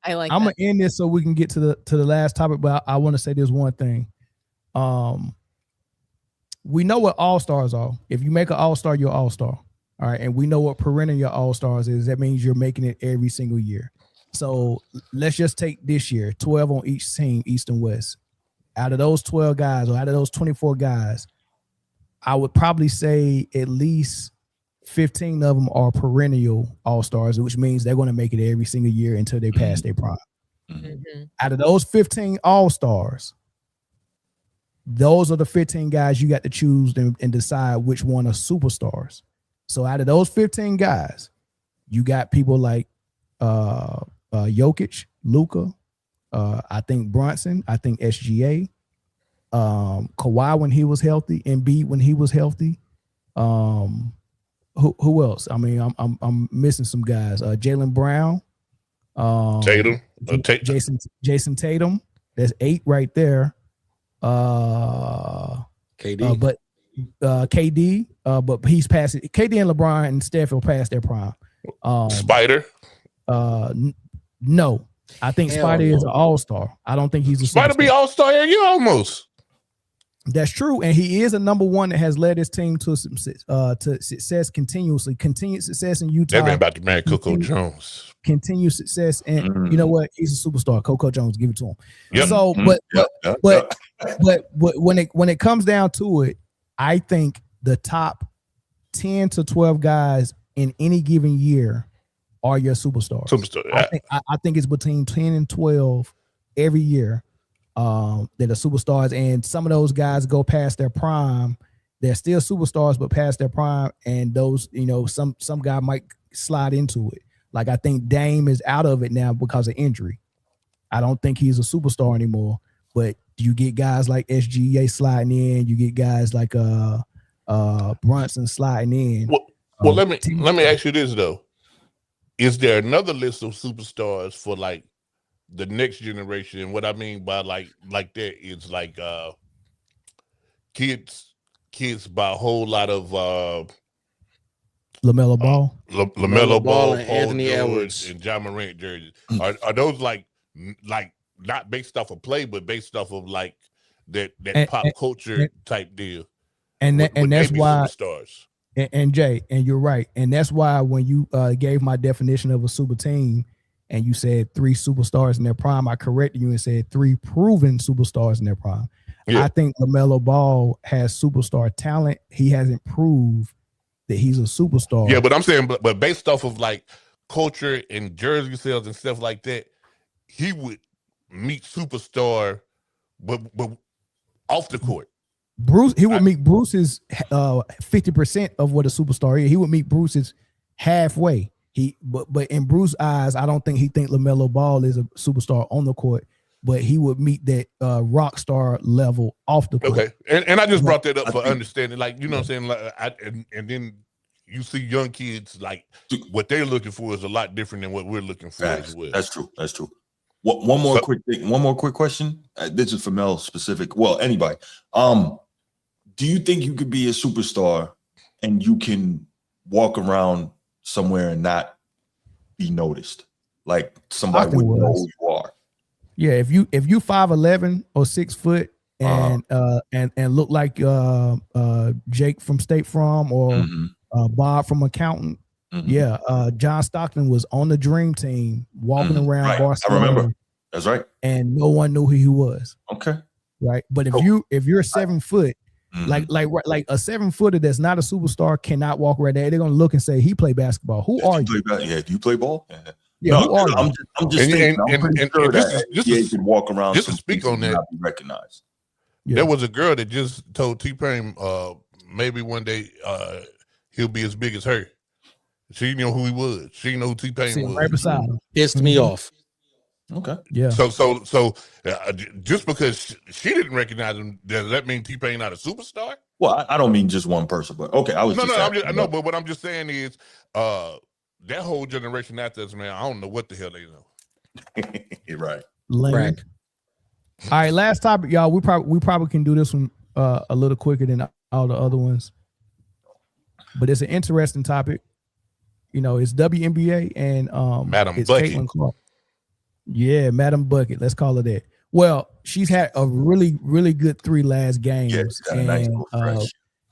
I'm gonna end this so we can get to the last topic. But I want to say this one thing. We know what all-stars are. If you make an all-star, you're all-star. All right, and we know what perennial all-stars is. That means you're making it every single year. So let's just take this year, 12 on each team, East and West. Out of those 12 guys, or out of those 24 guys, I would probably say at least 15 of them are perennial all-stars, which means they're going to make it every single year until they pass their prime. Out of those 15 all-stars, those are the 15 guys you got to choose and decide which one are superstars. So out of those 15 guys, you got people like Jokic, Luka, I think Brunson, I think SGA, Kawhi when he was healthy, Embiid when he was healthy. Who else? I mean, I'm missing some guys. Jaylen Brown, Tatum, Jason Tatum. That's 8 right there. KD, but KD, but he's past it. KD and LeBron and Steph will pass their prime. Spider. No, I think Spider is an all-star. I don't think he's a Spider be all-star every year almost. That's true, and he is a number one that has led his team to success continuously. Continued success in Utah. They've been about to marry Coco Jones. Continued success, and you know what? He's a superstar. Coco Jones, give it to him. Yep. So, but when it comes down to it, I think the top 10 to 12 guys in any given year are your superstars. I think it's between 10 and 12 every year that are superstars, and some of those guys go past their prime. They're still superstars, but past their prime, and those, some guy might slide into it. Like I think Dame is out of it now because of injury. I don't think he's a superstar anymore. But you get guys like SGA sliding in. You get guys like Brunson sliding in. Well, let me ask you this though: is there another list of superstars for like the next generation? And what I mean by like that is like kids buy a whole lot of LaMelo Ball, LaMelo Ball, and Anthony Edwards, and John Morant jerseys. Are those like not based off of play, but based off of like that pop culture type deal? And that's why superstars. And Jay, and you're right, and that's why when you gave my definition of a super team, and you said 3 superstars in their prime, I corrected you and said 3 proven superstars in their prime. Yeah. I think LaMelo Ball has superstar talent. He hasn't proved that he's a superstar. Yeah, but I'm saying, but based off of like culture and jersey sales and stuff like that, he would meet superstar, but off the court. He would meet Bruce's 50% of what a superstar is. He would meet Bruce's halfway. But in Bruce's eyes, I don't think he think LaMelo Ball is a superstar on the court, but he would meet that rock star level off the court. Okay, and I just brought that up for understanding, like, you know what I'm saying, like, and then you see young kids, like what they're looking for is a lot different than what we're looking for as well. That's true. One more quick question. This is for Mel specific. Well, anybody. Do you think you could be a superstar and you can walk around somewhere and not be noticed? Like somebody would know who you are. Yeah, if you 5'11" or 6 foot and look like Jake from State Farm or Bob from Accountant. Yeah, John Stockton was on the Dream Team walking around Barcelona. I remember. That's right. And no one knew who he was. Okay. Right. But if you're 7 foot, like a 7-footer that's not a superstar cannot walk right there. They're gonna look and say he played basketball. Who are you? Do you play ball? Yeah. Yeah, who are you? I'm just thinking. I'm pretty sure that NBA could walk around. Just to speak on that, not be recognized. Yeah. There was a girl that just told T-Pain maybe one day he'll be as big as her. She didn't know who he was. She didn't know who T-Pain was. Right beside him. Pissed me off. Okay. Yeah. So just because she didn't recognize him, does that mean T-Pain not a superstar? Well, I don't mean just one person, but okay. I know, but what I'm just saying is that whole generation after us, man, I don't know what the hell they know. You're right. Right. All right, last topic, y'all. We probably can do this one a little quicker than all the other ones, but it's an interesting topic. You know, it's WNBA and Madam it's Bucket. Caitlin Clark. Yeah, Madam Bucket. Let's call it that. Well, she's had a really, really good 3 last games, and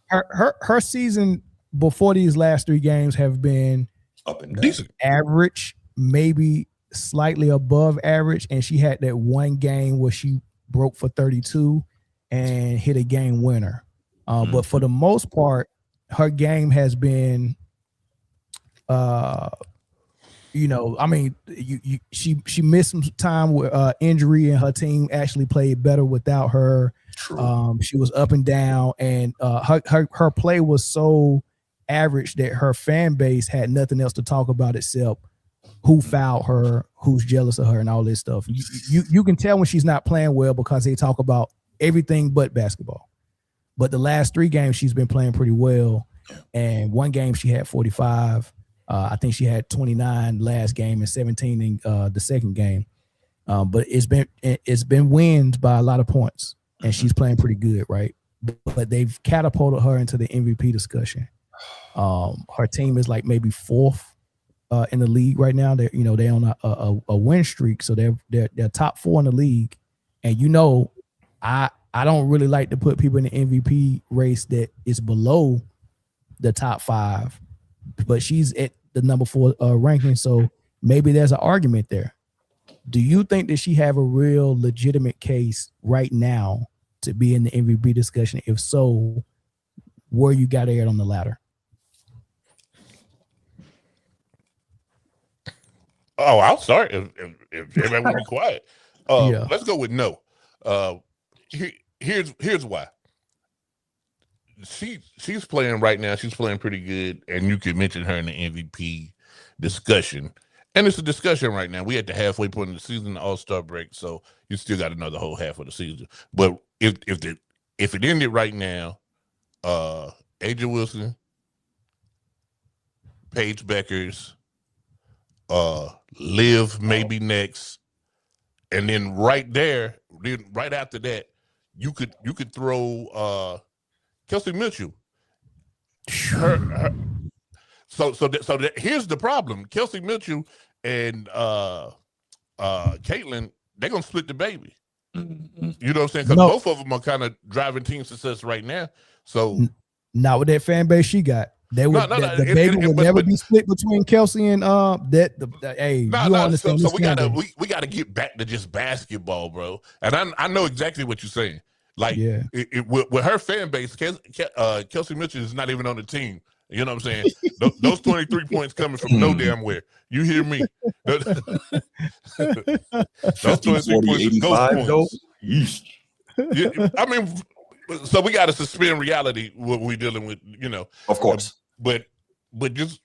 her season before these last 3 games have been up and down. Decent, average, maybe slightly above average, and she had that one game where she broke for 32 and hit a game winner. But for the most part, her game has been, you know, I mean, she missed some time with injury, and her team actually played better without her. True. She was up and down, and her play was so average that her fan base had nothing else to talk about except who fouled her, who's jealous of her, and all this stuff. You can tell when she's not playing well because they talk about everything but basketball. But the last 3 games she's been playing pretty well, and one game she had 45. I think she had 29 last game and 17 in the second game. But it's been wins by a lot of points, and she's playing pretty good, right? But they've catapulted her into the MVP discussion. Her team is like maybe 4th in the league right now. They're on a win streak, so they're top 4 in the league. And I don't really like to put people in the MVP race that is below the top 5, but she's at the number 4 ranking, so maybe there's an argument there. Do you think that she have a real legitimate case right now to be in the MVP discussion? If so, where you got her on the ladder? Oh, I'll start if everybody will be quiet. Let's go with no. Here's why. She's playing right now. She's playing pretty good, and you could mention her in the MVP discussion. And it's a discussion right now. We at the halfway point of the season, the All-Star break, so you still got another whole half of the season. But if it ended right now, Aja Wilson, Paige Beckers, Liv maybe next, and then right after that, you could throw Kelsey Mitchell. Here's the problem: Kelsey Mitchell and Caitlin, they're gonna split the baby. Mm-hmm. You know what I'm saying? Because both of them are kind of driving team success right now. So not with that fan base she got. They would the baby would never be split between Kelsey and hey, understand. So we gotta get back to just basketball, bro. And I know exactly what you're saying. Like with her fan base, Kelsey Mitchell is not even on the team. You know what I'm saying? Those 23 points coming from no damn where. You hear me? Those 23 points, ghost points. I mean, so we got to suspend reality what we're dealing with, Of course. But just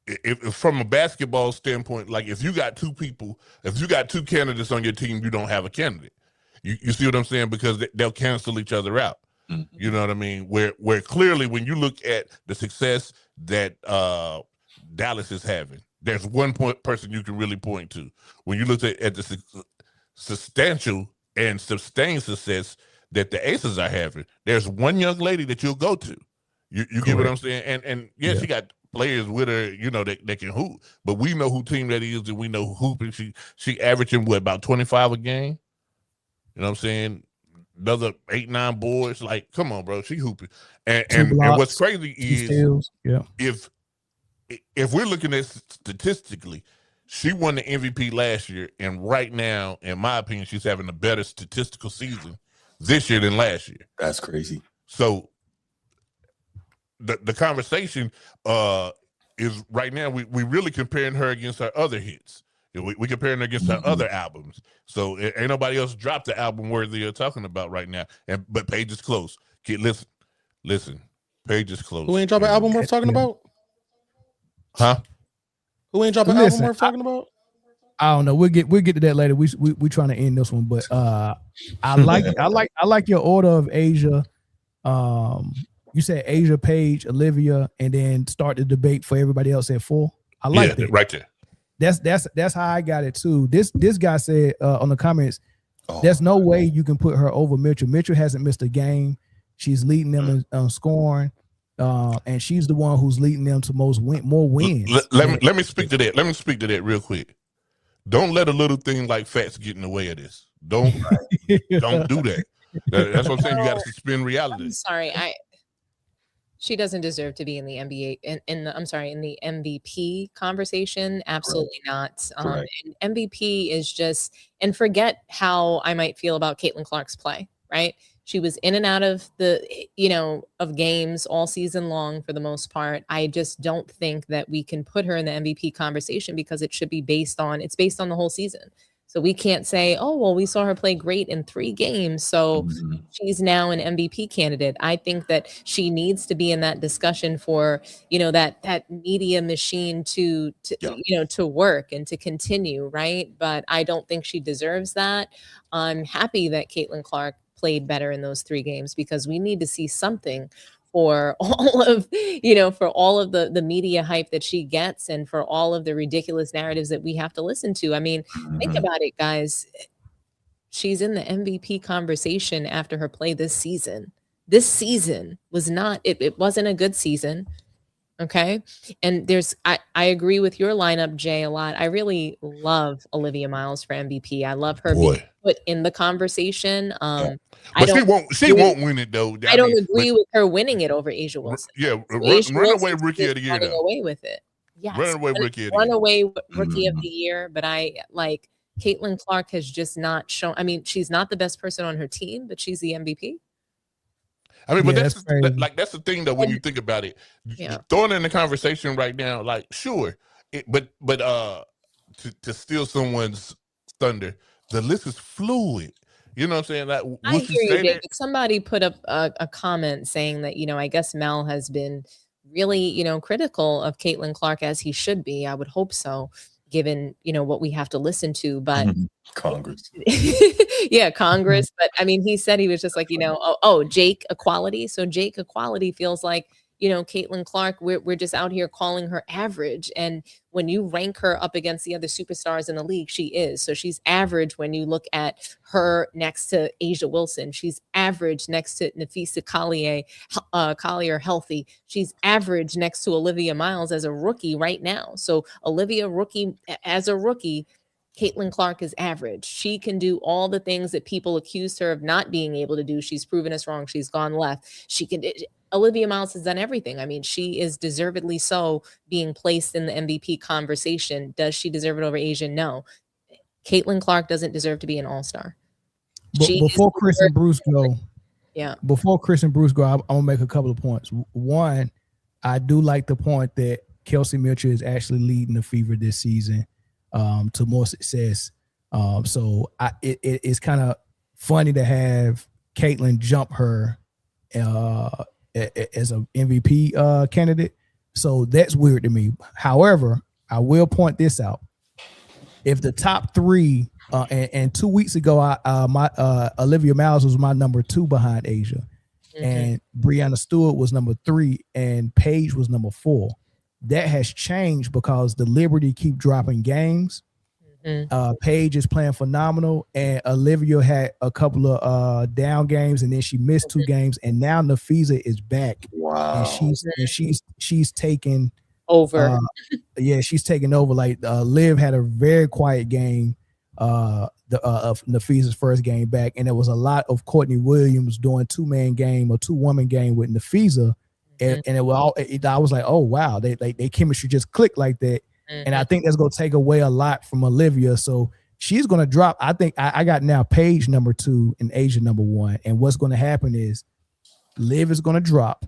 if from a basketball standpoint, like if you got 2 candidates on your team, you don't have a candidate. You see what I'm saying? Because they'll cancel each other out. Mm-hmm. You know what I mean? Where clearly when you look at the success that Dallas is having, there's one person you can really point to. When you look at the substantial and sustained success that the Aces are having, there's one young lady that you'll go to. You get what I'm saying? And yeah, she got players with her, that can hoop. But we know who team that is, and we know who hooping. She averaging about 25 a game. You know what I'm saying? Another 8-9 boards. Like, come on, bro. She hooping. And what's crazy is if we're looking at statistically, she won the MVP last year, and right now, in my opinion, she's having a better statistical season this year than last year. That's crazy. So the conversation is right now we really comparing her against her other hits. We comparing her against her other albums. So ain't nobody else dropped the album worthy of talking about right now. But Paige is close. Listen. Paige is close. Who ain't dropping an album worth talking about? Huh? Who ain't dropping an album worth talking about? I don't know. We'll get to that later. We trying to end this one, but I like your order of Asia. You said Asia, Paige, Olivia, and then start the debate for everybody else at 4. I like that. Right there. That's how I got it too. This guy said on the comments, there's no way you can put her over Mitchell. Mitchell hasn't missed a game. She's leading them in scoring, and she's the one who's leading them to more wins. Let me speak to that. Let me speak to that real quick. Don't let a little thing like facts get in the way of this. Don't do that. That's what I'm saying. You got to suspend reality. I'm sorry. She doesn't deserve to be in the NBA in the MVP conversation. Absolutely not. And MVP is just, and forget how I might feel about Caitlin Clark's play, right? She was in and out of of games all season long for the most part. I just don't think that we can put her in the MVP conversation because it should be based on the whole season. So we can't say, oh, well, we saw her play great in 3 games, so she's now an MVP candidate. I think that she needs to be in that discussion for, that media machine to work and to continue, right? But I don't think she deserves that. I'm happy that Caitlin Clark played better in those 3 games because we need to see something for all of the media hype that she gets and for all of the ridiculous narratives that we have to listen to. I mean, think about it, guys. She's in the MVP conversation after her play this season. This season was not, it wasn't a good season. Okay. And I agree with your lineup, Jay, a lot. I really love Olivia Miles for MVP. I love her being put in the conversation. But she won't win it though. I don't agree with her winning it over Asia Wilson. Runaway rookie of the year. Running away with it. Yes. Runaway rookie of the year. Runaway rookie of the year. But I like Caitlin Clark has just not shown. I mean, she's not the best person on her team, but she's the MVP. I mean, but that's the thing though. When you think about it, throwing in the conversation right now, like sure, but to steal someone's thunder, the list is fluid. You know what I'm saying? Like, I hear you, David. Somebody put up a comment saying that I guess Mel has been really critical of Caitlin Clark as he should be. I would hope so, given what we have to listen to. But Congress. Congress. But I mean, he said he was just like, Jake equality. So Jake equality feels like, Caitlin Clark, we're just out here calling her average. And when you rank her up against the other superstars in the league, she is. So she's average when you look at her next to Asia Wilson. She's average next to Nafisa Collier healthy. She's average next to Olivia Miles as a rookie right now. So Olivia as a rookie, Caitlin Clark is average. She can do all the things that people accused her of not being able to do. She's proven us wrong. She's gone left. Olivia Miles has done everything. I mean, she is deservedly so being placed in the MVP conversation. Does she deserve it over Asia? No. Caitlin Clark doesn't deserve to be an all-star. Before Chris and Bruce go, I'm gonna make a couple of points. One, I do like the point that Kelsey Mitchell is actually leading the Fever this season to more success. So it's kind of funny to have Caitlin jump her as an MVP candidate. So that's weird to me. However, I will point this out. If the top 3, and 2 weeks ago, my Olivia Miles was my number 2 behind Asia, and Breanna Stewart was number 3, and Paige was number 4. That has changed because the Liberty keep dropping games. Paige is playing phenomenal, and Olivia had a couple of down games, and then she missed 2 games, and now Nafisa is back. Wow! And she's taking over. She's taking over. Like Liv had a very quiet game of Nafisa's first game back, and there was a lot of Courtney Williams doing 2-man game or 2-woman game with Nafisa, and it was all. I was like, oh wow, they chemistry just clicked like that. And I think that's going to take away a lot from Olivia. So she's going to drop. I think I got now Paige number 2 and Asia number 1. And what's going to happen is Liv is going to drop.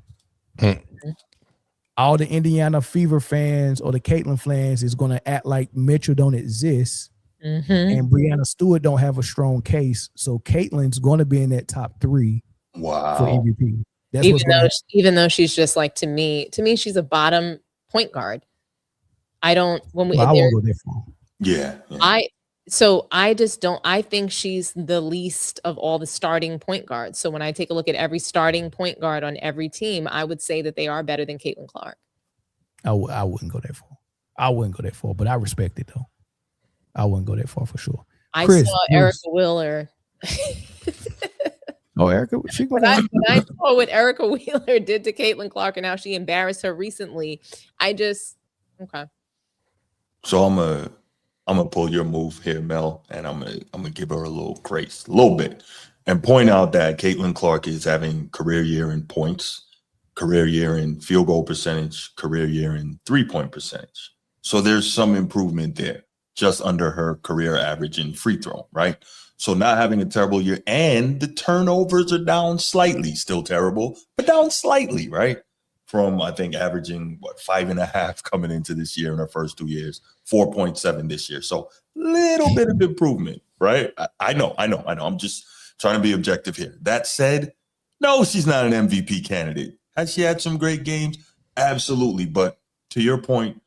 all the Indiana Fever fans or the Caitlyn fans is going to act like Mitchell don't exist. And Breanna Stewart don't have a strong case. So Caitlyn's going to be in that top 3 for MVP. That's even though she's just like, to me, she's a bottom point guard. I don't, when we, I won't go there for. Yeah. I just don't, I think she's the least of all the starting point guards. So when I take a look at every starting point guard on every team, I would say that they are better than Caitlin Clark. I wouldn't go that far. But I respect it though. I wouldn't go that far for sure. I saw Erica Wheeler. Oh, Erica, when I saw what Erica Wheeler did to Caitlin Clark and how she embarrassed her recently, okay. So I'm gonna pull your move here, Mel, and I'm gonna give her a little grace, a little bit, and point out that Caitlin Clark is having career year in points, career year in field goal percentage, career year in 3-point percentage. So there's some improvement there, just under her career average in free throw, right? So not having a terrible year, and the turnovers are down slightly, still terrible, but down slightly, right? From, I think, averaging 5.5 coming into this year in her first 2 years, 4.7 this year. So little bit of improvement, right? I know. I'm just trying to be objective here. That said, no, she's not an MVP candidate. Has she had some great games? Absolutely. But to your point,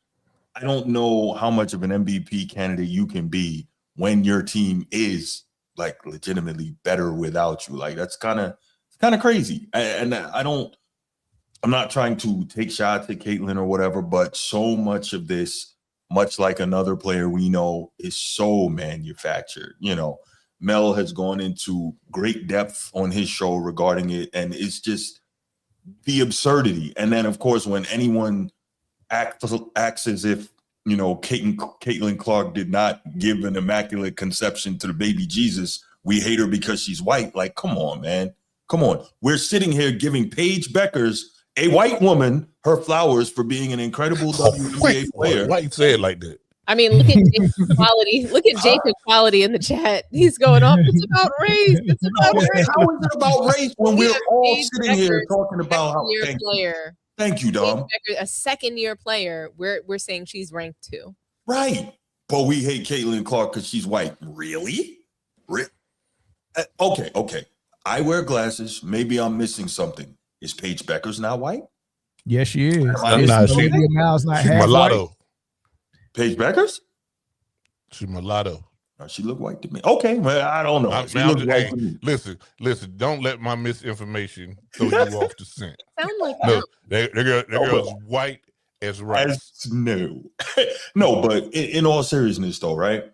I don't know how much of an MVP candidate you can be when your team is like legitimately better without you. Like that's kind of crazy. And I'm not trying to take shots at Caitlin or whatever, but so much of this, much like another player we know, is so manufactured. You know, Mel has gone into great depth on his show regarding it, and it's just the absurdity. And then, of course, when anyone acts as if, you know, Caitlin Clark did not give an immaculate conception to the baby Jesus, we hate her because she's white. Like, come on, man. Come on. We're sitting here giving Paige Beckers, a white woman, her flowers for being an incredible WNBA player. Why you say it like that? I mean, look at Jacob Quality. Look at Jacob Quality in the chat. He's going off. It's about race. It's about race. How is it about race when we're all sitting here talking about how Thank you, Dom. A second-year player. We're saying she's ranked 2. Right. But we hate Caitlin Clark because she's white. Really? Okay. I wear glasses. Maybe I'm missing something. Is Paige Beckers not white? Yes, she is. She's mulatto. Paige Beckers? She's mulatto. She look white to me. Okay, well, I don't know. Listen. Don't let my misinformation throw you off the scent. Sound like no, that girl's white as rice. No, but in all seriousness, though, right?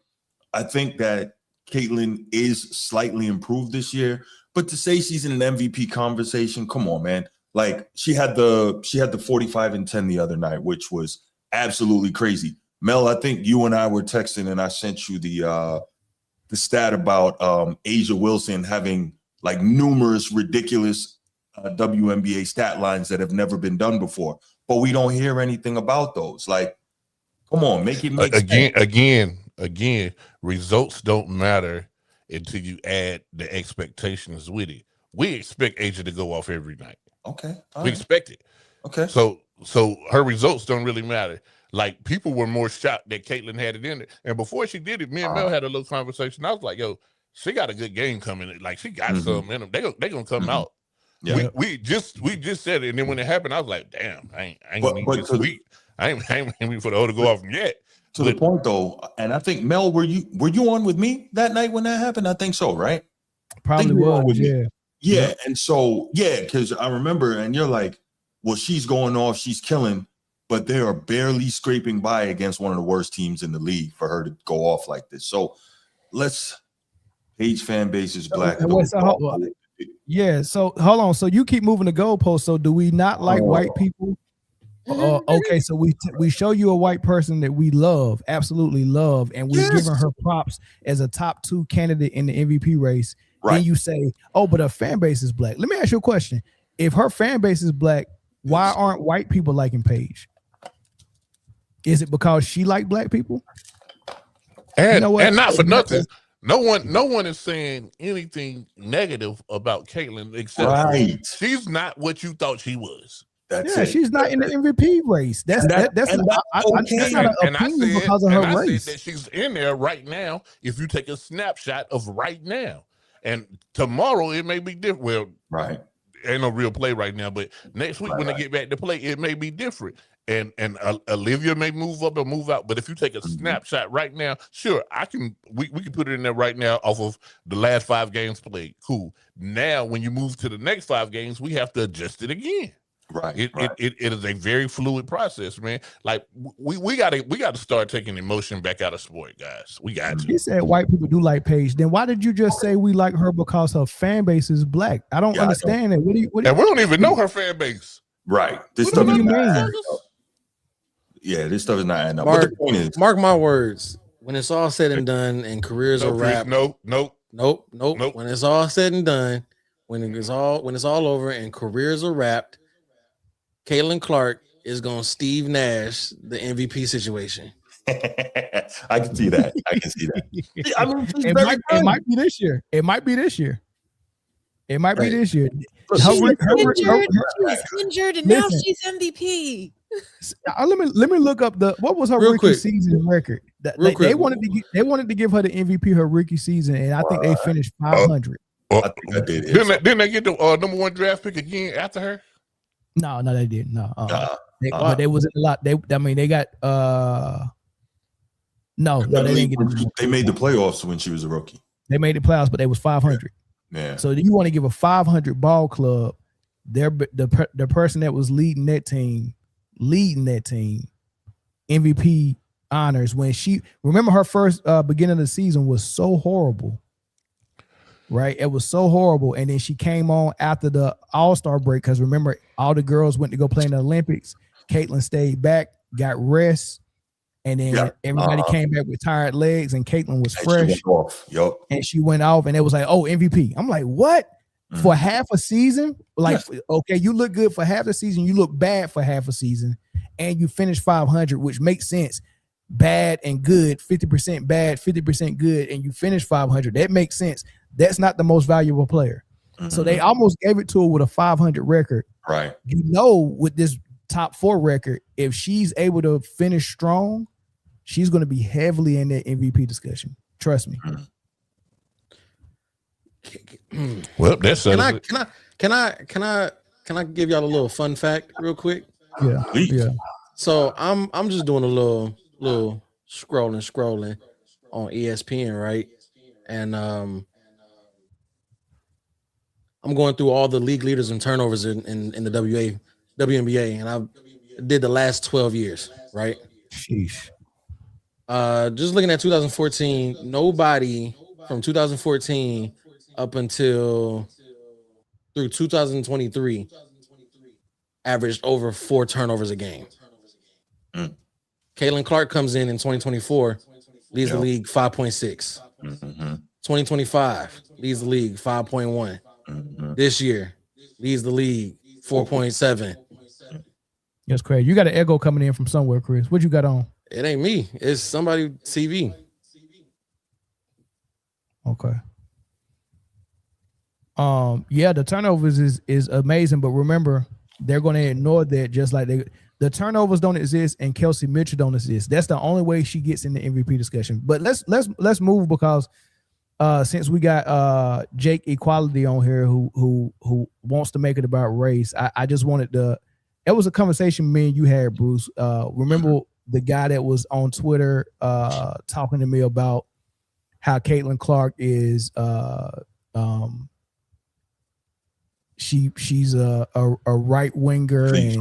I think that Caitlin is slightly improved this year, but to say she's in an MVP conversation, come on, man. Like she had the 45 and 10 the other night, which was absolutely crazy. Mel, I think you and I were texting, and I sent you the stat about Asia Wilson having like numerous ridiculous WNBA stat lines that have never been done before, but we don't hear anything about those. Like, come on, make it make sense. Again, results don't matter until you add the expectations with it. We expect Asia to go off every night. Okay, we expect it. Okay, so her results don't really matter. Like, people were more shocked that Caitlin had it in it. And before she did it, me and Mel had a little conversation. I was like, yo, she got a good game coming. Like, she got something in them. They're going to come out. Yeah. We just said it. And then when it happened, I was like, damn, I ain't going to this week. I ain't waiting for the O to go off yet. The point, though, and I think, Mel, were you on with me that night when that happened? I think so, right? Probably was, yeah. Yeah, and so, because I remember, and you're like, well, she's going off, she's killing, but they are barely scraping by against one of the worst teams in the league for her to go off like this. So Paige fan base is black. Yeah, so hold on. So you keep moving the goalpost. So do we not like white people? Okay, so we show you a white person that we love, absolutely love, and we're giving her props as a top 2 candidate in the MVP race. Right. Then you say, oh, but her fan base is black. Let me ask you a question. If her fan base is black, why aren't white people liking Paige? Is it because she like black people? And, and not for nothing. No one is saying anything negative about Caitlin except she's not what you thought she was. She's not in the MVP race. That's not an opinion because of her race. I said that she's in there right now. If you take a snapshot of right now, and tomorrow it may be different. Well, right. Ain't no real play right now, but next week when they get back to play, it may be different. And Olivia may move up or move out. But if you take a snapshot right now, sure, we can put it in there right now off of the last 5 games played. Cool. Now, when you move to the next 5 games, we have to adjust it again. Right. It is a very fluid process, man. Like we gotta start taking emotion back out of sport, guys. We got to. He said white people do like Paige. Then why did you just say we like her because her fan base is black? I don't understand that. What do you and we don't even know her fan base. Right. This stuff is not. Yeah, this stuff is not adding up. Mark, but the point is, mark my words. When it's all said and done, and careers are wrapped. Nope. When it's all said and done, when it's all over, and careers are wrapped, Caitlin Clark is going to Steve Nash the MVP situation. I can see that. I mean, it might be this year. It might be this year. She was injured, and now she's MVP. Let me look up what was her rookie season record. They wanted to give her the MVP her rookie season, and I think they finished 500. I think I did. Didn't they get the number 1 draft pick again after her? No, they didn't. No, but they was in a lot. They got no, they didn't get. They made the playoffs when she was a rookie. They made the playoffs, but they was 500. Yeah. So you want to give a 500 ball club? The person that was leading that team, MVP honors when she remember her first beginning of the season was so horrible. Right, it was so horrible, and then she came on after the All-Star break because remember, all the girls went to go play in the Olympics. Caitlin stayed back, got rest, and then everybody came back with tired legs, and Caitlin was fresh. And she went off, and it was like, "Oh, MVP!" I'm like, "What?" For half a season? Like, okay, you look good for half the season, you look bad for half a season, and you finish 500, which makes sense. Bad and good, 50% bad, 50% good, and you finish 500. That makes sense. That's not the most valuable player. So they almost gave it to her with a 500 record. Right. You know, with this top 4 record, if she's able to finish strong, she's going to be heavily in that MVP discussion. Trust me. Well, that's can I give y'all a little fun fact real quick? Yeah. So I'm just doing a little scrolling on ESPN, right? And I'm going through all the league leaders and turnovers in the WNBA, and I did the last 12 years, right? Sheesh. Just looking at 2014, nobody from 2014 up until through 2023 averaged over 4 turnovers a game. Caitlin Clark comes in 2024, leads the league 5.6. 2025 leads the league 5.1. This year leads the league 4.7. That's crazy. You got an echo coming in from somewhere, Chris. What you got on? It ain't me. It's somebody TV. Okay. Yeah, the turnovers is amazing, but remember, they're going to ignore that just like the turnovers don't exist and Kelsey Mitchell don't exist. That's the only way she gets in the MVP discussion. But let's move because since we got Jake Equality on here who wants to make it about race, I just wanted to. It was a conversation me and you had, Bruce. Remember the guy that was on Twitter talking to me about how Caitlin Clark is she's a right winger and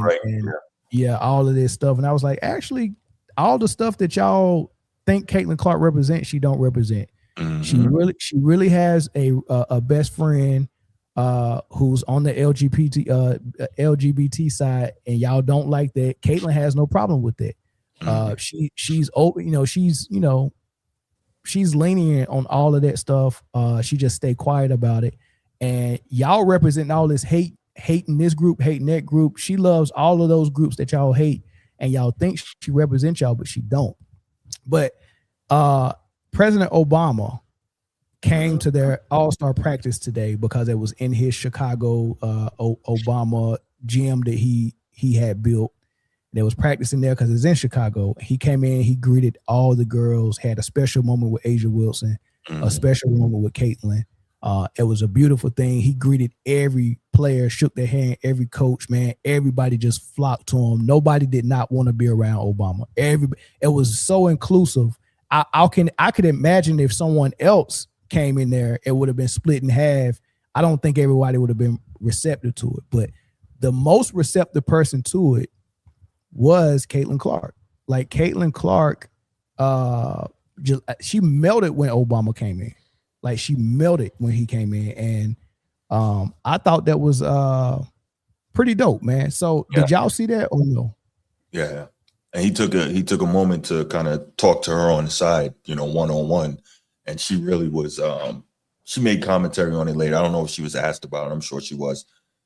all of this stuff. And I was like, actually, all the stuff that y'all think Caitlin Clark represents, she don't represent. She really has a best friend who's on the LGBT side, and y'all don't like that. Caitlin has no problem with that. She's open, she's lenient on all of that stuff. She just stay quiet about it. And y'all represent all this hating this group, hating that group. She loves all of those groups that y'all hate, and y'all think she represents y'all, but she don't. But President Obama came to their all-star practice today because it was in his Chicago Obama gym that he he had built that was practicing there because it's in Chicago. He came in, he greeted all the girls, had a special moment with Asia Wilson, a special moment with Caitlin. It was a beautiful thing. He greeted every player, shook their hand, every coach, man. Everybody just flocked to him. Nobody did not want to be around Obama. It was so inclusive. I could imagine if someone else came in there, it would have been split in half. I don't think everybody would have been receptive to it, but the most receptive person to it was Caitlin Clark. Like Caitlin Clark, she melted when Obama came in. Like she melted when he came in, and I thought that was pretty dope, man. So did y'all see that or no? Yeah, and he took a moment to kind of talk to her on the side, one-on-one, and she really was. She made commentary on it later. I don't know if she was asked about it. I'm sure she was,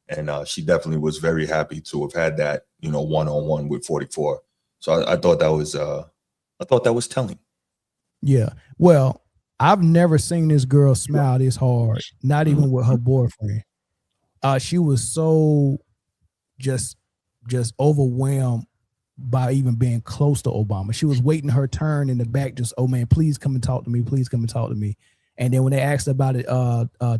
and she definitely was very happy to have had that, one-on-one with 44. So I thought that was telling. Yeah. Well, I've never seen this girl smile this hard, not even with her boyfriend. She was so just overwhelmed by even being close to Obama. She was waiting her turn in the back, just, oh man, please come and talk to me. Please come and talk to me. And then when they asked about it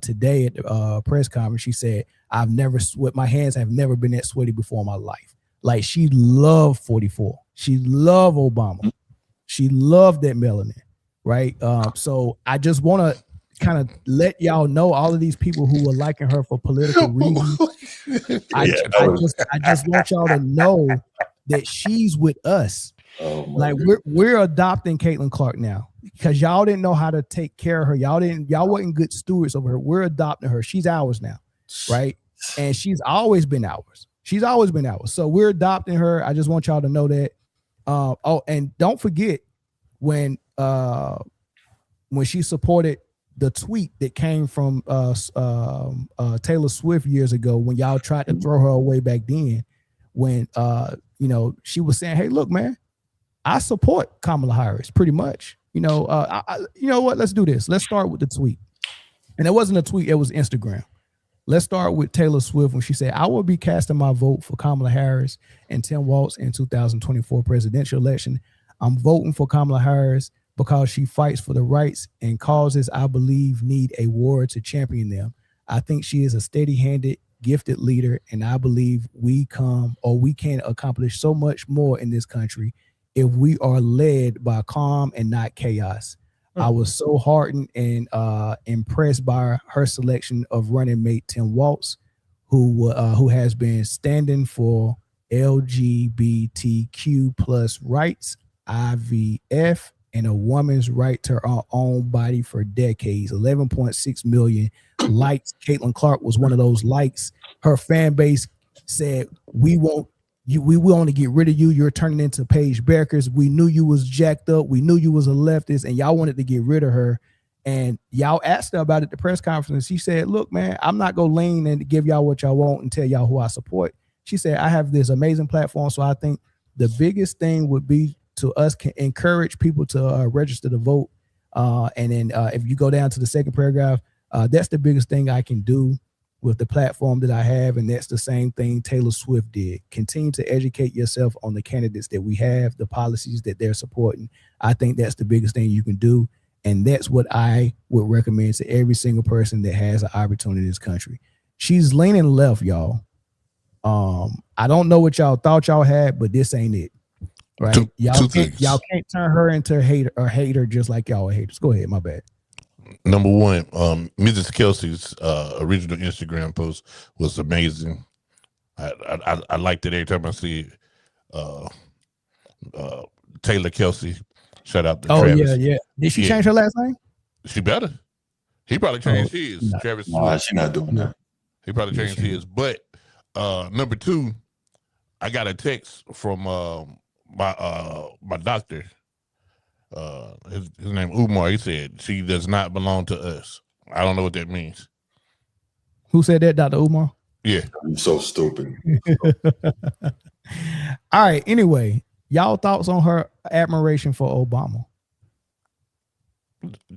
today at the press conference, she said, I've never sweat. My hands have never been that sweaty before in my life. Like she loved 44. She loved Obama. She loved that melanin. Right. So I just want to kind of let y'all know, all of these people who were liking her for political reasons. I just want y'all to know that she's with us. Like we're adopting Caitlin Clark now because y'all didn't know how to take care of her. Y'all wasn't good stewards over her. We're adopting her. She's ours now. Right. And she's always been ours. So we're adopting her. I just want y'all to know that. And don't forget when she supported the tweet that came from Taylor Swift years ago, when y'all tried to throw her away back then, when she was saying, hey, look, man, I support Kamala Harris pretty much. You know what? Let's do this. Let's start with the tweet. And it wasn't a tweet, it was Instagram. Let's start with Taylor Swift when she said, I will be casting my vote for Kamala Harris and Tim Walz in 2024 presidential election. I'm voting for Kamala Harris because she fights for the rights and causes I believe need a war to champion them. I think she is a steady-handed, gifted leader, and I believe we can accomplish so much more in this country if we are led by calm and not chaos. I was so heartened and impressed by her selection of running mate Tim Walz, who has been standing for LGBTQ plus rights, IVF, and a woman's right to her own body for decades. 11.6 million likes. Caitlin Clark was one of those likes. Her fan base said, we want to get rid of you. You're turning into Paige Beckers. We knew you was jacked up. We knew you was a leftist, and y'all wanted to get rid of her. And y'all asked her about it at the press conference. She said, look, man, I'm not going to lean and give y'all what y'all want and tell y'all who I support. She said, I have this amazing platform. So I think the biggest thing would be to us can encourage people to register to vote. And then if you go down to the second paragraph, that's the biggest thing I can do with the platform that I have. And that's the same thing Taylor Swift did. Continue to educate yourself on the candidates that we have, the policies that they're supporting. I think that's the biggest thing you can do. And that's what I would recommend to every single person that has an opportunity in this country. She's leaning left, y'all. I don't know what y'all thought y'all had, but this ain't it. Right? Y'all can't turn her into a hater just like y'all are haters. Go ahead, my bad. Number one, Mrs. Kelsey's original Instagram post was amazing. I liked it every time I see Taylor Kelsey. Shout out to Travis. Yeah. Did she change her last name? She better. He probably changed his. Travis. No, she's not doing that. He probably changed his. But number two, I got a text from my doctor. His name Umar. He said she does not belong to us. I don't know what that means. Who said that, Dr. Umar? Yeah. I'm so stupid. All right. Anyway, y'all thoughts on her admiration for Obama?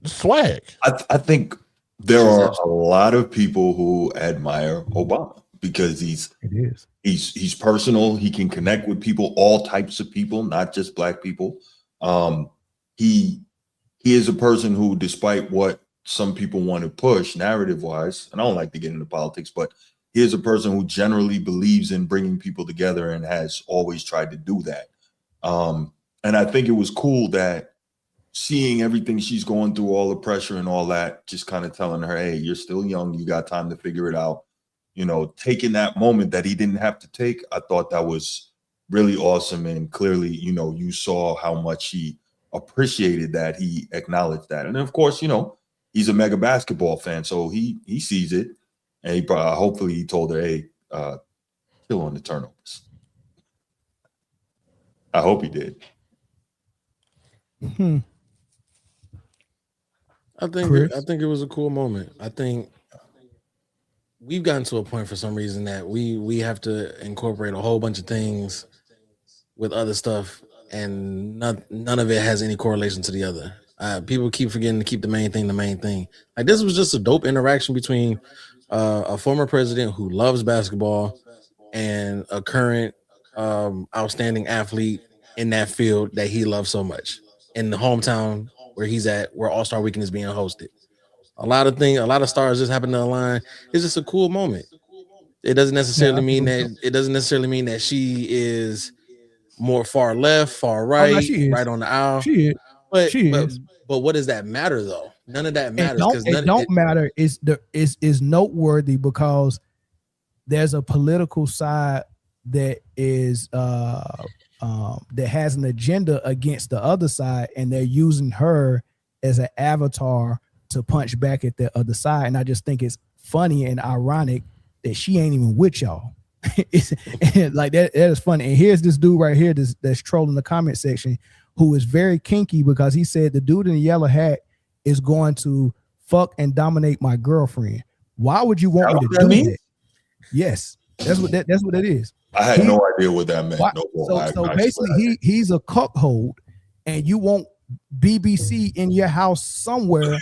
Swag. I think there are a lot of people who admire Obama. because he's personal. He can connect with people, all types of people, not just black people. He is a person who, despite what some people want to push narrative wise, and I don't like to get into politics, but he is a person who generally believes in bringing people together and has always tried to do that. And I think it was cool that seeing everything she's going through, all the pressure and all that, just kind of telling her, hey, you're still young, you got time to figure it out. You know, taking that moment that he didn't have to take, I thought that was really awesome. And clearly, you know, you saw how much he appreciated that, he acknowledged that. And of course, you know, he's a mega basketball fan, so he sees it. And he probably, hopefully he told her, hey, chill on the turnovers. I hope he did. I think it was a cool moment. I think we've gotten to a point for some reason that we have to incorporate a whole bunch of things with other stuff, and none of it has any correlation to the other. People keep forgetting to keep the main thing the main thing. Like, this was just a dope interaction between a former president who loves basketball and a current outstanding athlete in that field that he loves so much, in the hometown where he's at, where All-Star Weekend is being hosted. A lot of stars just happen to align. It's just a cool moment. It doesn't necessarily mean that she is more far left, far right, right on the aisle. She is. But what does that matter though? None of that matters, because it don't matter. It's noteworthy because there's a political side that is that has an agenda against the other side, and they're using her as an avatar to punch back at the other side. And I just think it's funny and ironic that she ain't even with y'all. It's like that is funny. And here's this dude right here that's trolling the comment section, who is very kinky, because he said the dude in the yellow hat is going to fuck and dominate my girlfriend. Why would you want me to do that? Yes, that's what it is. I had no idea what that meant. So basically, he's a cuckold, and you want BBC in your house somewhere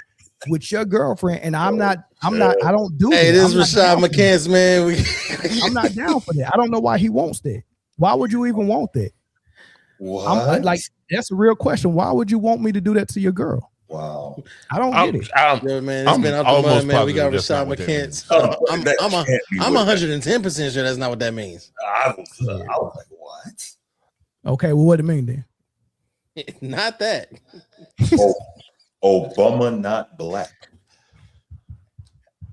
with your girlfriend, and I don't do Hey, that. this is Rashad McCants, man. I'm not down for that. I don't know why he wants that. Why would you even want that? What? Like, that's a real question. Why would you want me to do that to your girl? Wow. I don't get it. Yo, man, it's been out the mud, man. We got Rashad McCants. I'm 110% sure that's not what that means. I was like, what? Okay, well, what it mean then? Not that. Obama not black.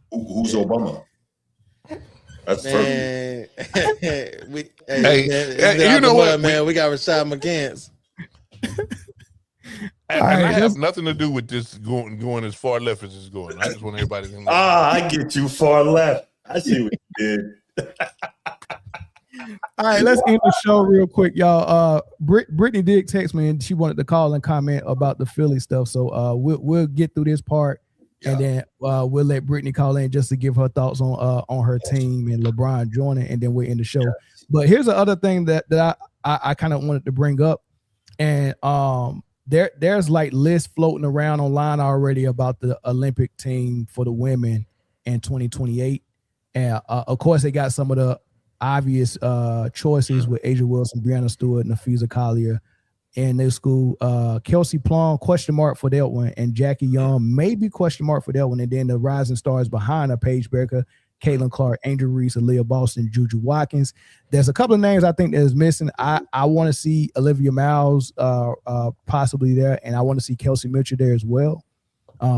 Who's Obama? That's man. You know what, man? We got Rashad McCants. And I have nothing to do with this going as far left as it's going. I just want everybody to know. I get you far left. I see what you did. All right, let's end the show real quick, y'all. Brittany did text me, and she wanted to call and comment about the Philly stuff. So we'll get through this part, and then we'll let Brittany call in just to give her thoughts on her team and LeBron joining, and then we'll end the show. But here's the other thing that I kind of wanted to bring up, and there's like lists floating around online already about the Olympic team for the women in 2028, and of course they got some of the obvious choices with Asia Wilson, Brianna Stewart, Nafisa Collier in their school. Kelsey Plum, question mark for that one, and Jackie Young, maybe question mark for that one. And then the rising stars behind her: Paige Becker, Caitlin Clark, Angel Reese, Aaliyah Boston, Juju Watkins. There's a couple of names I think that is missing. I want to see Olivia Miles possibly there, and I want to see Kelsey Mitchell there as well.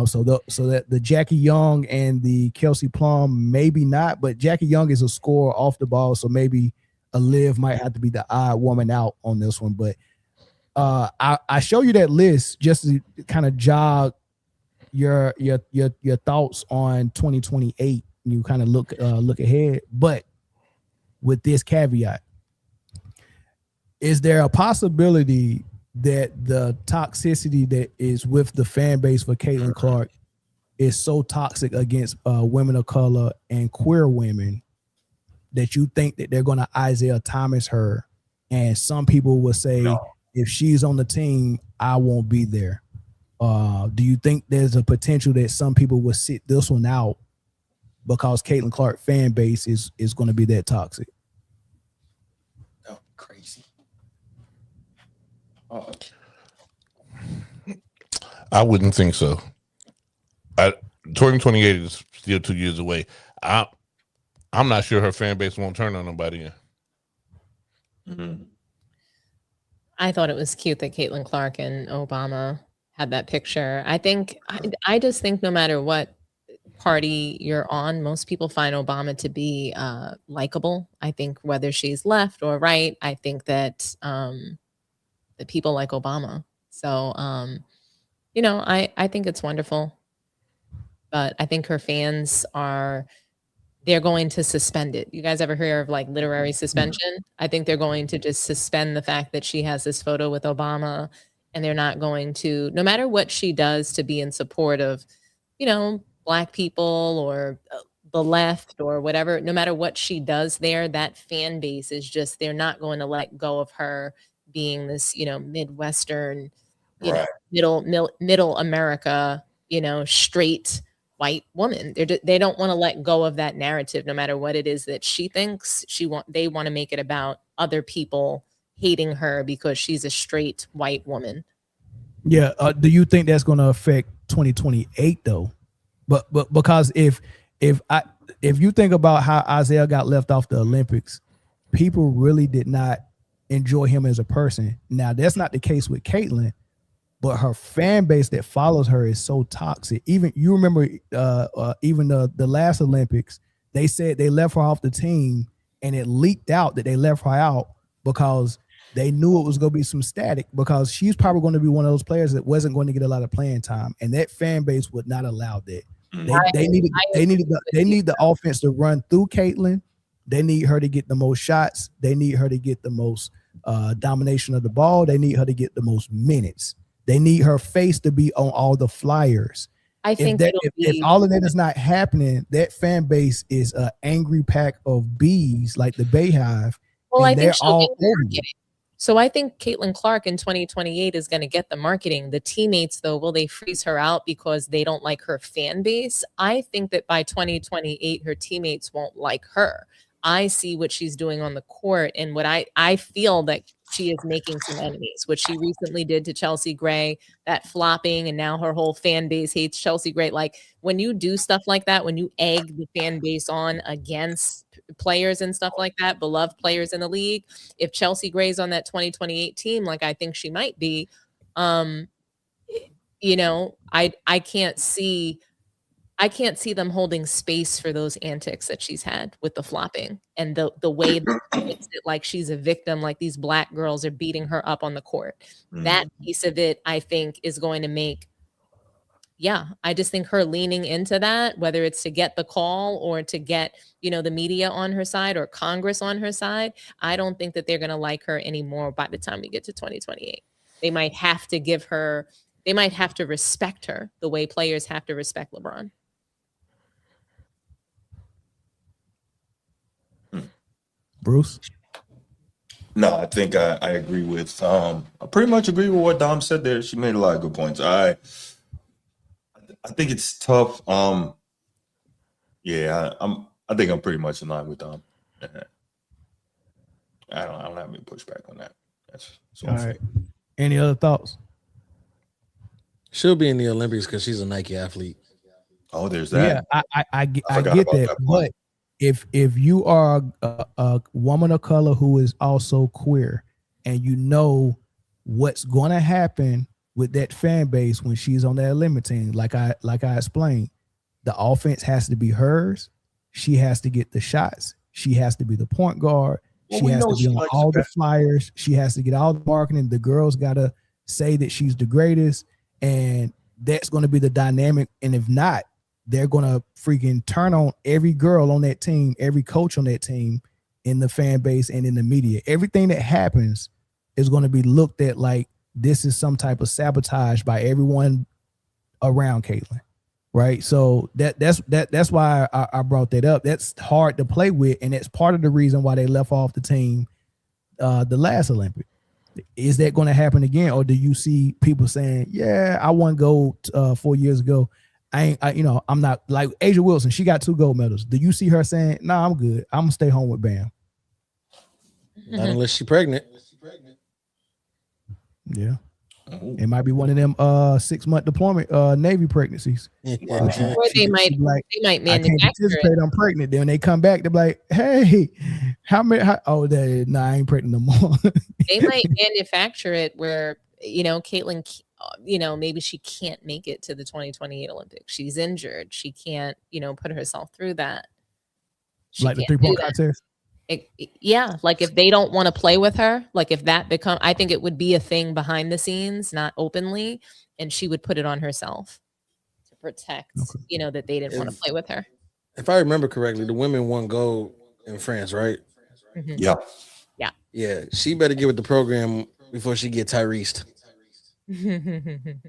So that the Jackie Young and the Kelsey Plum, maybe not, but Jackie Young is a scorer off the ball, so maybe Liv might have to be the odd woman out on this one. But I show you that list just to kind of jog your thoughts on 2028. You kind of look ahead, but with this caveat: is there a possibility that the toxicity that is with the fan base for Caitlin Clark is so toxic against women of color and queer women that you think that they're going to Isaiah Thomas her? And some people will say, if she's on the team, I won't be there. Do you think there's a potential that some people will sit this one out because Caitlin Clark fan base is going to be that toxic. Oh, crazy. I wouldn't think so. 2028 is still 2 years away. I'm not sure her fan base won't turn on nobody. Mm-hmm. I thought it was cute that Caitlin Clark and Obama had that picture. I just think no matter what party you're on, most people find Obama to be likable. I think whether she's left or right, I think that that people like Obama. So I think it's wonderful. But I think her fans they're going to suspend it. You guys ever hear of like literary suspension? I think they're going to just suspend the fact that she has this photo with Obama, and they're not going to, no matter what she does to be in support of, Black people or the left or whatever, no matter what she does there, that fan base is just, they're not going to let go of her being this, Midwestern, middle America, straight white woman. They don't want to let go of that narrative, no matter what it is that she thinks. They want to make it about other people hating her because she's a straight white woman. Yeah. Do you think that's going to affect 2028 though? But because if you think about how Isaiah got left off the Olympics, people really did not enjoy him as a person. Now that's not the case with Caitlin, but her fan base that follows her is so toxic. Even you remember, even the last Olympics, they said they left her off the team, and it leaked out that they left her out because they knew it was going to be some static, because she's probably going to be one of those players that wasn't going to get a lot of playing time, and that fan base would not allow that. They need the offense to run through Caitlin. They need her to get the most shots. They need her to get the most domination of the ball. They need her to get the most minutes. They need her face to be on all the flyers. I think if all of that is not happening, that fan base is an angry pack of bees, like the Bayhive. Well, and I think they're all over it. So I think Caitlin Clark in 2028 is going to get the marketing. The teammates, though, will they freeze her out because they don't like her fan base? I think that by 2028, her teammates won't like her. I see what she's doing on the court, and what I feel that she is making some enemies. What she recently did to Chelsea Gray, that flopping, and now her whole fan base hates Chelsea Gray. Like, when you do stuff like that, when you egg the fan base on against players and stuff like that, beloved players in the league, if Chelsea Gray's on that 2028 team, like I think she might be, I can't see them holding space for those antics that she's had with the flopping and the way that she makes it like she's a victim, like these Black girls are beating her up on the court. That piece of it, I think, is going to make, I just think her leaning into that, whether it's to get the call or to get, the media on her side or Congress on her side, I don't think that they're going to like her anymore by the time we get to 2028. They might have to respect her the way players have to respect LeBron. Bruce? No, I think I agree with I pretty much agree with what Dom said there. She made a lot of good points. I think it's tough. I think I'm pretty much in line with Dom. I don't have any pushback on that. That's all right. Any other thoughts? She'll be in the Olympics because she's a Nike athlete. Oh, there's that. Yeah, I get that. But if you are a woman of color who is also queer, and you know what's going to happen with that fan base when she's on that Olympic team, like I explained, the offense has to be hers. She has to get the shots. She has to be the point guard. She has to be on all the flyers. She has to get all the marketing. The girls got to say that she's the greatest, and that's going to be the dynamic. And if not, they're going to freaking turn on every girl on that team, every coach on that team, in the fan base and in the media. Everything that happens is going to be looked at like this is some type of sabotage by everyone around Caitlin, right? So that's why I brought that up. That's hard to play with, and that's part of the reason why they left off the team the last Olympic. Is that going to happen again, or do you see people saying, "Yeah, I won gold 4 years ago"? I'm not like Asia Wilson. She got 2 gold medals. Do you see her saying, "Nah, I'm good. I'm gonna stay home with Bam"? Not unless she's pregnant. Yeah. It might be one of them 6-month deployment Navy pregnancies. Or they might I can't manufacture participate. it. I'm pregnant. Then when they come back, they're like, "Hey, how many? I ain't pregnant no more." They might manufacture it where Caitlin, maybe she can't make it to the 2028 Olympics. She's injured. She can't, put herself through that. Like the 3-point contest. Yeah, like if they don't want to play with her, like if that I think it would be a thing behind the scenes, not openly, and she would put it on herself to protect, that they didn't want to play with her. If I remember correctly, the women won gold in France, right? Mm-hmm. Yeah. Yeah. Yeah. She better get with the program before she get Tyrese. Then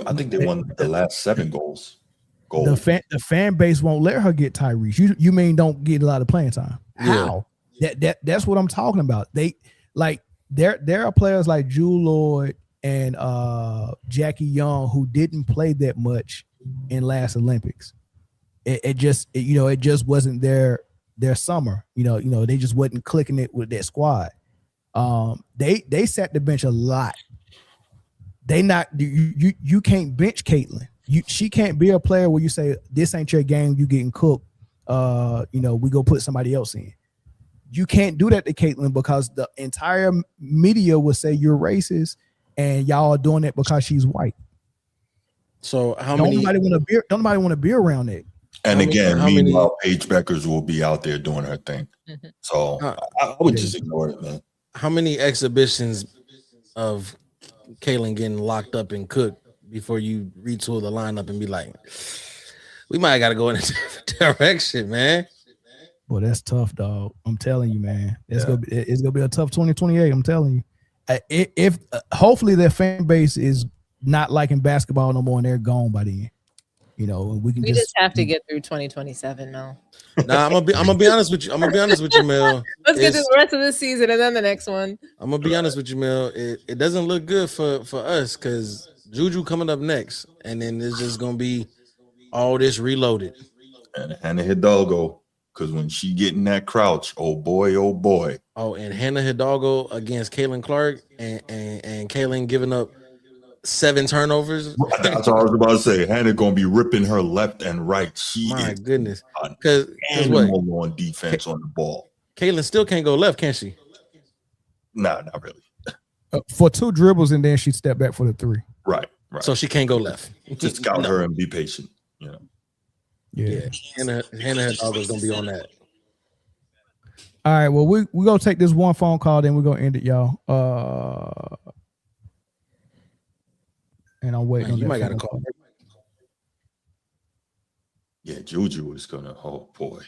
I think they won the last 7 goals. The fan base won't let her get Tyrese. You mean don't get a lot of playing time? How? That's what I'm talking about. They like there are players like Jewel Lloyd and Jackie Young who didn't play that much in last Olympics. It just wasn't their summer. They just wasn't clicking it with their squad. They sat the bench a lot. You can't bench Caitlin. She can't be a player where you say this ain't your game, you getting cooked. We go put somebody else in. You can't do that to Caitlin because the entire media will say you're racist and y'all are doing it because she's white. So don't nobody want to be around it. And meanwhile, Paige Beckers will be out there doing her thing. Mm-hmm. So I would just ignore it, man. How many exhibitions of Caitlin getting locked up and cooked before you retool the lineup and be like, we might got to go in a different direction, man? Well, that's tough, dog. I'm telling you, man. It's gonna be a tough 2028. I'm telling you. If hopefully their fan base is not liking basketball no more and they're gone by then. We just have to get through 2027, Mel. Nah, I'm gonna be honest with you. Mel. Let's get to the rest of the season and then the next one. I'm gonna be honest with you, Mel. It doesn't look good for us because Juju coming up next, and then it's just gonna be all this reloaded. And Hannah Hidalgo, because when she getting that crouch, oh boy. Oh, and Hannah Hidalgo against Caitlin Clark, and Caitlin giving up 7 turnovers. That's what I was about to say. Hannah gonna be ripping her left and right. My goodness, because what on defense on the ball. Caitlin still can't go left, can she? Nah, not really. For 2 dribbles and then she stepped back for the 3. Right. So she can't go left. Just scout her and be patient. Yeah. Hannah Hidalgo's gonna be on that. All right. Well, we're gonna take this one phone call, then we're gonna end it, y'all. And I'm waiting on you might gotta call. Yeah, Juju is gonna. Oh boy.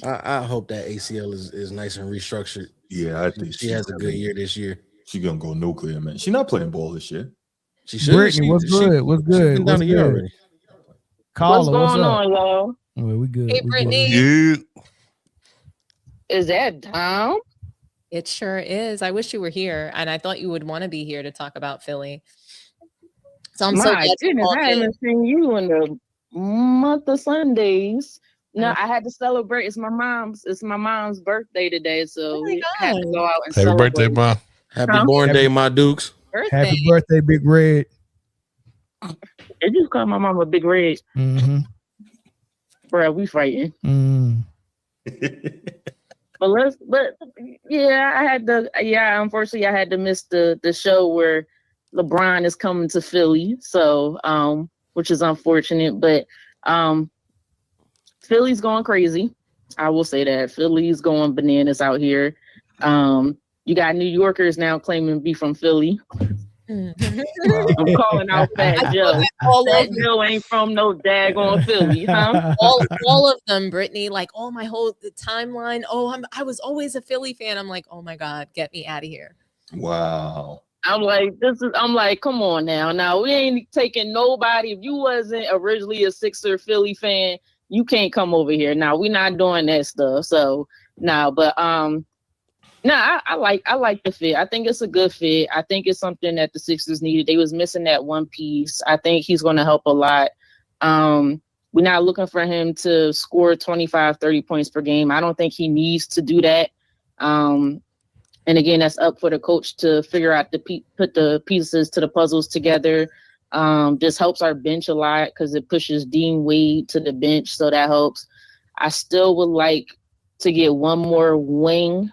I hope that ACL is nice and restructured. Yeah, I think she has a good year this year. She's gonna go nuclear, man. She's not playing ball this year. She should. Brittany, what's good? What's good? She's been down a year already. Carla, what's going on, y'all? Well, we good. Hey, Brittany. Yeah. Is that Tom? It sure is. I wish you were here, and I thought you would want to be here to talk about Philly. So I'm so glad I haven't seen you in a month of Sundays. No, I had to celebrate. It's my mom's birthday today, so I had to go out and celebrate. Happy birthday, Mom. Happy born day, my Dukes. Happy birthday, Big Red. They just call my mama Big Red. Mm-hmm. Bro, we fighting. Mm. But unfortunately I had to miss the show where LeBron is coming to Philly. So which is unfortunate, but Philly's going crazy. I will say that Philly's going bananas out here. You got New Yorkers now claiming to be from Philly. I'm calling out Fat Joe. Fat Joe ain't from no daggone Philly, huh? all of them, Brittany. Like, my whole timeline. I was always a Philly fan. I'm like, oh my God, get me out of here. Wow. I'm like, come on now. Now we ain't taking nobody. If you wasn't originally a Sixer Philly fan, you can't come over here. Now we're not doing that stuff. So now, but No, I like the fit. I think it's a good fit. I think it's something that the Sixers needed. They was missing that one piece. I think he's going to help a lot. We're not looking for him to score 25, 30 points per game. I don't think he needs to do that. And again, that's up for the coach to figure out put the pieces to the puzzles together. This helps our bench a lot because it pushes Dean Wade to the bench, so that helps. I still would like to get one more wing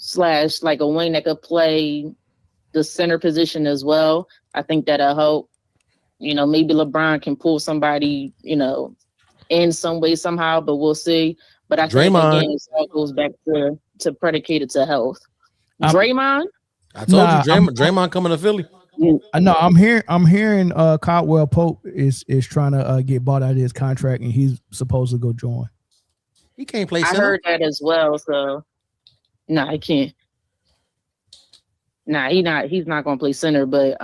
/ like a wing that could play the center position as well. I think that'll help. Maybe LeBron can pull somebody, in some way, somehow, but we'll see. But I think, again, it all goes back to predicated to health. Draymond? I told you, Draymond coming to Philly. I know. I'm hearing Caldwell Pope is trying to get bought out of his contract, and he's supposed to go join. He can't play I center. heard that as well, so he can't. He's not going to play center, but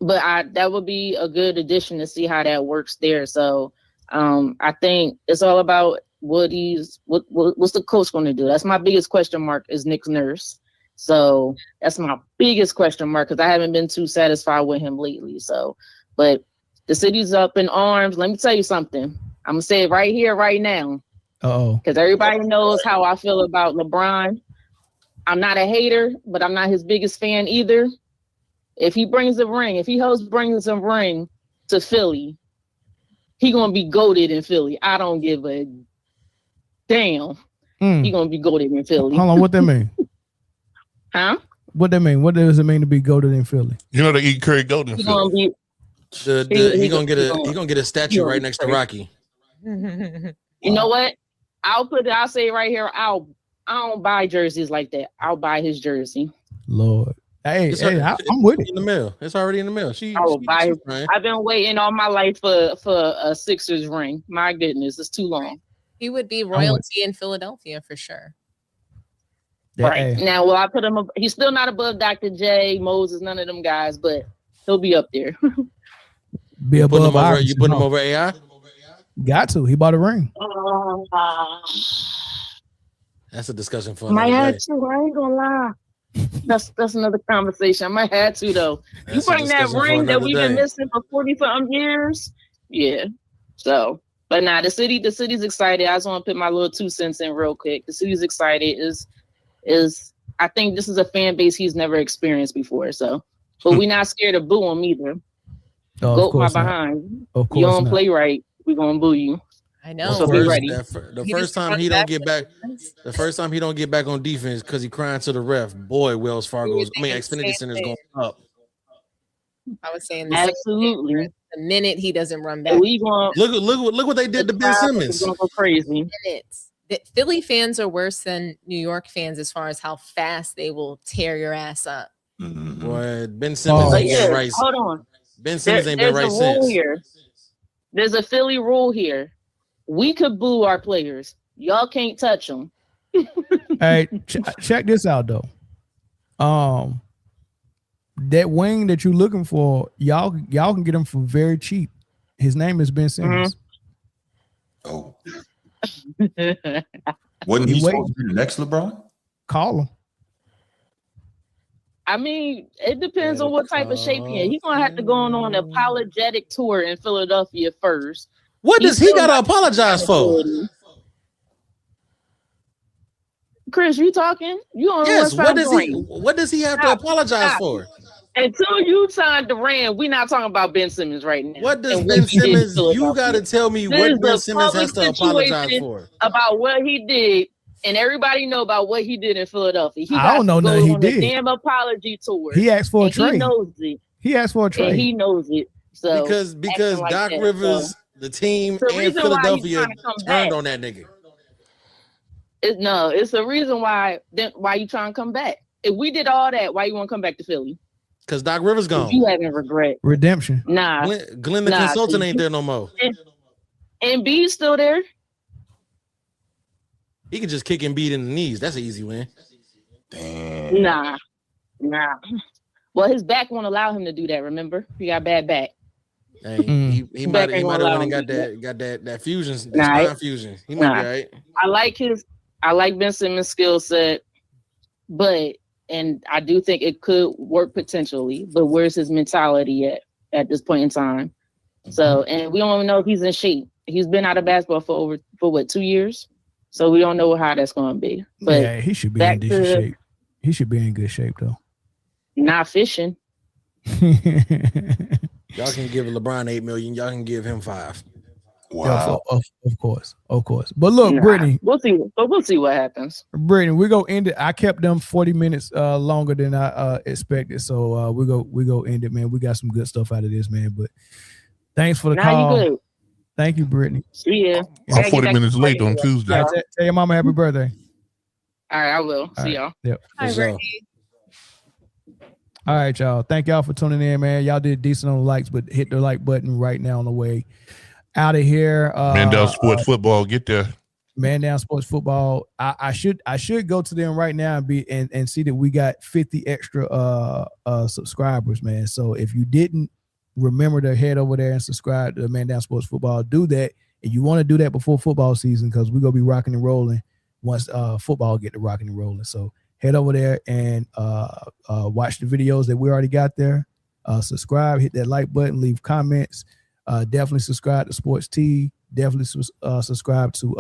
that would be a good addition to see how that works there. So I think it's all about what's the coach going to do. That's my biggest question mark is Nick Nurse. So that's my biggest question mark because I haven't been too satisfied with him lately. So, but the city's up in arms. Let me tell you something. I'm gonna say it right here, right now. Because everybody knows how I feel about LeBron. I'm not a hater, but I'm not his biggest fan either. If he brings a ring, if he brings a ring to Philly, he gonna be goated in Philly. I don't give a damn. He gonna be goated in Philly. Hold on, what that mean? Huh? What that mean? What does it mean to be goated in Philly? They eat curry goat in Philly. He gonna get a statue right next to Rocky. You know what? I'll say it right here. I don't buy jerseys like that. I'll buy his jersey. Lord. Hey, I'm with it. In the mail. It's already in the mail. I will buy. I've been waiting all my life for a Sixers ring. My goodness, it's too long. He would be royalty in Philadelphia for sure. Right. Now, will I put him up? He's still not above Dr. J, Moses, none of them guys, but he'll be up there. Be above you put him over AI? Got to. He bought a ring. That's a discussion for I another had day. to. I ain't gonna lie. That's another conversation. I might have to though. That's you bring that ring that we've been missing for 40-something years. Yeah. So, but the city's excited. I just want to put my little 2 cents in real quick. The city's excited. Is I think this is a fan base he's never experienced before. So, but we're not scared to boo him either. Go my behind. Of course you don't not. play right, we're gonna boo you. I know. So be ready. The first time he don't get back on defense because he crying to the ref. Boy, Wells Fargo's Xfinity Center's going up. I was saying absolutely. The minute he doesn't run back, look what they did to Ben Simmons. Go crazy. Philly fans are worse than New York fans as far as how fast they will tear your ass up. Mm-hmm. Boy, Ben Simmons ain't been right. Hold on. Ben Simmons ain't been right since. There's a Philly rule here. We could boo our players. Y'all can't touch them. Hey, check this out though. That wing that you're looking for, y'all can get him for very cheap. His name is Ben Simmons. Mm-hmm. Oh. Wasn't he supposed to be the next LeBron? Call him. I mean, it depends on what type of shape he in. He's gonna have to go on an apologetic tour in Philadelphia first. What does he gotta apologize for? Chris, you talking? You on what does he have to apologize for? Until you signed Durant, we're not talking about Ben Simmons right now. What does Ben Simmons? You got to tell me what Ben Simmons has to apologize for. About what he did, and everybody know about what he did in Philadelphia. I don't know nothing he did. Damn apology tour. He asked for a trade. He knows it. He asked for a trade. And he knows it. So because Doc Rivers, the team, and Philadelphia turned on that nigga. It's the reason why you trying to come back. If we did all that, why you want to come back to Philly? Because Doc Rivers gone. You having regret. Redemption. Nah. Glenn the consultant ain't there no more. Embiid's still there. He can just kick Embiid in the knees. That's an easy win. Damn. Nah. Well, his back won't allow him to do that. Remember, he got bad back. Hey, he might have went and got that fusion, spine fusion. He might be all right. I like his I like Ben Simmons' skill set, and I do think it could work potentially, but where's his mentality at this point in time? So, and we don't even know if he's in shape. He's been out of basketball for 2 years. So we don't know how that's going to be. But yeah, he should be in decent shape. He should be in good shape though. Not fishing. Y'all can give LeBron $8 million. Y'all can give him $5 million. Wow. Yeah, of course. But look, Brittany, we'll see what happens. Brittany, we go end it. I kept them 40 minutes longer than I expected, so we go end it, man. We got some good stuff out of this, man. But thanks for the call. You good. Thank you, Brittany. See ya. I'm 40 minutes late on Tuesday. Yeah, tell your mama happy birthday. All right, I will. See y'all. Yep. Hi, Brittany. All right, y'all. Thank y'all for tuning in, man. Y'all did decent on the likes, but hit the like button right now on the way out of here. Man Down Sports Football, get there. Man Down Sports Football. I should go to them right now and see that we got 50 extra subscribers, man. So if you didn't remember to head over there and subscribe to Man Down Sports Football, do that. And you want to do that before football season because we're gonna be rocking and rolling once football get to rocking and rolling. So head over there and watch the videos that we already got there. Subscribe, hit that like button, leave comments. Definitely subscribe to Sports T. Definitely subscribe to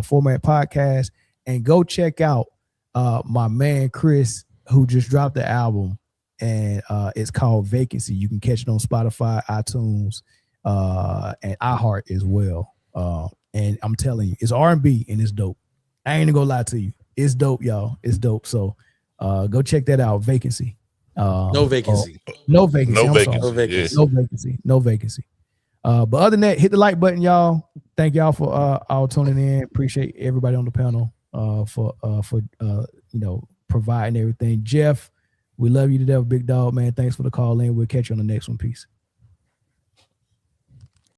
Format Podcast, and go check out my man Chris, who just dropped the album, and it's called Vacancy. You can catch it on Spotify, iTunes, and iHeart as well. And I'm telling you, it's R&B and it's dope. I ain't gonna lie to you, it's dope, y'all. It's dope. So go check that out. Vacancy. No vacancy. No vacancy. No vacancy. No vacancy. No vacancy. No vacancy. But other than that, hit the like button, y'all. Thank y'all for all tuning in. Appreciate everybody on the panel for providing everything. Jeff, we love you to death, big dog, man. Thanks for the call in. We'll catch you on the next one. Peace.